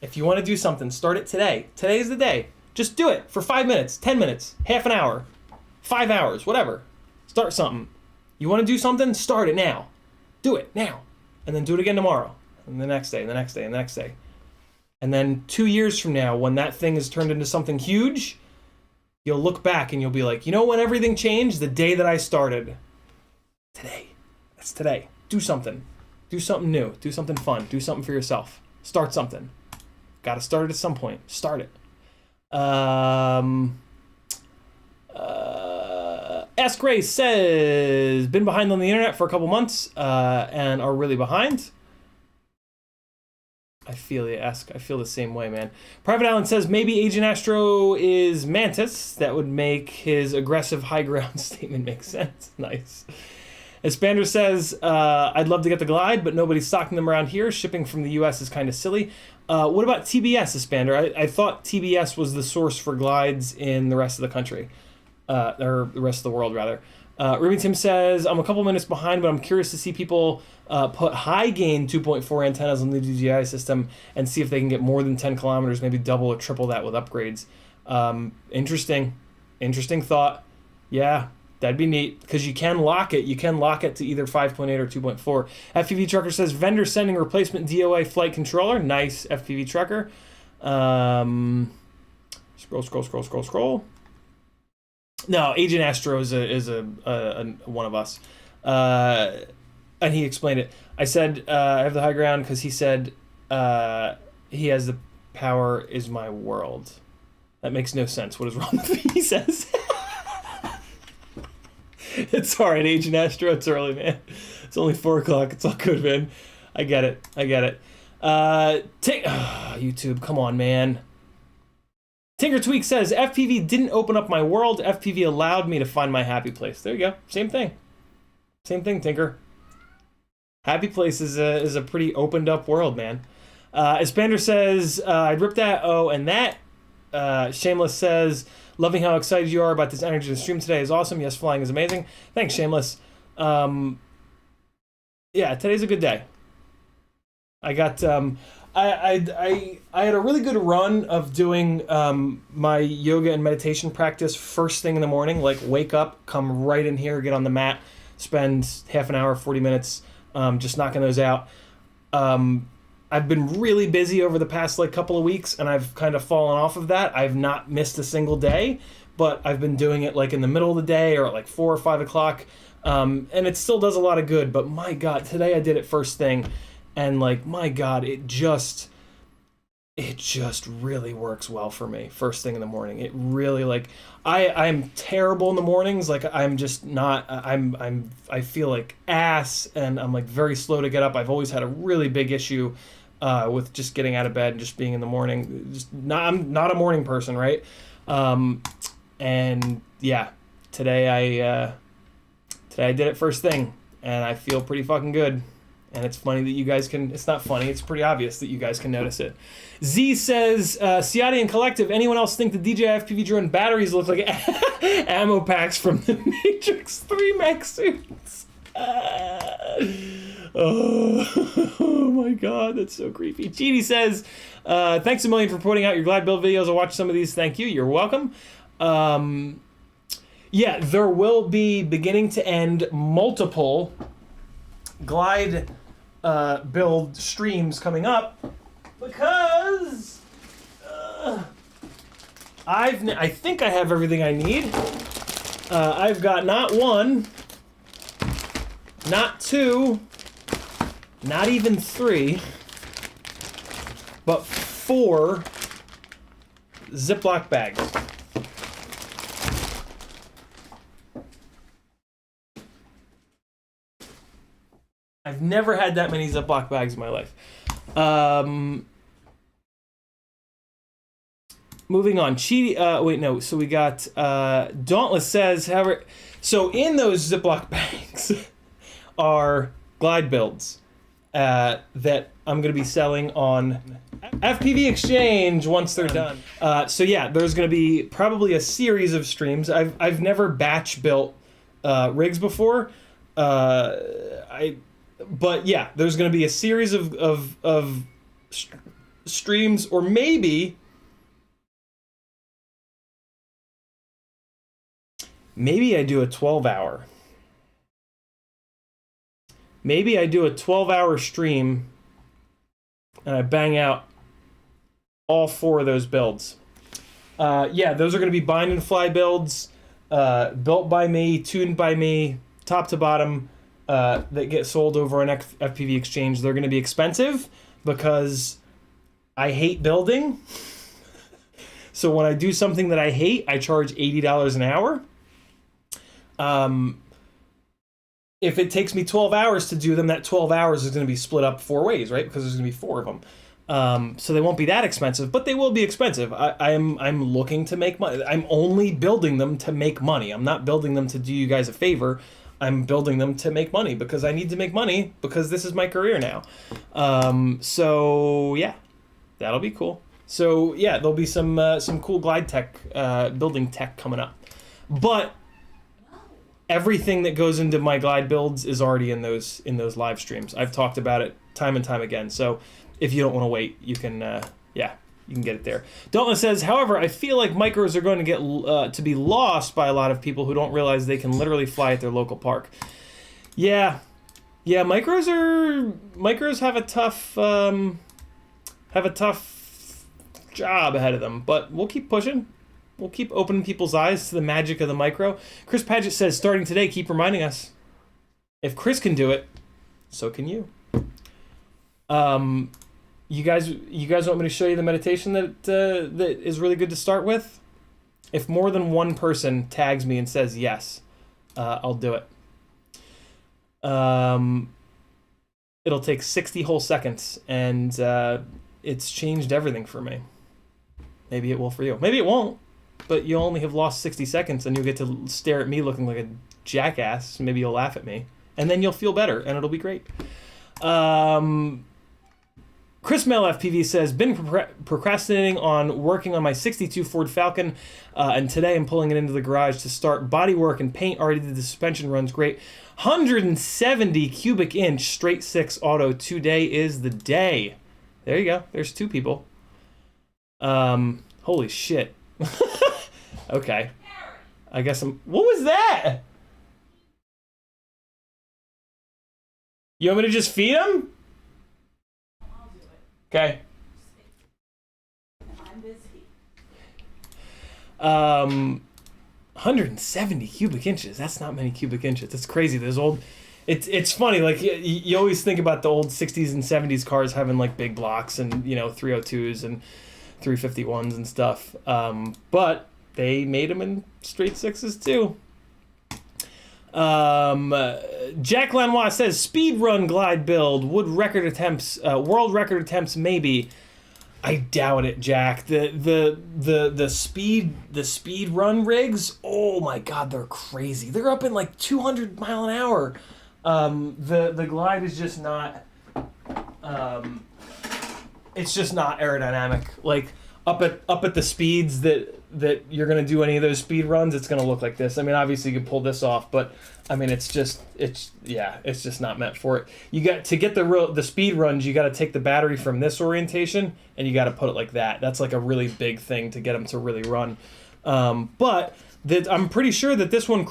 [SPEAKER 1] If you want to do something, start it today. Today's the day. Just do it for 5 minutes, 10 minutes, half an hour, 5 hours, whatever. Start something. You want to do something? Start it now. Do it now. And then do it again tomorrow. And the next day, and the next day, and the next day. And then 2 years from now, when that thing is turned into something huge, you'll look back and you'll be like, you know when everything changed? The day that I started. Today. That's today. Do something. Do something new. Do something fun. Do something for yourself. Start something. Got to start it at some point. Start it. Ask Grace says, been behind on the internet for a couple months and are really behind. I feel you, Ask. I feel the same way, man. Private Island says, maybe Agent Astro is Mantis. That would make his aggressive high ground statement make sense. Nice. Espander says, I'd love to get the glide, but nobody's stocking them around here. Shipping from the US is kind of silly. What about TBS, Espander? I thought TBS was the source for glides in the rest of the country. Or the rest of the world, rather. Ruby Tim says, I'm a couple minutes behind, but I'm curious to see people put high gain 2.4 antennas on the DJI system and see if they can get more than 10 kilometers, maybe double or triple that with upgrades. Interesting thought. Yeah, that'd be neat, because you can lock it. You can lock it to either 5.8 or 2.4. FPV Trucker says, vendor sending replacement DOA flight controller. Nice, FPV Trucker. Scroll. No, Agent Astro is a one of us, and he explained it. I said I have the high ground because he said he has the power is my world. That makes no sense. What is wrong with me? He says. It's alright, Agent Astro. It's early, man. It's only 4 o'clock. It's all good, man. I get it. YouTube, come on, man. Tinker Tweak says, FPV didn't open up my world. FPV allowed me to find my happy place. There you go. Same thing. Same thing, Tinker. Happy place is a pretty opened up world, man. Expander says, I'd rip that. Oh, and that. Shameless says, loving how excited you are about this energy. The stream today is awesome. Yes, flying is amazing. Thanks, Shameless. Yeah, today's a good day. I got I had a really good run of doing my yoga and meditation practice first thing in the morning. Like wake up, come right in here, get on the mat, spend half an hour, 40 minutes, just knocking those out. I've been really busy over the past like couple of weeks, and I've kind of fallen off of that. I've not missed a single day, but I've been doing it like in the middle of the day or at like 4 or 5 o'clock, and it still does a lot of good. But my God, today I did it first thing, and like my God, it just really works well for me first thing in the morning. It really like I'm terrible in the mornings. Like I'm just not. I feel like ass, and I'm like very slow to get up. I've always had a really big issue with just getting out of bed and just being in the morning. I'm not a morning person, right? And yeah, today I did it first thing, and I feel pretty fucking good. And it's funny that you guys can. It's not funny. It's pretty obvious that you guys can notice it. Z says, Ciotti and Collective. Anyone else think the DJI FPV drone batteries look like ammo packs from the Matrix 3 mech suits? Oh my God, that's so creepy. Cheaty says, thanks a million for putting out your glide build videos. I'll watch some of these. Thank you. You're welcome. Yeah, there will be beginning to end multiple glide build streams coming up because I think I have everything I need. I've got not 1, not 2, not even 3, but 4 Ziploc bags. I've never had that many Ziploc bags in my life. Moving on. Wait, no. So we got Dauntless says, however, so in those Ziploc bags are glide builds that I'm going to be selling on FPV Exchange once they're done. So yeah, there's going to be probably a series of streams. I've never batch built rigs before. But yeah, there's going to be a series of streams, or maybe I do a 12-hour. Maybe I do a 12-hour stream and I bang out all 4 of those builds. Yeah, those are going to be bind and fly builds, built by me, tuned by me, top to bottom. That get sold over on FPV Exchange. They're going to be expensive because I hate building. So when I do something that I hate, I charge $80 an hour. If it takes me 12 hours to do them, that 12 hours is going to be split up 4 ways, right? Because there's going to be 4 of them. So they won't be that expensive, but they will be expensive. I'm looking to make money. I'm only building them to make money. I'm not building them to do you guys a favor. I'm building them to make money because I need to make money because this is my career now. So yeah, that'll be cool. So yeah, there'll be some cool glide tech, building tech coming up. But everything that goes into my glide builds is already in those live streams. I've talked about it time and time again. So if you don't want to wait, you can you can get it there. Dalton says, however, I feel like micros are going to get to be lost by a lot of people who don't realize they can literally fly at their local park. Yeah, micros have a tough job ahead of them, but we'll keep pushing. we'll keep opening people's eyes to the magic of the micro. Chris Paget says, starting today, keep reminding us. If Chris can do it, so can you. You guys want me to show you the meditation that is really good to start with? If more than one person tags me and says yes, I'll do it. It'll take 60 whole seconds, and it's changed everything for me. Maybe it will for you. Maybe it won't, but you'll only have lost 60 seconds, and you'll get to stare at me looking like a jackass. Maybe you'll laugh at me, and then you'll feel better, and it'll be great. Chris Mel FPV says, been procrastinating on working on my 62 Ford Falcon, and today I'm pulling it into the garage to start body work and paint. Already did the suspension, runs great. 170 cubic inch straight 6 auto. Today is the day. There you go. There's 2 people. Holy shit. Okay. I guess what was that? You want me to just feed him? Okay.
[SPEAKER 3] I'm busy.
[SPEAKER 1] 170 cubic inches. That's not many cubic inches. That's crazy. Those old... It's funny, like, you always think about the old 60s and 70s cars having, like, big blocks and, 302s and 351s and stuff. But they made them in straight 6s, too. Jack Lanois says, speed run glide build, world record attempts maybe. I doubt it, Jack. The speed run rigs, oh my god, they're crazy. They're up in like 200 mile an hour. The glide is just not it's just not aerodynamic. Like up at the speeds that you're gonna do any of those speed runs, it's gonna look like this. I mean, obviously you can pull this off, but I mean, it's just not meant for it. You got to get the speed runs. You got to take the battery from this orientation and you got to put it like that. That's like a really big thing to get them to really run. But I'm pretty sure that this one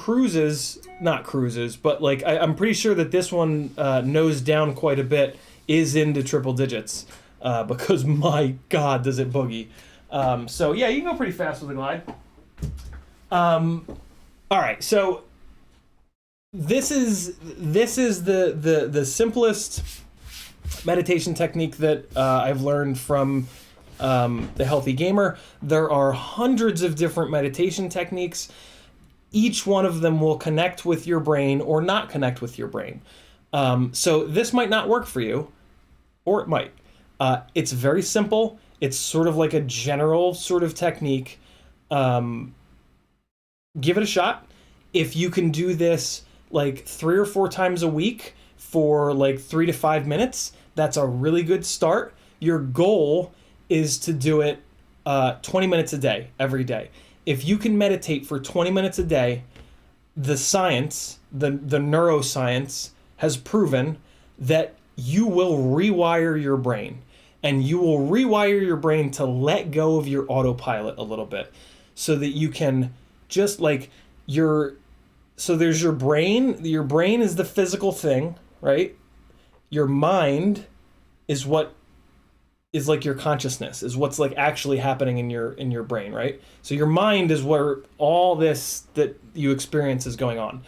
[SPEAKER 1] not cruises, but like I'm pretty sure that this one nose down quite a bit, is into triple digits, because my god, does it boogie. So yeah, you can go pretty fast with a glide. All right, so this is the simplest meditation technique that I've learned from the Healthy Gamer. There are hundreds of different meditation techniques. Each one of them will connect with your brain or not connect with your brain. So this might not work for you, or it might. It's very simple. It's sort of like a general sort of technique. Give it a shot. If you can do this like 3 or 4 times a week for like 3 to 5 minutes, that's a really good start. Your goal is to do it 20 minutes a day, every day. If you can meditate for 20 minutes a day, the science, the neuroscience has proven that you will rewire your brain. And you will rewire your brain to let go of your autopilot a little bit, so that you can just like so there's your brain. Your brain is the physical thing, right? Your mind is what is like your consciousness, is what's like actually happening in your brain, right? So your mind is where all this that you experience is going on.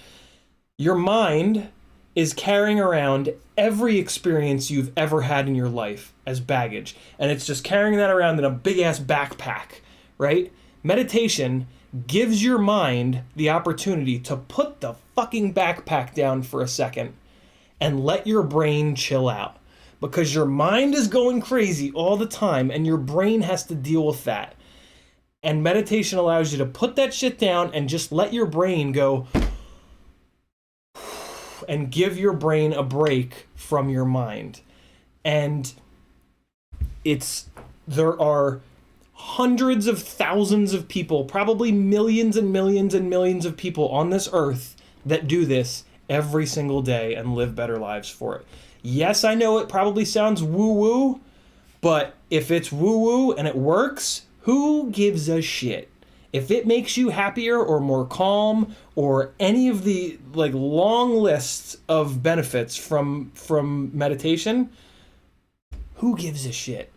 [SPEAKER 1] Your mind is carrying around every experience you've ever had in your life as baggage. And it's just carrying that around in a big-ass backpack, right? Meditation gives your mind the opportunity to put the fucking backpack down for a second and let your brain chill out. Because your mind is going crazy all the time and your brain has to deal with that. And meditation allows you to put that shit down and just let your brain go, and give your brain a break from your mind. And there are hundreds of thousands of people, probably millions and millions and millions of people on this earth that do this every single day and live better lives for it. Yes, I know it probably sounds woo-woo, but if it's woo-woo and it works, who gives a shit? If it makes you happier or more calm or any of the like long lists of benefits from meditation, who gives a shit?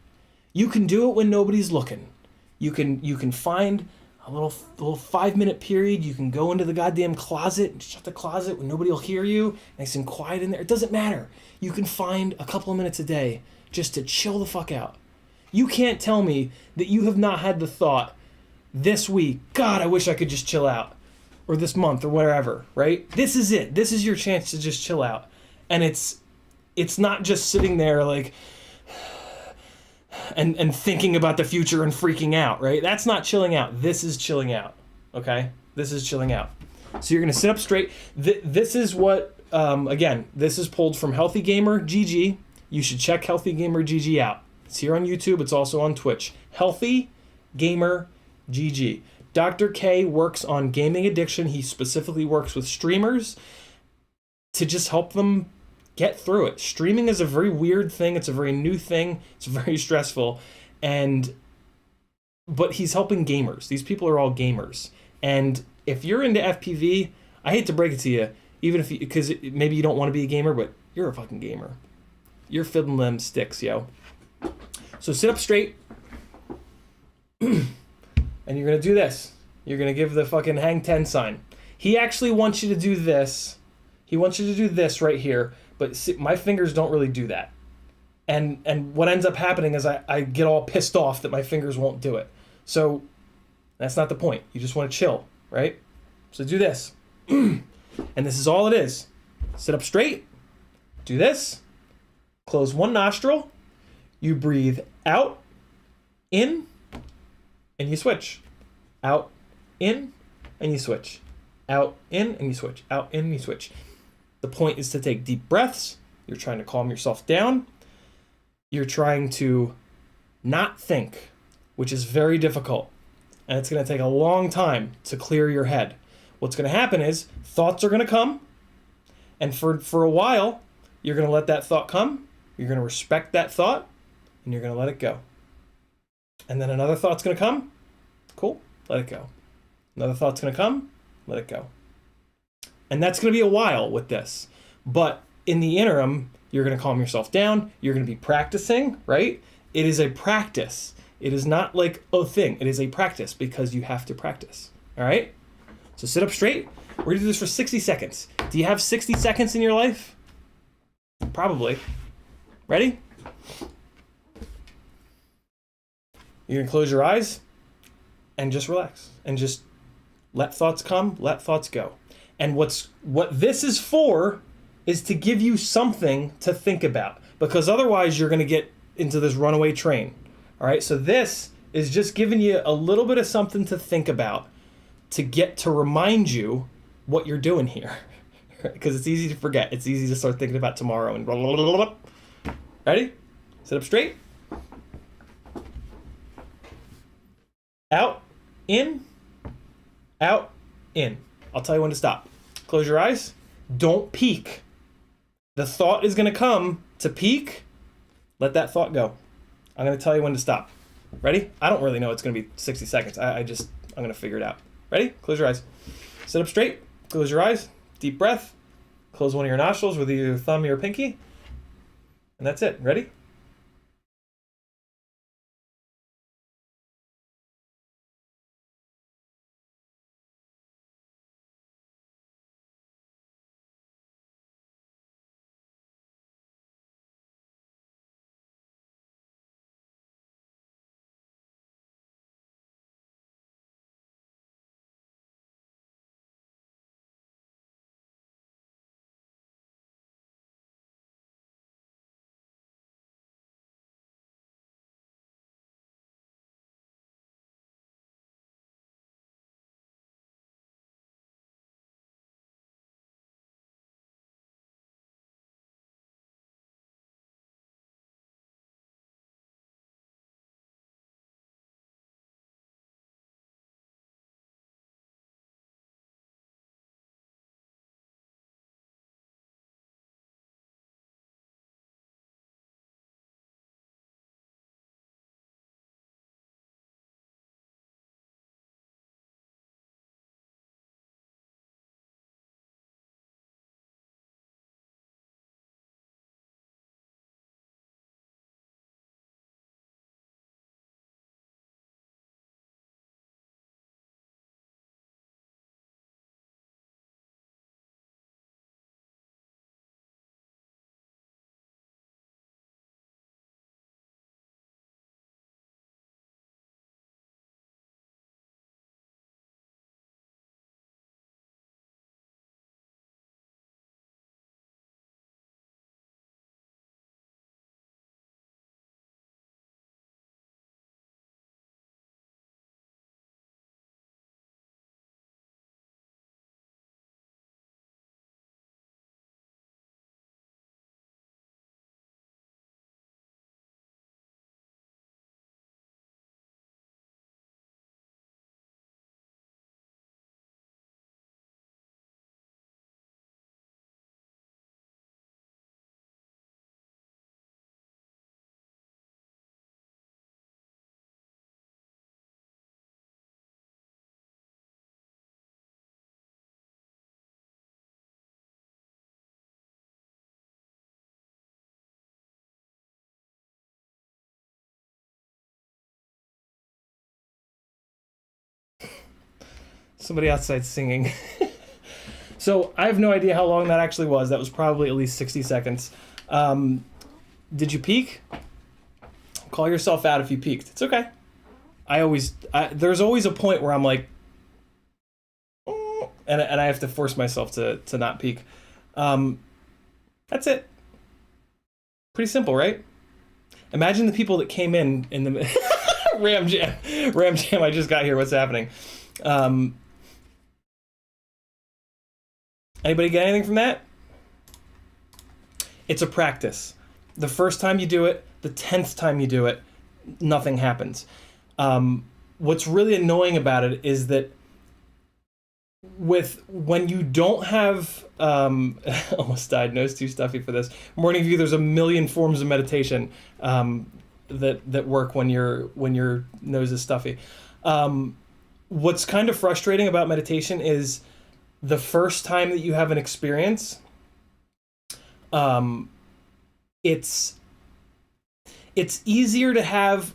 [SPEAKER 1] You can do it when nobody's looking. You can find a little 5-minute period. You can go into the goddamn closet and shut the closet when nobody will hear you, nice and quiet in there. It doesn't matter. You can find a couple of minutes a day just to chill the fuck out. You can't tell me that you have not had the thought this week, God, I wish I could just chill out, or this month or whatever, right? This is it. This is your chance to just chill out. And it's not just sitting there like and thinking about the future and freaking out, right? That's not chilling out. This is chilling out, okay? This is chilling out. So you're going to sit up straight. This is what, again, this is pulled from Healthy Gamer GG. You should check Healthy Gamer GG out. It's here on YouTube. It's also on Twitch. Healthy Gamer GG. Dr. K works on gaming addiction. He specifically works with streamers to just help them get through it. Streaming is a very weird thing. It's a very new thing. It's very stressful. But he's helping gamers. These people are all gamers. And if you're into FPV, I hate to break it to you, even if because maybe you don't want to be a gamer, but you're a fucking gamer. You're fiddling them sticks, yo. So sit up straight. And you're going to do this. You're going to give the fucking hang 10 sign. He actually wants you to do this. He wants you to do this right here. But see, my fingers don't really do that. And what ends up happening is I get all pissed off that my fingers won't do it. So that's not the point. You just want to chill, right? So do this. And this is all it is. Sit up straight. Do this. Close one nostril. You breathe out, in, and you switch. Out, in, and you switch. Out, in, and you switch. Out, in, and you switch. The point is to take deep breaths. You're trying to calm yourself down. You're trying to not think, which is very difficult. And it's going to take a long time to clear your head. What's going to happen is thoughts are going to come. And for a while, you're going to let that thought come. You're going to respect that thought. And you're going to let it go. And then another thought's going to come. Cool. Let it go. Another thought's going to come. Let it go. And that's going to be a while with this. But in the interim, you're going to calm yourself down. You're going to be practicing, right? It is a practice. It is not like a thing. It is a practice because you have to practice. All right? So sit up straight. We're going to do this for 60 seconds. Do you have 60 seconds in your life? Probably. Ready? You're going to close your eyes and just relax. And just let thoughts come, let thoughts go. And what this is for is to give you something to think about. Because otherwise you're going to get into this runaway train. All right, so this is just giving you a little bit of something to think about to remind you what you're doing here. Because it's easy to forget. It's easy to start thinking about tomorrow and blah, blah, blah, blah. Ready? Sit up straight. Out, in, out, in. I'll tell you when to stop. Close your eyes. Don't peek. The thought is going to come to peek. Let that thought go. I'm going to tell you when to stop. Ready? I don't really know it's going to be 60 seconds. I'm going to figure it out. Ready? Close your eyes. Sit up straight. Close your eyes. Deep breath. Close one of your nostrils with either your thumb or your pinky. And that's it. Ready? Somebody outside singing. So I have no idea how long that actually was. That was probably at least 60 seconds. Did you peak? Call yourself out if you peaked. It's okay. There's always a point where I'm like, and I have to force myself to not peak. That's it. Pretty simple, right? Imagine the people that came in the Ram Jam. I just got here. What's happening? Anybody get anything from that? It's a practice. The first time you do it, the 10th time you do it, nothing happens. What's really annoying about it is that when you don't have almost died, nose too stuffy for this. Morning view, there's a million forms of meditation that work when your nose is stuffy. What's kind of frustrating about meditation is the first time that you have an experience, it's easier to have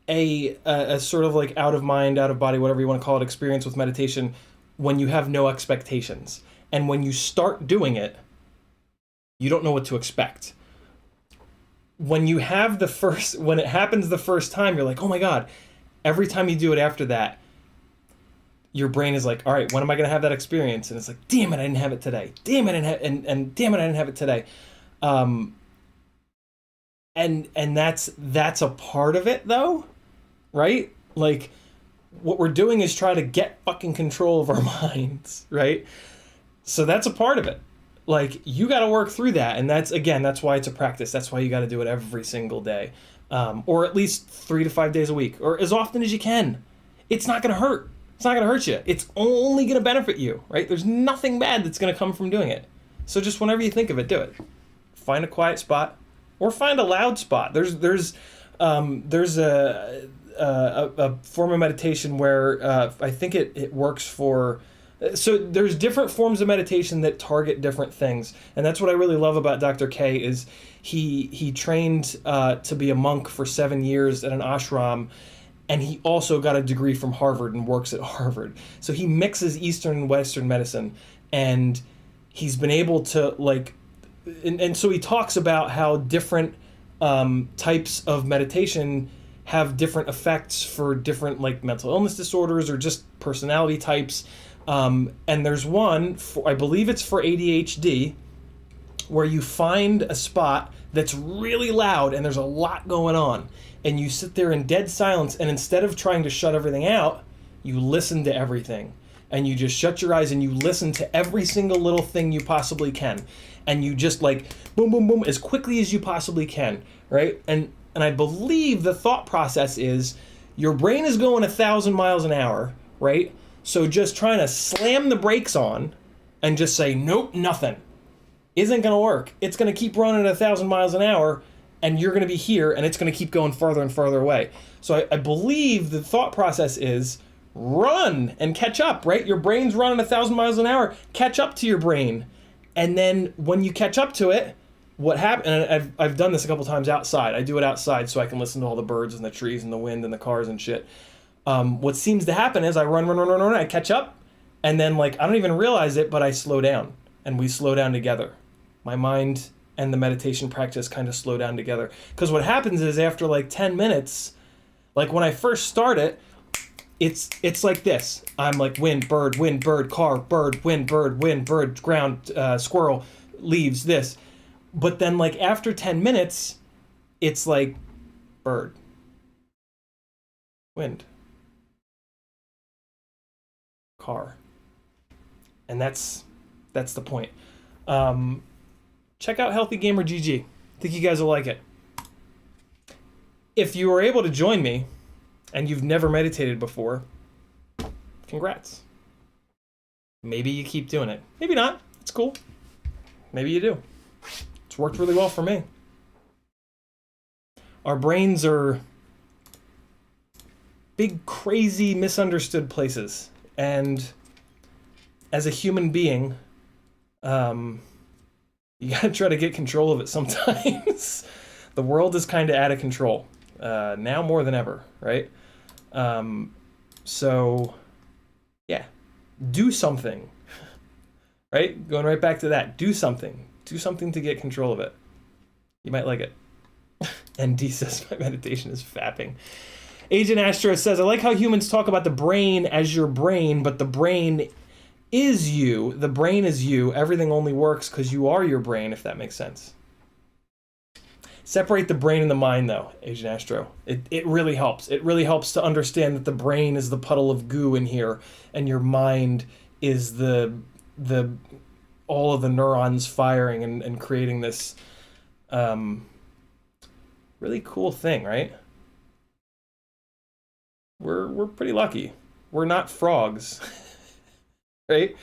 [SPEAKER 1] a sort of like out of mind, out of body, whatever you want to call it, experience with meditation when you have no expectations. And when you start doing it, you don't know what to expect. When it happens the first time, you're like, oh my God. Every time you do it after that, your brain is like, all right, when am I going to have that experience? And it's like, damn it, I didn't have it today. Damn it, and damn it, I didn't have it today. And that's a part of it though, right? Like what we're doing is try to get fucking control of our minds, right? So that's a part of it. Like you got to work through that. And that's why it's a practice. That's why you got to do it every single day. Or at least 3 to 5 days a week, or as often as you can. It's not going to hurt. It's not going to hurt you. It's only going to benefit you, right? There's nothing bad that's going to come from doing it. So just whenever you think of it, do it. Find a quiet spot or find a loud spot. There's a form of meditation where I think it works for. So there's different forms of meditation that target different things, and that's what I really love about Dr. K is he trained to be a monk for 7 years at an ashram. And he also got a degree from Harvard and works at Harvard. So he mixes Eastern and Western medicine. And he's been able to and so he talks about how different types of meditation have different effects for different mental illness disorders or just personality types. And there's one, I believe it's for ADHD, where you find a spot that's really loud and there's a lot going on. And you sit there in dead silence, and instead of trying to shut everything out, you listen to everything. And you just shut your eyes and you listen to every single little thing you possibly can. And you just boom, boom, boom, as quickly as you possibly can, right? And I believe the thought process is your brain is going 1,000 miles an hour, right? So just trying to slam the brakes on and just say, nope, nothing, isn't going to work. It's going to keep running at 1,000 miles an hour, and you're going to be here, and it's going to keep going farther and farther away. So I believe the thought process is run and catch up, right? Your brain's running 1,000 miles an hour. Catch up to your brain. And then when you catch up to it, what happens, and I've done this a couple times outside. I do it outside so I can listen to all the birds and the trees and the wind and the cars and shit. What seems to happen is I run, I catch up, and then I don't even realize it, but I slow down, and we slow down together. My mind and the meditation practice kind of slow down together. Because what happens is after 10 minutes, when I first start it, it's like this. I'm wind, bird, car, bird, wind, bird, ground, squirrel, leaves, this. But then after 10 minutes, it's bird, wind, car. And that's the point. Check out Healthy Gamer GG. I think you guys will like it. If you were able to join me and you've never meditated before, congrats. Maybe you keep doing it. Maybe not. It's cool. Maybe you do. It's worked really well for me. Our brains are big, crazy, misunderstood places. And as a human being, you gotta try to get control of it sometimes. The world is kind of out of control, now more than ever, right? So, yeah, do something, right? Going right back to that, do something to get control of it. You might like it. And D says, my meditation is fapping. Agent Astro says, I like how humans talk about the brain as your brain, but the brain is you. The brain is you. Everything only works because you are your brain, if that makes sense. Separate the brain and the mind, though, Agent Astro. It really helps. It really helps to understand that the brain is the puddle of goo in here, and your mind is the all of the neurons firing and creating this really cool thing, right? We're pretty lucky. We're not frogs. Right?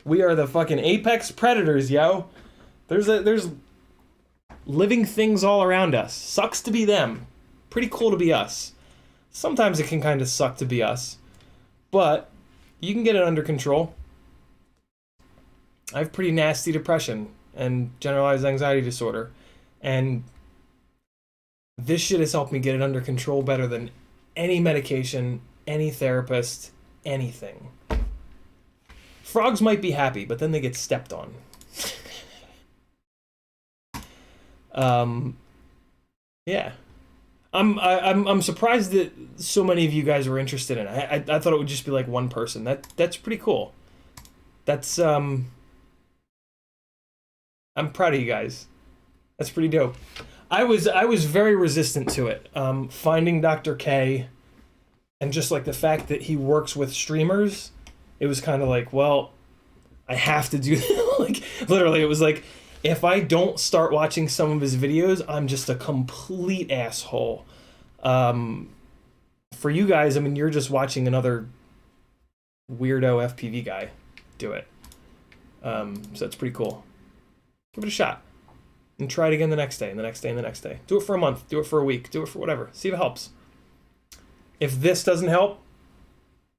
[SPEAKER 1] We are the fucking apex predators, yo. There's living things all around us. Sucks to be them. Pretty cool to be us. Sometimes it can kind of suck to be us, but you can get it under control. I have pretty nasty depression and generalized anxiety disorder, and this shit has helped me get it under control better than any medication, any therapist, anything. Frogs might be happy, but then they get stepped on. Yeah. I'm surprised that so many of you guys were interested in it. I thought it would just be like one person. That's pretty cool. That's I'm proud of you guys. That's pretty dope. I was very resistant to it. Finding Dr. K and just like the fact that he works with streamers, it was kind of like, well, I have to do like literally it was like, if I don't start watching some of his videos, I'm just a complete asshole. For you guys, I mean, you're just watching another weirdo FPV guy do it. So that's pretty cool. Give it a shot. And try it again the next day, and the next day, and the next day. Do it for a month. Do it for a week. Do it for whatever. See if it helps. If this doesn't help,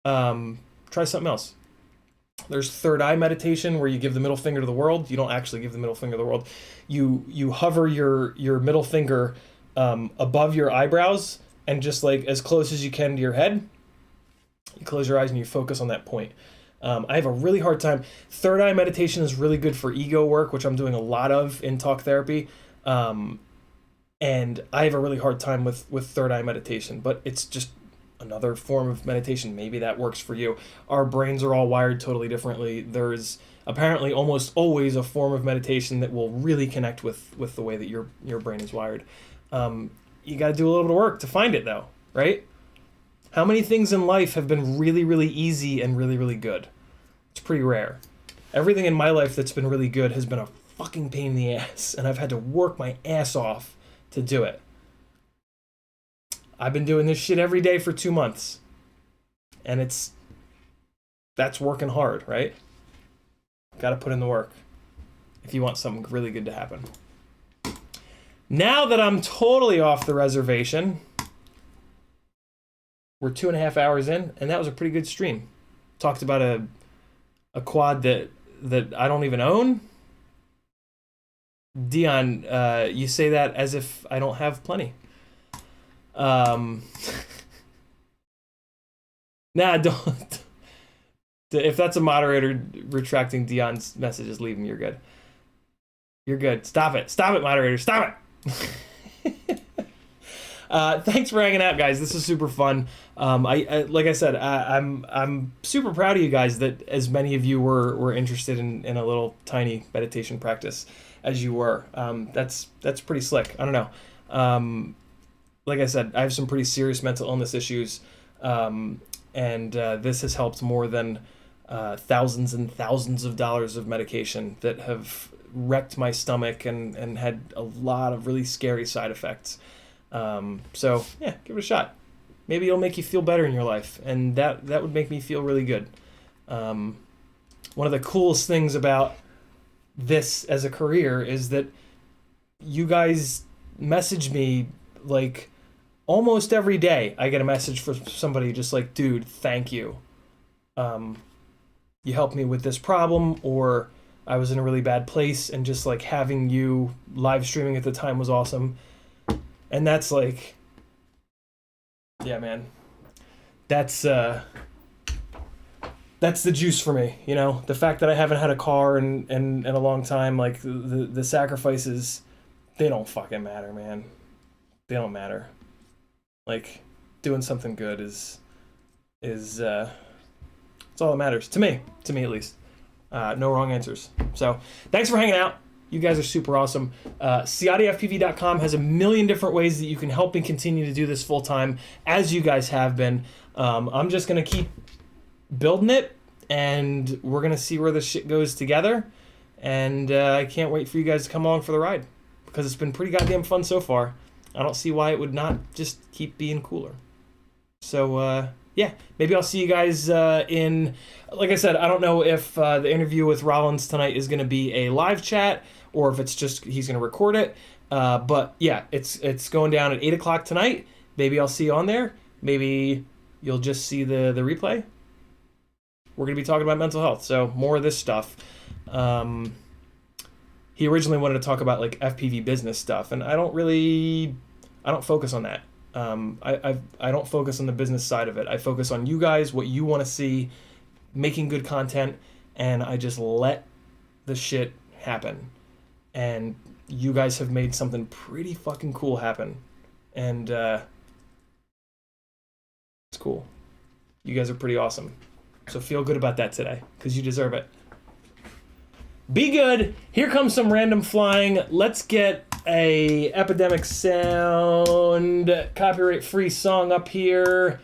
[SPEAKER 1] try something else. There's third eye meditation where you give the middle finger to the world. You don't actually give the middle finger to the world. You hover your middle finger above your eyebrows and just like as close as you can to your head. You close your eyes and you focus on that point. I have a really hard time. Third eye meditation is really good for ego work, which I'm doing a lot of in talk therapy. And I have a really hard time with third eye meditation, but it's just another form of meditation. Maybe that works for you. Our brains are all wired totally differently. There's apparently almost always a form of meditation that will really connect with the way that your brain is wired. You got to do a little bit of work to find it though, right? How many things in life have been really, really easy and really, really good? It's pretty rare. Everything in my life that's been really good has been a fucking pain in the ass, and I've had to work my ass off to do it. I've been doing this shit every day for 2 months. And that's working hard, right? Gotta put in the work if you want something really good to happen. Now that I'm totally off the reservation, we're 2.5 hours in, and that was a pretty good stream. Talked about a quad that I don't even own. Dion, you say that as if I don't have plenty. Nah, don't. If that's a moderator retracting Dion's messages, leave him. You're good. You're good. Stop it. Stop it, moderator. Stop it. Thanks for hanging out, guys. This is super fun. I like I said, I'm super proud of you guys that as many of you were interested in a little tiny meditation practice as you were. That's pretty slick. I don't know. Like I said, I have some pretty serious mental illness issues, and this has helped more than thousands and thousands of dollars of medication that have wrecked my stomach and had a lot of really scary side effects. So yeah, give it a shot. Maybe it'll make you feel better in your life, and that would make me feel really good. One of the coolest things about this as a career is that you guys message me like almost every day. I get a message from somebody just like, dude, thank you. You helped me with this problem, or I was in a really bad place, and just like having you live streaming at the time was awesome. And that's like, yeah, man, that's that's the juice for me, you know? The fact that I haven't had a car in a long time, like, the sacrifices, they don't fucking matter, man. They don't matter. Like, doing something good is it's all that matters. To me at least. No wrong answers. So, thanks for hanging out. You guys are super awesome. CiottiFPV.com has a million different ways that you can help me continue to do this full time, as you guys have been. I'm just going to keep building it, and we're going to see where this shit goes together. And I can't wait for you guys to come along for the ride, because it's been pretty goddamn fun so far. I don't see why it would not just keep being cooler. So, yeah, maybe I'll see you guys in, like I said, I don't know if the interview with Rollins tonight is going to be a live chat or if it's just he's going to record it. But yeah, it's going down at 8 o'clock tonight. Maybe I'll see you on there. Maybe you'll just see the replay. We're going to be talking about mental health, so more of this stuff. He originally wanted to talk about like FPV business stuff, and I don't focus on that. I don't focus on the business side of it. I focus on you guys, what you want to see, making good content, and I just let the shit happen. And you guys have made something pretty fucking cool happen. And it's cool. You guys are pretty awesome. So feel good about that today, because you deserve it. Be good. Here comes some random flying. Let's get a Epidemic Sound copyright-free song up here.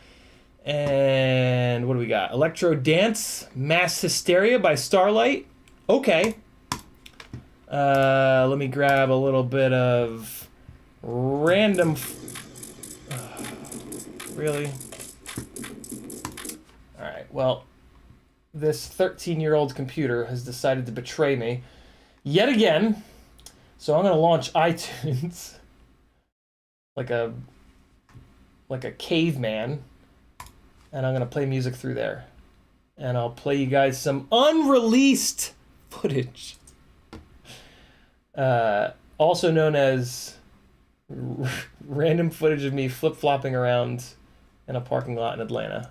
[SPEAKER 1] And what do we got? Electro Dance, Mass Hysteria by Starlight. Okay. Let me grab a little bit of random... really? Alright, well, this 13-year-old computer has decided to betray me yet again. So I'm going to launch iTunes like a caveman, and I'm going to play music through there. And I'll play you guys some unreleased footage. Also known as random footage of me flip-flopping around in a parking lot in Atlanta.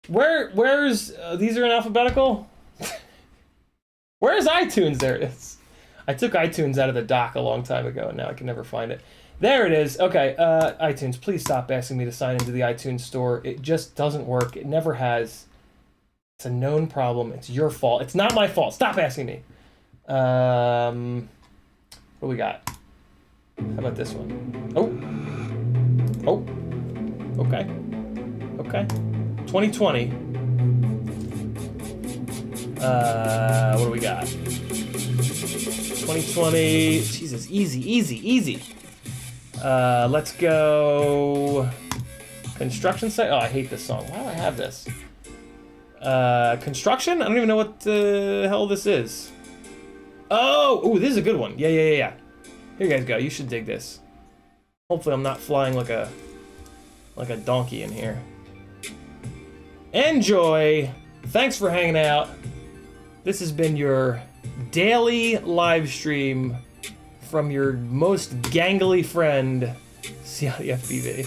[SPEAKER 1] Where's these are in alphabetical? Where's iTunes? There it is. I took iTunes out of the dock a long time ago, and now I can never find it. There it is. Okay, iTunes, please stop asking me to sign into the iTunes store. It just doesn't work. It never has. It's a known problem. It's your fault. It's not my fault. Stop asking me. What do we got? How about this one? Oh. Okay. 2020. What do we got? 2020. Jesus, easy. Let's go. Construction site. Oh, I hate this song. Why do I have this? Construction? I don't even know what the hell this is. Oh, this is a good one. Yeah. Here you guys go. You should dig this. Hopefully I'm not flying like a donkey in here. Enjoy. Thanks for hanging out. This has been your daily live stream from your most gangly friend, CiottiFPV.